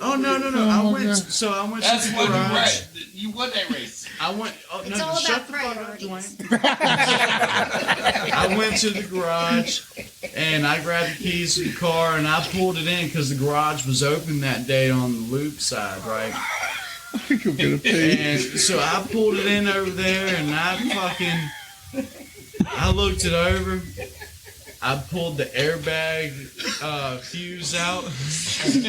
Oh, no. I went to the garage. You won that race. I went. Oh, It's no, all shut about the fuck up, priorities. Dwayne. I went to the garage and I grabbed the keys to the car and I pulled it in because the garage was open that day on the loop side, right? I think I'm gonna pee. And so I pulled it in over there and I looked it over. I pulled the airbag fuse out. You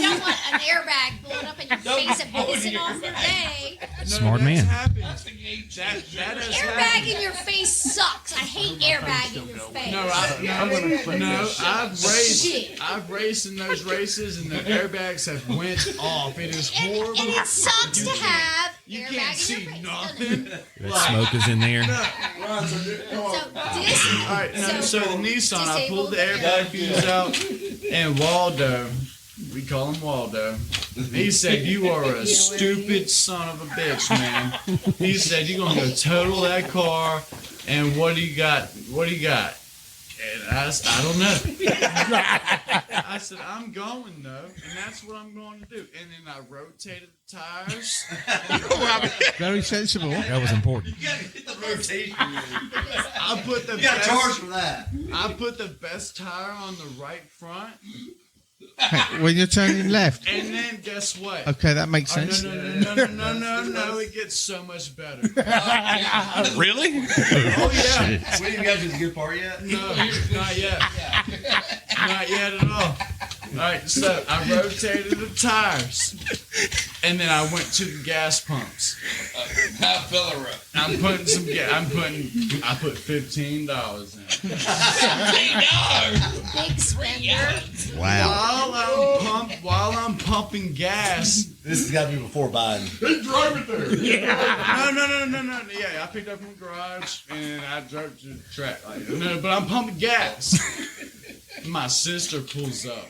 don't want an airbag blowing up in your face and pissing off your day. Smart man. That has Airbag happened. in your face sucks. I hate airbag in your face. I've raced in those races and the airbags have went off. It is horrible. And it sucks to have You airbag can't in your see face. nothing. That smoke is in there. So the Nissan, I pulled the airbag fuse out, and Waldo, we call him Waldo, he said, you are a stupid son of a bitch, man. He said, you're going to go total that car, and what do you got? And I don't know. I said, I'm going though, and that's what I'm going to do. And then I rotated the tires. Very sensible. That was important. You gotta get the rotation. I put the You gotta best, charge for that. I put the best tire on the right front. When you're turning left. And then guess what? Okay, that makes sense. No, it gets so much better. Really? Oh, yeah. We didn't get to the good part yet? No, not yet. Not yet at all. All right, so I rotated the tires, and then I went to the gas pumps. I fell around. I'm putting some gas. I put $15 in. Big spender. Wow. While I'm pumping gas. This has got to be before Biden. He drove it there. Yeah. No. Yeah, I picked up from the garage and I drove to the track. No, but I'm pumping gas. My sister pulls up.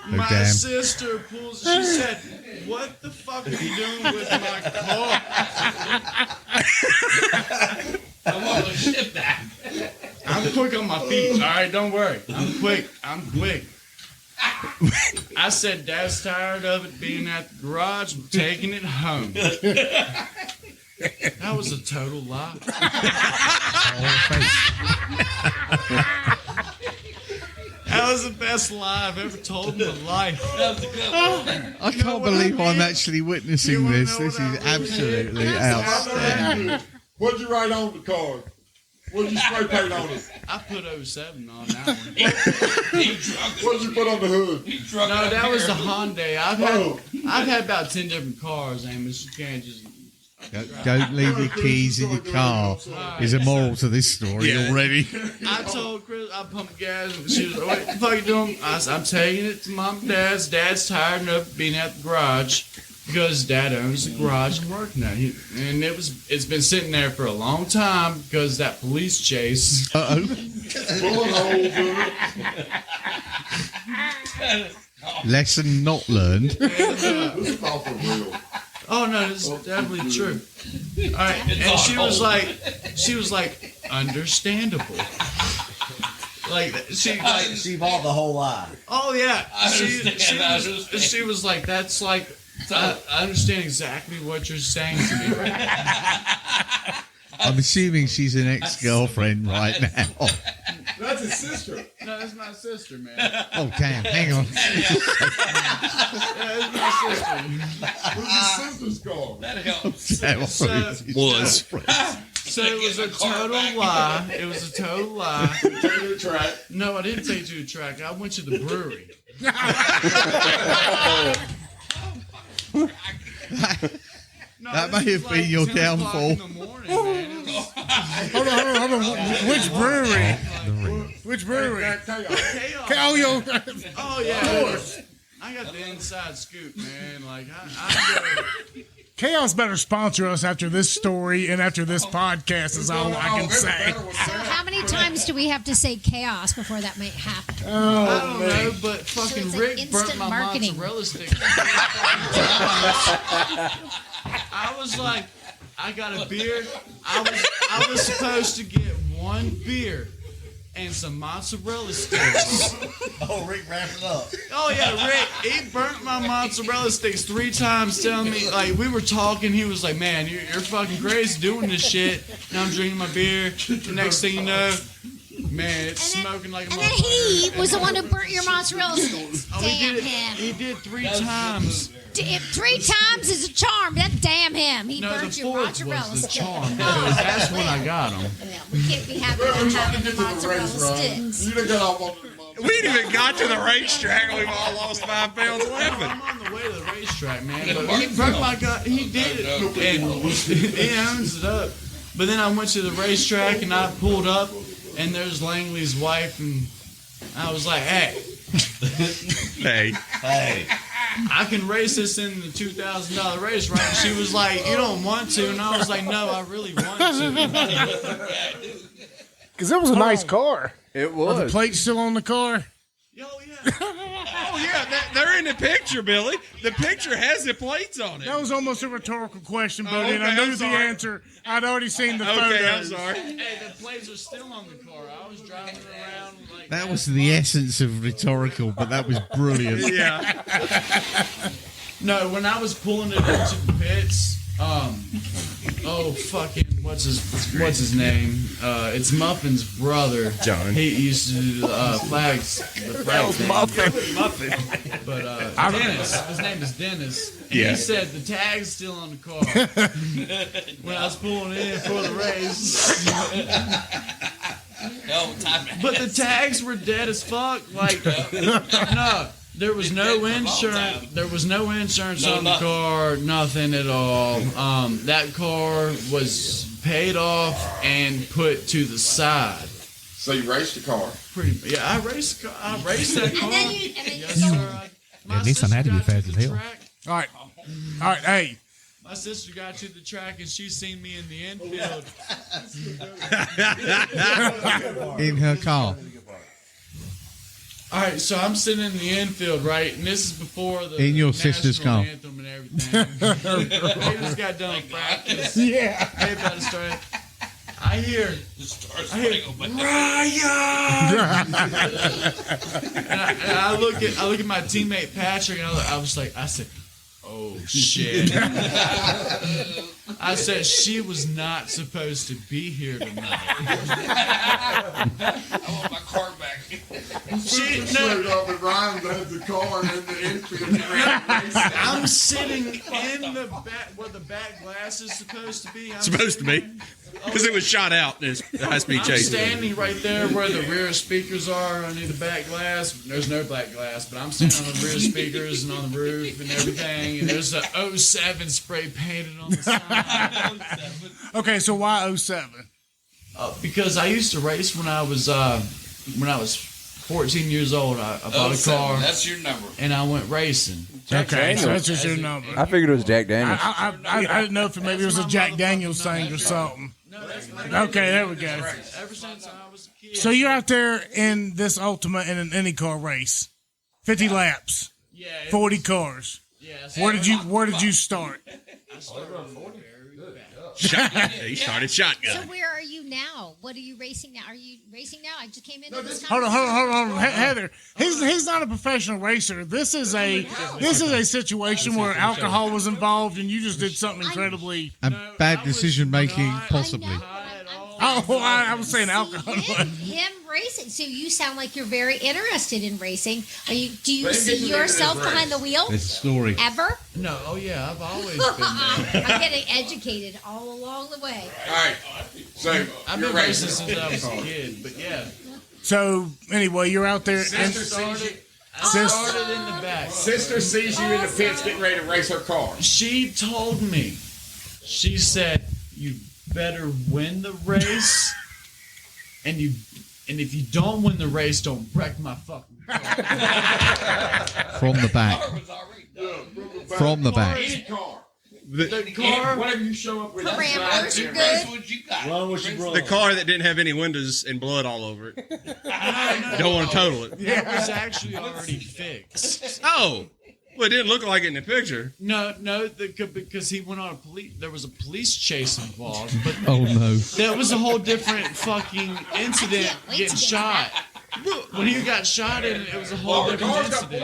My sister pulls. She said, "What the fuck are you doing with my car?" I want to ship that. I'm quick on my feet. All right, don't worry. I'm quick. I said, Dad's tired of it being at the garage. I'm taking it home. That was a total lie. That was the best lie I've ever told in my life. I can't believe I'm actually witnessing this. This is absolutely outstanding. What'd you write on the card? What'd you spray paint on it? I put 07 on that one. What'd you put on the hood? No, that was the Hyundai. I've had about 10 different cars, Amos. You can't just... Don't leave your keys in your car. Is a moral to this story already. I told Chris I pumped gas and she was like, what the fuck you doing? I said, I'm taking it to Mom and Dad's. Dad's tired of being at the garage because Dad owns the garage and working there. And it's been sitting there for a long time because that police chase. Lesson not learned. This is all for real. Oh no, this is definitely true. All right, and she was like, understandable. Like she evolved the whole lie. Oh yeah, I understand. she was like, that's like, I understand exactly what you're saying to me right now. I'm assuming she's an ex-girlfriend right now. That's his sister. No, that's my sister, man. Oh, damn. Hang on. Yeah, that's my sister. What's his sister's car? That helps. So it was a total lie. It was a total lie. Take it to the track. No, I didn't take you to the track. I went to the brewery. That may have been your downfall. Hold on. Which brewery? Which brewery? Oh yeah. I got the inside scoop, man. Like Chaos better sponsor us after this story and after this podcast is all I can say. So how many times do we have to say chaos before that might happen? I don't know, but fucking So Rick it's burnt instant my marketing. mozzarella stick. I was like, I got a beer. I was supposed to get one beer and some mozzarella sticks. Oh, Rick wrapped it up. Oh yeah, Rick, he burnt my mozzarella sticks 3 times, telling me, like, we were talking, he was like, man, you're fucking crazy doing this shit. And I'm drinking my beer. The next thing you know, man, it's smoking like a And then he was the one who burnt your mozzarella sticks. Oh, Damn him. He did 3 times. If 3 times is a charm, that damn him. He No, burnt the your 4th mozzarella was the sticks. charm, because that's when I got him. We can't be having the mozzarella sticks. You done got off on the We ain't even got to the racetrack. We've all lost 5 pounds laughing. I'm on the way to the racetrack, man. But he broke my gut. He did it. And he owns it up. But then I went to the racetrack and I pulled up, and there's Langley's wife, and I was like, hey. Hey. I can race this in the $2,000 race, right? She was like, you don't want to. And I was like, no, I really want to. Because it was a nice car. It Are was. the plates still on the car? Oh, yeah. Oh yeah, they're in the picture, Billy. The picture has the plates on it. That was almost a rhetorical question, but okay, I knew I'm the sorry. answer. I'd already seen the photos. Okay, I'm sorry. Hey, the plates are still on the car. I was driving around like That was the essence of rhetorical, but that was brilliant. Yeah. No, when I was pulling it into the pits, what's his name? It's Muffin's brother, John. He used to do the flags. That was Muffin. But Dennis, his name is Dennis. And Yeah. He said the tag's still on the car when I was pulling in for the race. But the tags were dead as fuck. Like, no. There was no insurance. There was no insurance on the car. Nothing at all. That car was paid off and put to the side. So you raced the car? Yeah, I raced that car. Yes, sir. At least I had to be fast as hell. All right, hey. My sister got to the track and she seen me in the infield. In her car. All right, so I'm sitting in the infield, right, and this is before the In your national sister's car. anthem and everything. They just got done practice. Yeah. They about to start. I hear Ryan, and I look at my teammate Patrick, and I said, oh shit. I said she was not supposed to be here tonight. I want my car back. She showed up and Ryan had the car in the infield. I'm sitting in the back where the back glass is supposed to be. Supposed to be. Because it was shot out in this high-speed I'm chase. standing right there where the rear speakers are underneath the back glass. There's no back glass, but I'm standing on the rear speakers and on the roof and everything. And there's a 07 spray painted on the side. Okay, so why 07? Because I used to race when I was 14 years old. I bought a car. That's your number. And I went racing. Okay, so that's just your number. I figured it was Jack Daniels. I didn't know if maybe it was a Jack Daniels thing or something. Okay, there we go. Ever since I was a kid. So you're out there in this Ultima in an IndyCar race, 50 laps, 40 cars. Where did you start? I started on 40. He started shotgun. So where are you now? What are you racing now? Are you racing now? I just came in. Hold on, Heather. He's not a professional racer. This is a situation where alcohol was involved, and you just did something incredibly bad decision making, possibly. I was saying alcohol. Him racing. So you sound like you're very interested in racing. Do you see yourself behind the wheel? It's a story. Ever? No. Oh yeah, I've always been there. I'm getting educated all along the way. All right. So I've been racing since I was a kid, but yeah. So anyway, you're out there. I started in the back. Sister sees you in the pits getting ready to race her car. She told me. She said, "You better win the race, and if you don't win the race, don't wreck my fucking car." From the back. From the back. The car. Whatever you show up with. Parameters are good. The car that didn't have any windows and blood all over it. Don't want to total it. It was actually already fixed. Oh. Well, it didn't look like it in the picture. No, because he went on a police. There was a police chase involved, but Oh no. that was a whole different fucking incident. Getting shot. When he got shot in, it was a whole different incident.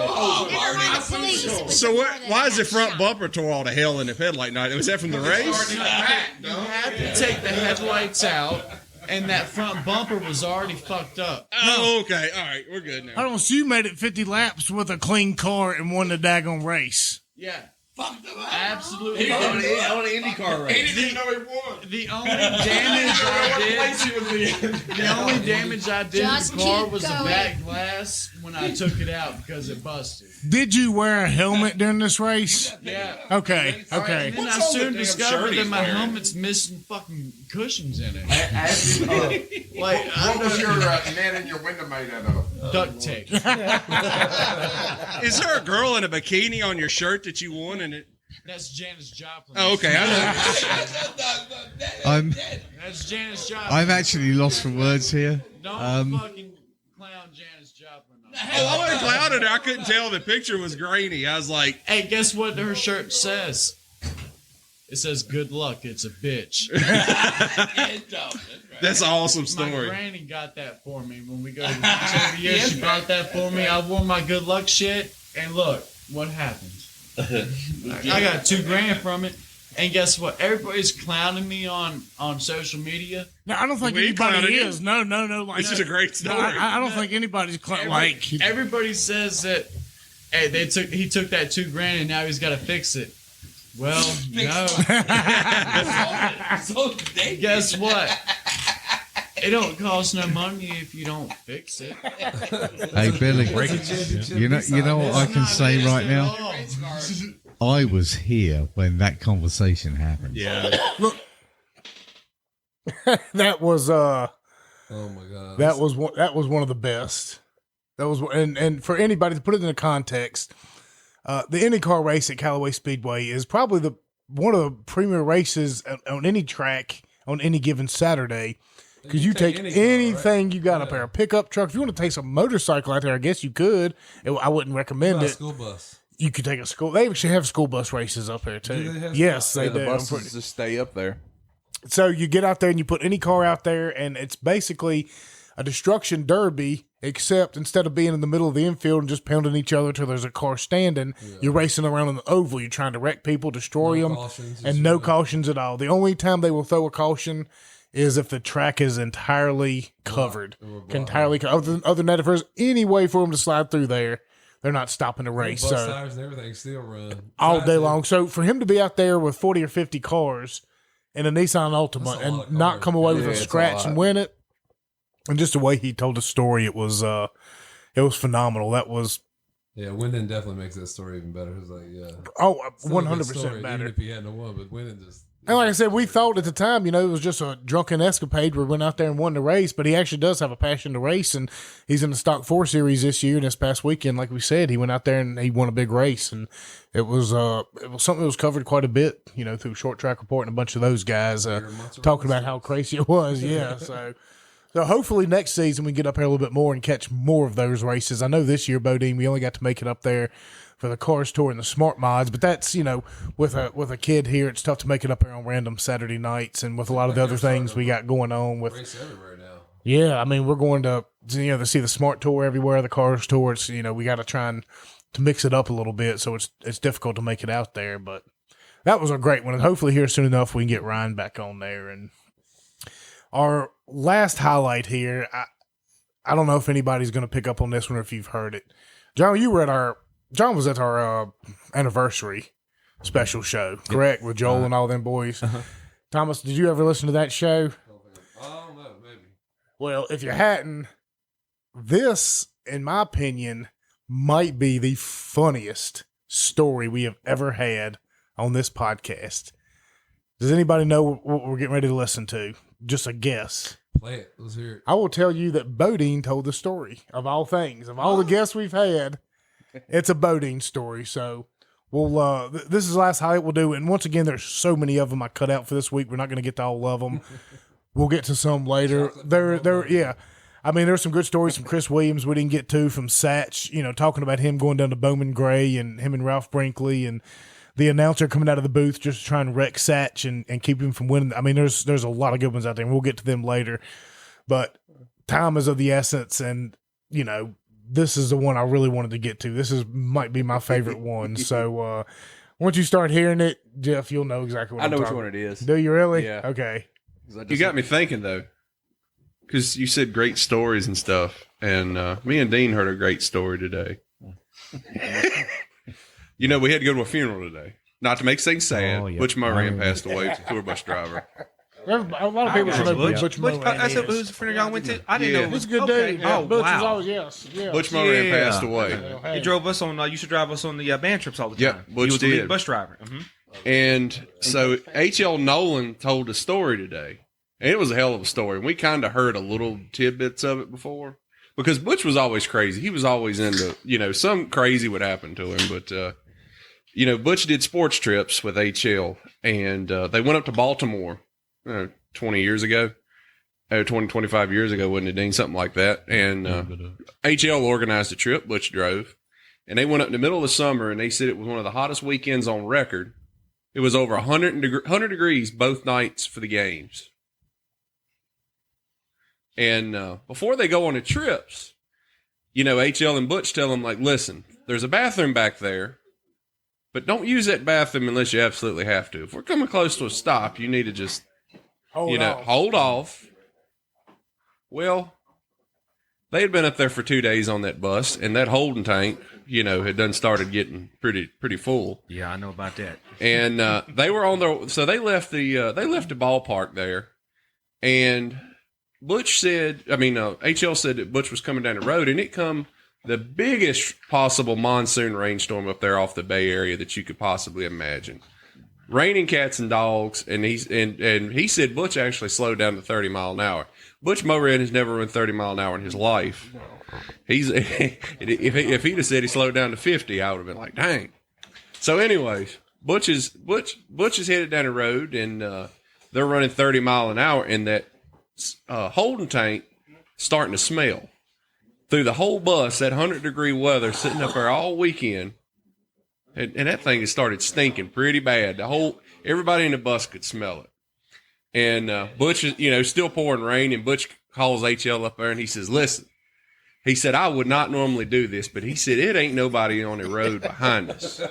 So why is the front bumper tore all to hell in the headlight night? Was that from the race? You had to take the headlights out, and that front bumper was already fucked up. Oh, okay. All right. We're good now. Hold on, so you made it 50 laps with a clean car and won the daggone race. Yeah. Absolutely. He on an IndyCar race. He didn't even know he won. The only damage I did to the car was the back glass when I took it out because it busted. Did you wear a helmet during this race? Yeah. Okay. And then I soon discovered that my helmet's missing fucking cushions in it. What was your net in your window made out of? Duct tape. Is there a girl in a bikini on your shirt that you won and it? That's Janis Joplin. Oh, okay. I know. That's Janis Joplin. I'm actually lost for words here. Don't fucking clown Janis Joplin on I wasn't clouded. I couldn't tell. The picture was grainy. I was like, hey, guess what her shirt says? It says, good luck, it's a bitch. That's an awesome My story. granny got that for me when we go to the beach every year. She bought that for me. I wore my good luck shit, and look what happened. I got $2,000 from it. And guess what? Everybody's clowning me on social media. No, I don't think anybody is. No. Like, This is a great story. No, I don't think anybody's Everybody says that. Hey, he took that $2,000 and now he's got to fix it. Well, no. Guess what? It don't cost no money if you don't fix it. Hey, Billy, you know what I can say right now? I was here when that conversation happened. Yeah. Look, that was oh my god, that was one of the best. That was and for anybody to put it into context, the IndyCar race at Callaway Speedway is probably one of the premier races on any track on any given Saturday. Because you take anything you got up there, a pickup truck. If you want to take some motorcycle out there, I guess you could. I wouldn't recommend it. School bus. You could take a school. They actually have school bus races up there too. Yes, they do. The buses just stay up there. So you get out there and you put any car out there, and it's basically a destruction derby, except instead of being in the middle of the infield and just pounding each other till there's a car standing, you're racing around in the oval. You're trying to wreck people, destroy them, and no cautions at all. The only time they will throw a caution is if the track is entirely covered. Other than that, if there's any way for them to slide through there, they're not stopping the race. Bus So tires and everything still run all day long. So for him to be out there with 40 or 50 cars in a Nissan Altima and not come away with a scratch and win it, and just the way he told the story, it was phenomenal. That was. Yeah, winning definitely makes that story even better. It's like, yeah. Oh, 100% better. Even if he hadn't won, but winning just. And like I said, we thought at the time, it was just a drunken escapade where we went out there and won the race, but he actually does have a passion to race, and he's in the Stock 4 Series this year. And this past weekend, like we said, he went out there and he won a big race, and it was something that was covered quite a bit, through Short Track Report and a bunch of those guys talking about how crazy it was. Yeah, so hopefully next season we get up here a little bit more and catch more of those races. I know this year, Bodine, we only got to make it up there for the Cars Tour and the Smart Mods, but that's with a kid here, it's tough to make it up there on random Saturday nights, and with a lot of the other things we got going on with race everywhere now. Yeah, I mean we're going to to see the Smart Tour everywhere, the Cars Tour. It's we got to try to mix it up a little bit, so it's difficult to make it out there. But that was a great one, and hopefully here soon enough we can get Ryan back on there. And our last highlight here, I don't know if anybody's going to pick up on this one or if you've heard it. John, John was at our anniversary special show, correct? With Joel and all them boys. Thomas, did you ever listen to that show? Oh, no, maybe. Well, if you hadn't, this, in my opinion, might be the funniest story we have ever had on this podcast. Does anybody know what we're getting ready to listen to? Just a guess. Play it. Let's hear it. I will tell you that Bodine told the story of all things. Of all the guests we've had, it's a Bodine story. So we'll this is the last highlight we'll do. And once again, there's so many of them I cut out for this week. We're not going to get to all of them. We'll get to some later. Yeah. I mean, there's some good stories from Chris Williams we didn't get to, from Satch, talking about him going down to Bowman Gray and him and Ralph Brinkley and the announcer coming out of the booth just to try and wreck Satch and keep him from winning. I mean, there's a lot of good ones out there, and we'll get to them later. But time is of the essence, and, this is the one I really wanted to get to. This might be my favorite one. So once you start hearing it, Jeff, you'll know exactly what I know which one it is. Do you really? Yeah. Okay. You got me thinking, though, because you said great stories and stuff, and me and Dean heard a great story today. We had to go to a funeral today. Not to make things sad, Butch Moran passed away. He was a tour bus driver. A lot of people should know Butch Moran. That's who's the funeral y'all went to? I didn't know. He's a good dude. Yeah. Oh, Butch wow. was always, yes. Butch Moran passed away. He drove us on, used to drive us on the band trips all the time. Yep, Butch he was the did. lead bus driver. Mm-hmm. And so H.L. Nolan told a story today. And it was a hell of a story. And we kind of heard a little tidbits of it before. Because Butch was always crazy. He was always into, some crazy would happen to him. But, Butch did sports trips with H.L. And they went up to Baltimore 20 years ago. 20, 25 years ago, wouldn't it, Dean? Something like that. And HL organized a trip. Butch drove. And they went up in the middle of the summer, and they said it was one of the hottest weekends on record. It was over 100 degrees both nights for the games. And before they go on the trips, you know, HL and Butch tell them, like, listen, there's a bathroom back there, but don't use that bathroom unless you absolutely have to. If we're coming close to a stop, you need to just, hold off. Well, they had been up there for 2 days on that bus, and that holding tank, you know, had done started getting pretty full. Yeah, I know about that. And they were on their, so they left the ballpark there, and Butch said, HL said that Butch was coming down the road, and it come the biggest possible monsoon rainstorm up there off the Bay Area that you could possibly imagine. Raining cats and dogs, and he said Butch actually slowed down to 30 mile an hour. Butch Moran has never run 30 mile an hour in his life. If he'd have said he slowed down to 50, I would have been like, dang. So anyways, Butch is headed down the road, and they're running 30 mile an hour, and that holding tank starting to smell. Through the whole bus, that 100-degree weather, sitting up there all weekend, and that thing has started stinking pretty bad. Everybody in the bus could smell it. And Butch is, still pouring rain, and Butch calls HL up there, and he says, listen, he said, I would not normally do this, but he said, it ain't nobody on the road behind us.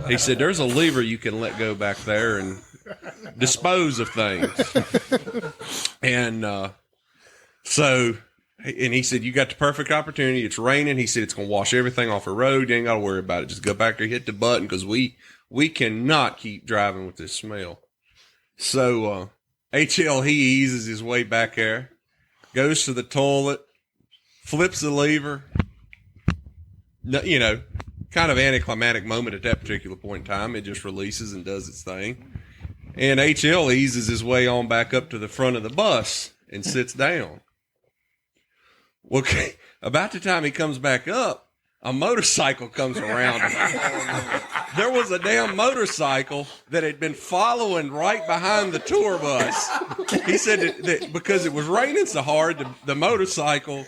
He said, there's a lever you can let go back there and dispose of things. And and he said, you got the perfect opportunity. It's raining. He said, it's going to wash everything off the road. You ain't got to worry about it. Just go back there, hit the button, because we cannot keep driving with this smell. So HL, he eases his way back there, goes to the toilet, flips the lever. You know, kind of anticlimactic moment at that particular point in time. It just releases and does its thing. And HL eases his way on back up to the front of the bus and sits down. Well, about the time he comes back up, a motorcycle comes around him. There was a damn motorcycle that had been following right behind the tour bus. He said that because it was raining so hard, the motorcycle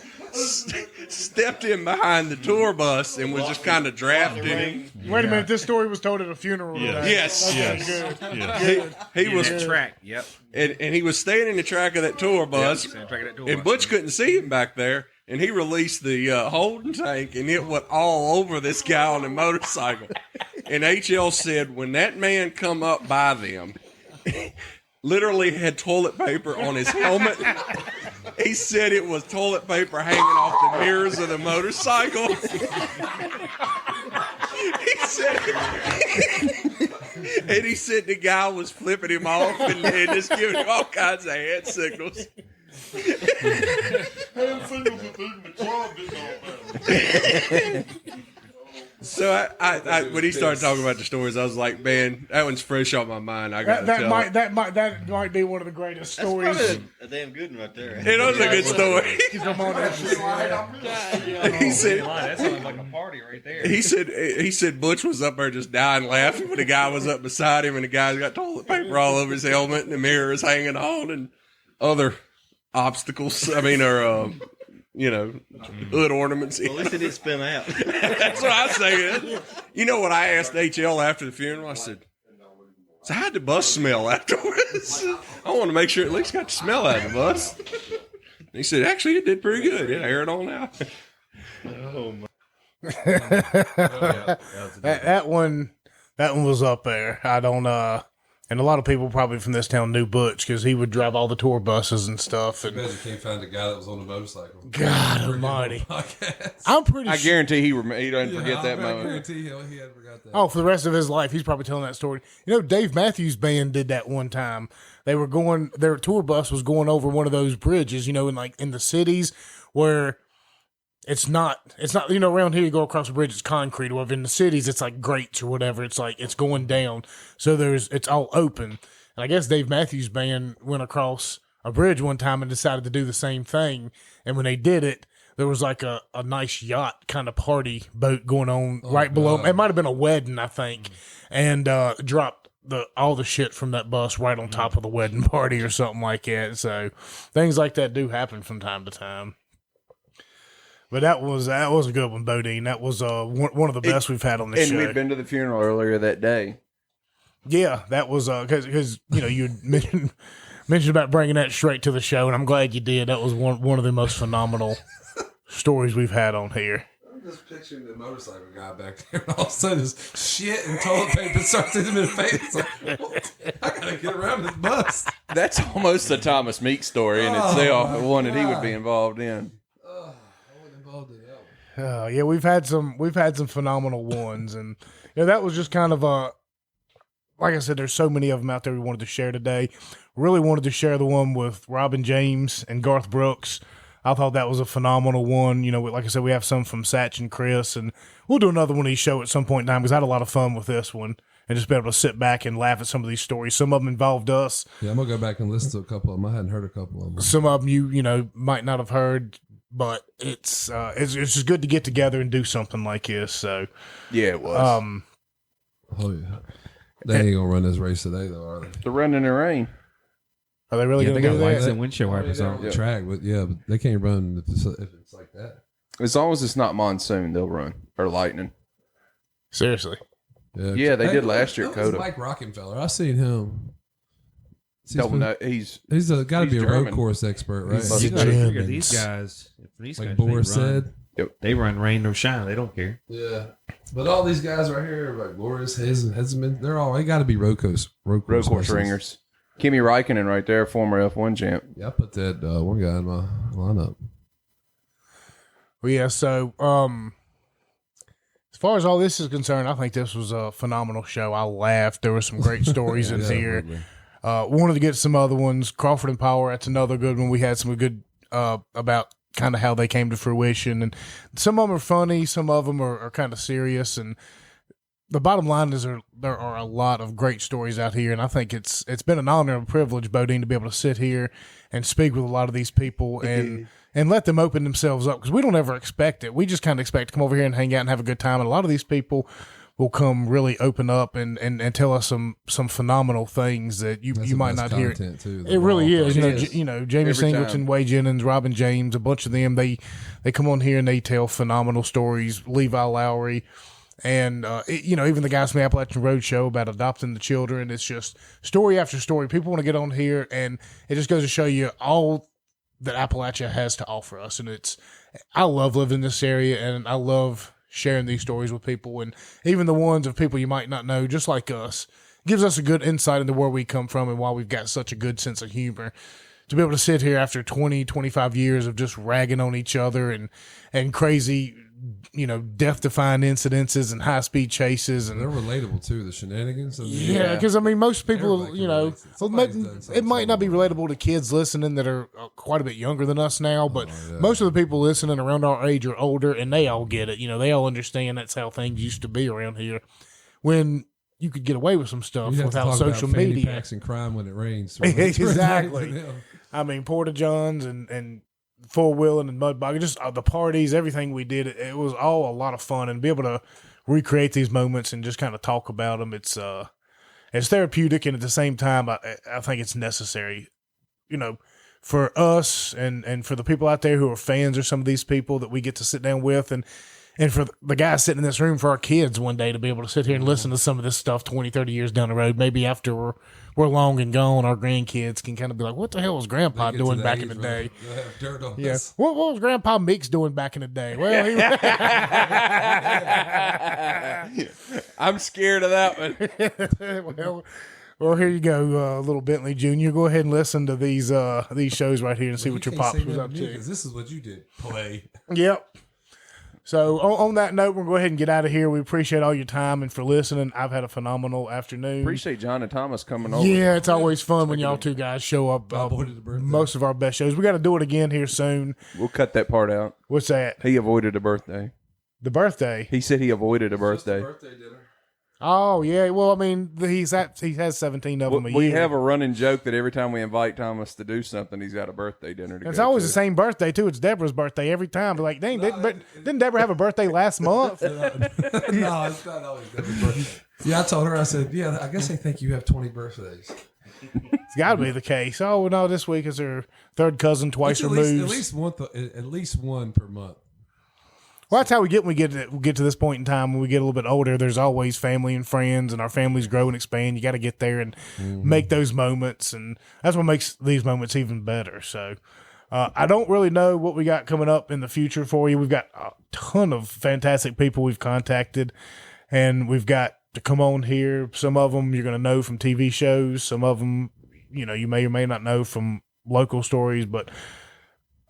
stepped in behind the tour bus and was just kind of drafting him. Wait a minute, this story was told at a funeral. Yeah. Today. Yes. Okay, Yes. good. Yes. He was in the track. Yep. And he was staying in the track of that tour bus. And Butch couldn't see him back there. And he released the holding tank, and it went all over this guy on the motorcycle. And HL said when that man come up by them, literally had toilet paper on his helmet. He said it was toilet paper hanging off the mirrors of the motorcycle. He said the guy was flipping him off and just giving him all kinds of hand signals. So I when he started talking about the stories, I was like, man, that one's fresh on my mind. I got that might be one of the greatest stories. That's a damn good one right there. It was a good story. Come on, he said that sounds like a party right there. He said Butch was up there just dying laughing when the guy was up beside him, and the guy's got toilet paper all over his helmet, and the mirrors hanging on, and other obstacles. Hood ornaments. Well, at least it didn't spin out. That's what I say. You know what I asked HL after the funeral? I said, so how'd the bus smell afterwards? I want to make sure it at least got the smell out of the bus. And he said, actually, it did pretty good. It aired on out. Oh, my. that one was up there. I don't and a lot of people probably from this town knew Butch because he would drive all the tour buses and stuff. And I bet you can't find a guy that was on a motorcycle. God almighty. I'm pretty I guarantee he doesn't forget that moment. I guarantee he hadn't forgot that. Oh, for the rest of his life, he's probably telling that story. You know, Dave Matthews Band did that one time. They were their tour bus was going over one of those bridges, in the cities where it's not, around here you go across the bridge, it's concrete, or in the cities, it's like grates or whatever. It's like, it's going down. So it's all open. And I guess Dave Matthews Band went across a bridge one time and decided to do the same thing. And when they did it, there was like a nice yacht kind of party boat going on right below. It might've been a wedding, I think, and dropped all the shit from that bus right on top of the wedding party or something like that. So things like that do happen from time to time. But that was a good one, Bodine. That was one of the best we've had on this show. And we'd been to the funeral earlier that day. Yeah, that was because you mentioned about bringing that straight to the show, and I'm glad you did. That was one of the most phenomenal stories we've had on here. I'm just picturing the motorcycle guy back there, and all of a sudden this shit and toilet paper starts hitting him in the face. Like, what? I gotta get around this bus. That's almost a Thomas Meeks story in itself, one that he would be involved in. I wasn't involved in that one. Yeah, we've had some phenomenal ones, and that was just kind of a. Like I said, there's so many of them out there we wanted to share today. Really wanted to share the one with Robin James and Garth Brooks. I thought that was a phenomenal one. Like I said, we have some from Satch and Chris, and we'll do another one of these show at some point in time because I had a lot of fun with this one and just be able to sit back and laugh at some of these stories. Some of them involved us. Yeah, I'm going to go back and listen to a couple of them. I hadn't heard a couple of them. Some of them you might not have heard, but it's just good to get together and do something like this. So yeah, it was. Oh, yeah. They ain't gonna run this race today, though, are they? They're running in the rain. Are they really Yeah, going they to got do lights that? and windshield wipers on. The track, but but they can't run if it's like that. As long as it's not monsoon, they'll run or lightning. Seriously. Yeah, they did last year at Coda. Mike Rockenfeller, I seen him. He's got to be a road course expert, right? You gotta figure these guys, like Boris said, they run rain or shine. They don't care. Yeah, but all these guys right here, like Boris, Hesman, they got to be road course ringers. Kimi Räikkönen right there, former F1 champ. Yeah, I put that one guy in my lineup. Well, yeah. So, as far as all this is concerned, I think this was a phenomenal show. I laughed. There were some great stories in here. Wanted to get some other ones. Crawford and Power, that's another good one. We had some good about kind of how they came to fruition. And some of them are funny. Some of them are kind of serious. And the bottom line is there are a lot of great stories out here. And I think it's been an honor and a privilege, Bodine, to be able to sit here and speak with a lot of these people and let them open themselves up. Because we don't ever expect it. We just kind of expect to come over here and hang out and have a good time. And a lot of these people will come really open up and tell us some phenomenal things that you might not hear. It really is. Jamie Singleton, Wade Jennings, Robin James, a bunch of them, they come on here and they tell phenomenal stories. Levi Lowry, and even the guys from the Appalachian Road Show about adopting the children. It's just story after story. People want to get on here, and it just goes to show you all that Appalachia has to offer us. And I love living in this area, and I love sharing these stories with people, and even the ones of people you might not know, just like us, gives us a good insight into where we come from and why we've got such a good sense of humor. To be able to sit here after 20, 25 years of just ragging on each other and crazy, death-defying incidences and high-speed chases. And they're relatable, too, the shenanigans. Yeah, because, most people, it might not be relatable to kids listening that are quite a bit younger than us now, but most of the people listening around our age are older, and they all get it. They all understand that's how things used to be around here when you could get away with some stuff without social media. Packs and crime when it rains. Exactly. Porta Johns and four-wheeling and mud bogging, just the parties, everything we did, it was all a lot of fun, and be able to recreate these moments and just kind of talk about them. It's therapeutic, and at the same time, I think it's necessary, for us and for the people out there who are fans of some of these people that we get to sit down with, and for the guys sitting in this room, for our kids one day to be able to sit here and listen to some of this stuff 20, 30 years down the road, maybe after we're long and gone, our grandkids can kind of be like, what the hell was Grandpa doing back in the day? Dirt on Yeah. us. What was Grandpa Meeks doing back in the day? Well, I'm scared of that one. Well, here you go, little Bentley Jr. Go ahead and listen to these shows right here and see what your pops was up to. This is what you did. Play. Yep. So on that note, we'll go ahead and get out of here. We appreciate all your time and for listening. I've had a phenomenal afternoon. Appreciate John and Thomas coming over. Yeah, it's always fun when y'all two guys show up. Most of our best shows. We got to do it again here soon. We'll cut that part out. What's that? He avoided a birthday. The birthday? He said he avoided a birthday. Birthday dinner. Oh, yeah. Well, he has 17 of them a year. We have a running joke that every time we invite Thomas to do something, he's got a birthday dinner to It's go always to. the same birthday, too. It's Deborah's birthday every time. We're like, dang, didn't Deborah have a birthday last month? No, it's not always Deborah's birthday. Yeah, I told her. I said, "Yeah, I guess they think you have 20 birthdays." It's got to be the case. Oh no, this week is her third cousin twice removed. At least one per month. Well, that's how we get to this point in time when we get a little bit older. There's always family and friends, and our families grow and expand. You got to get there and make those moments, and that's what makes these moments even better. So, I don't really know what we got coming up in the future for you. We've got a ton of fantastic people we've contacted, and we've got to come on here. Some of them you're going to know from TV shows. Some of them, you may or may not know from local stories. But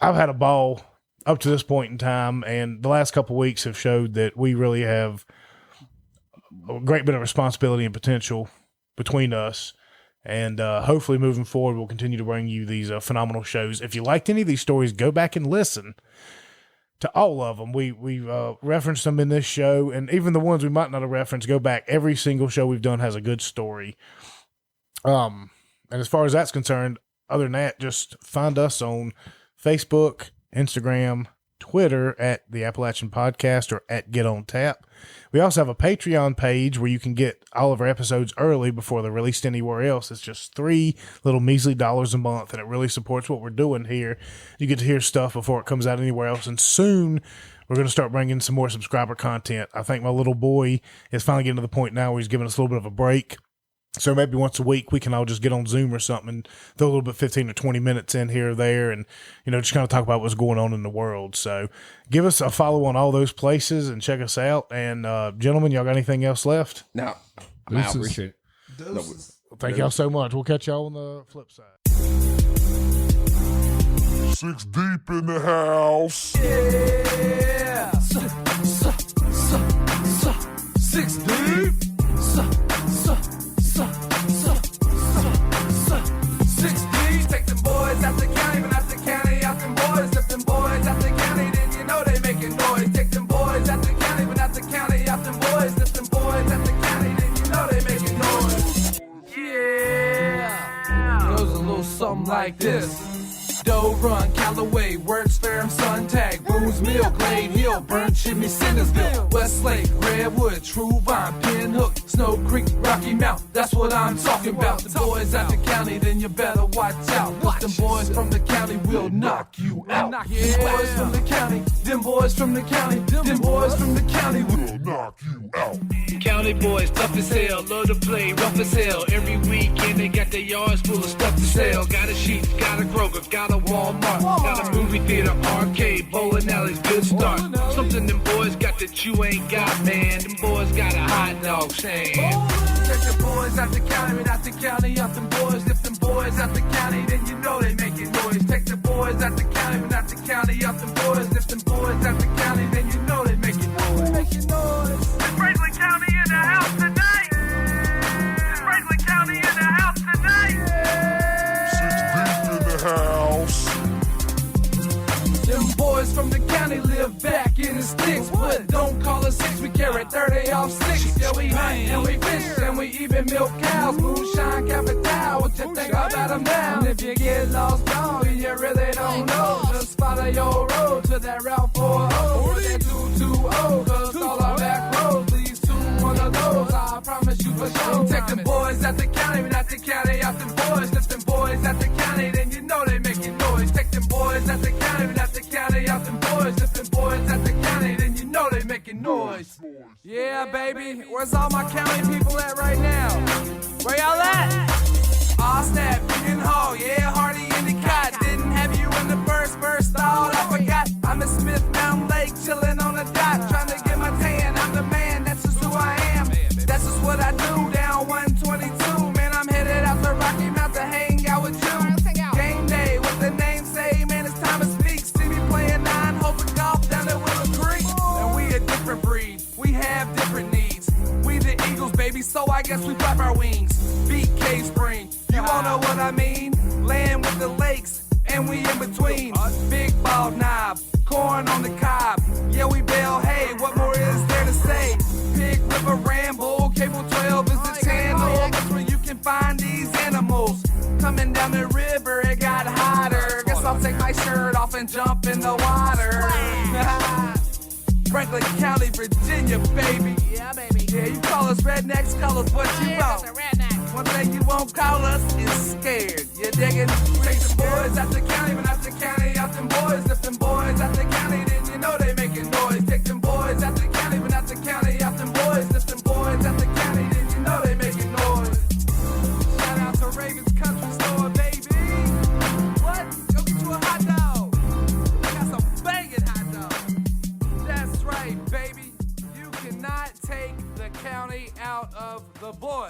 I've had a ball up to this point in time, and the last couple of weeks have showed that we really have a great bit of responsibility and potential between us. And hopefully moving forward, we'll continue to bring you these phenomenal shows. If you liked any of these stories, go back and listen to all of them. We referenced them in this show, and even the ones we might not have referenced, go back. Every single show we've done has a good story. And as far as that's concerned, other than that, just find us on Facebook, Instagram, Twitter at the Appalachian Podcast or at Get On Tap. We also have a Patreon page where you can get all of our episodes early before they're released anywhere else. It's just $3 little measly dollars a month, and it really supports what we're doing here. You get to hear stuff before it comes out anywhere else, and soon we're going to start bringing some more subscriber content. I think my little boy is finally getting to the point now where he's giving us a little bit of a break. So maybe once a week we can all just get on Zoom or something and throw a little bit 15 or 20 minutes in here or there and, just kind of talk about what's going on in the world. So give us a follow on all those places and check us out. And gentlemen, y'all got anything else left? No. I'm out. Appreciate it. No, thank y'all so much. We'll catch y'all on the flip side. 6 deep in the house. Yeah. 6 deep. 6 deep. Take them boys out the county, but out the county, out them boys. If them boys out the county, then you know they making noise. Take them boys out the county, but out the county, out them boys. If them boys out the county, then you know they making noise. Yeah. Goes a little something like this. Doe Run, Callaway, Works Fair, Suntag, Boone's Mill, Glade Hill, Burnt Chimney, Centersville, Westlake, Redwood, True Vine, Pinhook, Snow Creek, Rocky Mount. That's what I'm talking about. The boys out the county, then you better watch out. Cause them boys from the county will knock you out. Yeah. Boys from the county, them boys from the county, them boys from the county will knock you out. County boys, tough as hell, love to play, rough as hell. Every weekend they got their yards full of stuff to sell. Got a Sheetz, got a Kroger, got a Walmart, got a movie theater, arcade, bowling alleys, good start. Something them boys got that you ain't got, man. Them boys got a hot dog stand. Take the boys out the county, and out the county, out them boys. If them boys out the county, then you know they making noise. Take the boys out the county, and out the county, out them boys. If them boys out the county, then you know they making noise. Making noise. Franklin County in the house tonight. Franklin County in the house tonight. 6 deep in the house. Them boys from the county live back in the sticks, but don't call us six, we carry 30 off 6. Yeah, we hunt and we fish and we even milk cows. Moonshine capital, what you think about them now? And if you get lost, dog, and you really don't know, just follow your road to that Route 40 or that 220, cause all our back roads leads to one of those. I promise you for sure. Take them boys out the county, but not the county out them boys. Lift them boys out the county, then you know they making noise. Take them boys out the county, but not the county out them boys. If them boys out the county, then you know they making noise. Yeah, baby. Where's all my county people at right now? Where y'all at? Aw, snap, Union Hall. Yeah, Hardy Endicott. Didn't have you in the first thought I forgot. I'm in Smith Mountain Lake, chilling on the dock, trying to get my tan. I'm the man, that's just who I am. That's just what I do down 122. Man, I'm headed out to Rocky Mount to hang out with you. Game day, what the name say, man, it's Thomas Meeks. See me playing 9 holes of golf down at Willow Creek. And we a different breed, we have different needs. We the Eagles, baby, so I guess we flap our wings. BK Spring, you all know what I mean. Land with the lakes, and we in between. Big bald knob, corn on the cob. Yeah, we bale hay, what more is there to say? Pig River Ramble, Cable 12 is the channel. That's where you can find these animals. Coming down the river, it got hotter. Guess I'll take my shirt off and jump in the water. Franklin County, Virginia, baby. Yeah, baby. Yeah, you call us rednecks, call us what you want. One thing you won't call us is scared. You diggin'? Take the boys out the county, but not the county out them boys. If them boys out the county, then you know they making noise. Take them boys out the county, but not the county out them boys. If them boys out the county, then you know they making noise. Shout out to Ravens Country Store, baby. What? Go get you a hot dog. We got some banging hot dogs. That's right, baby. You cannot take the county out of the boys.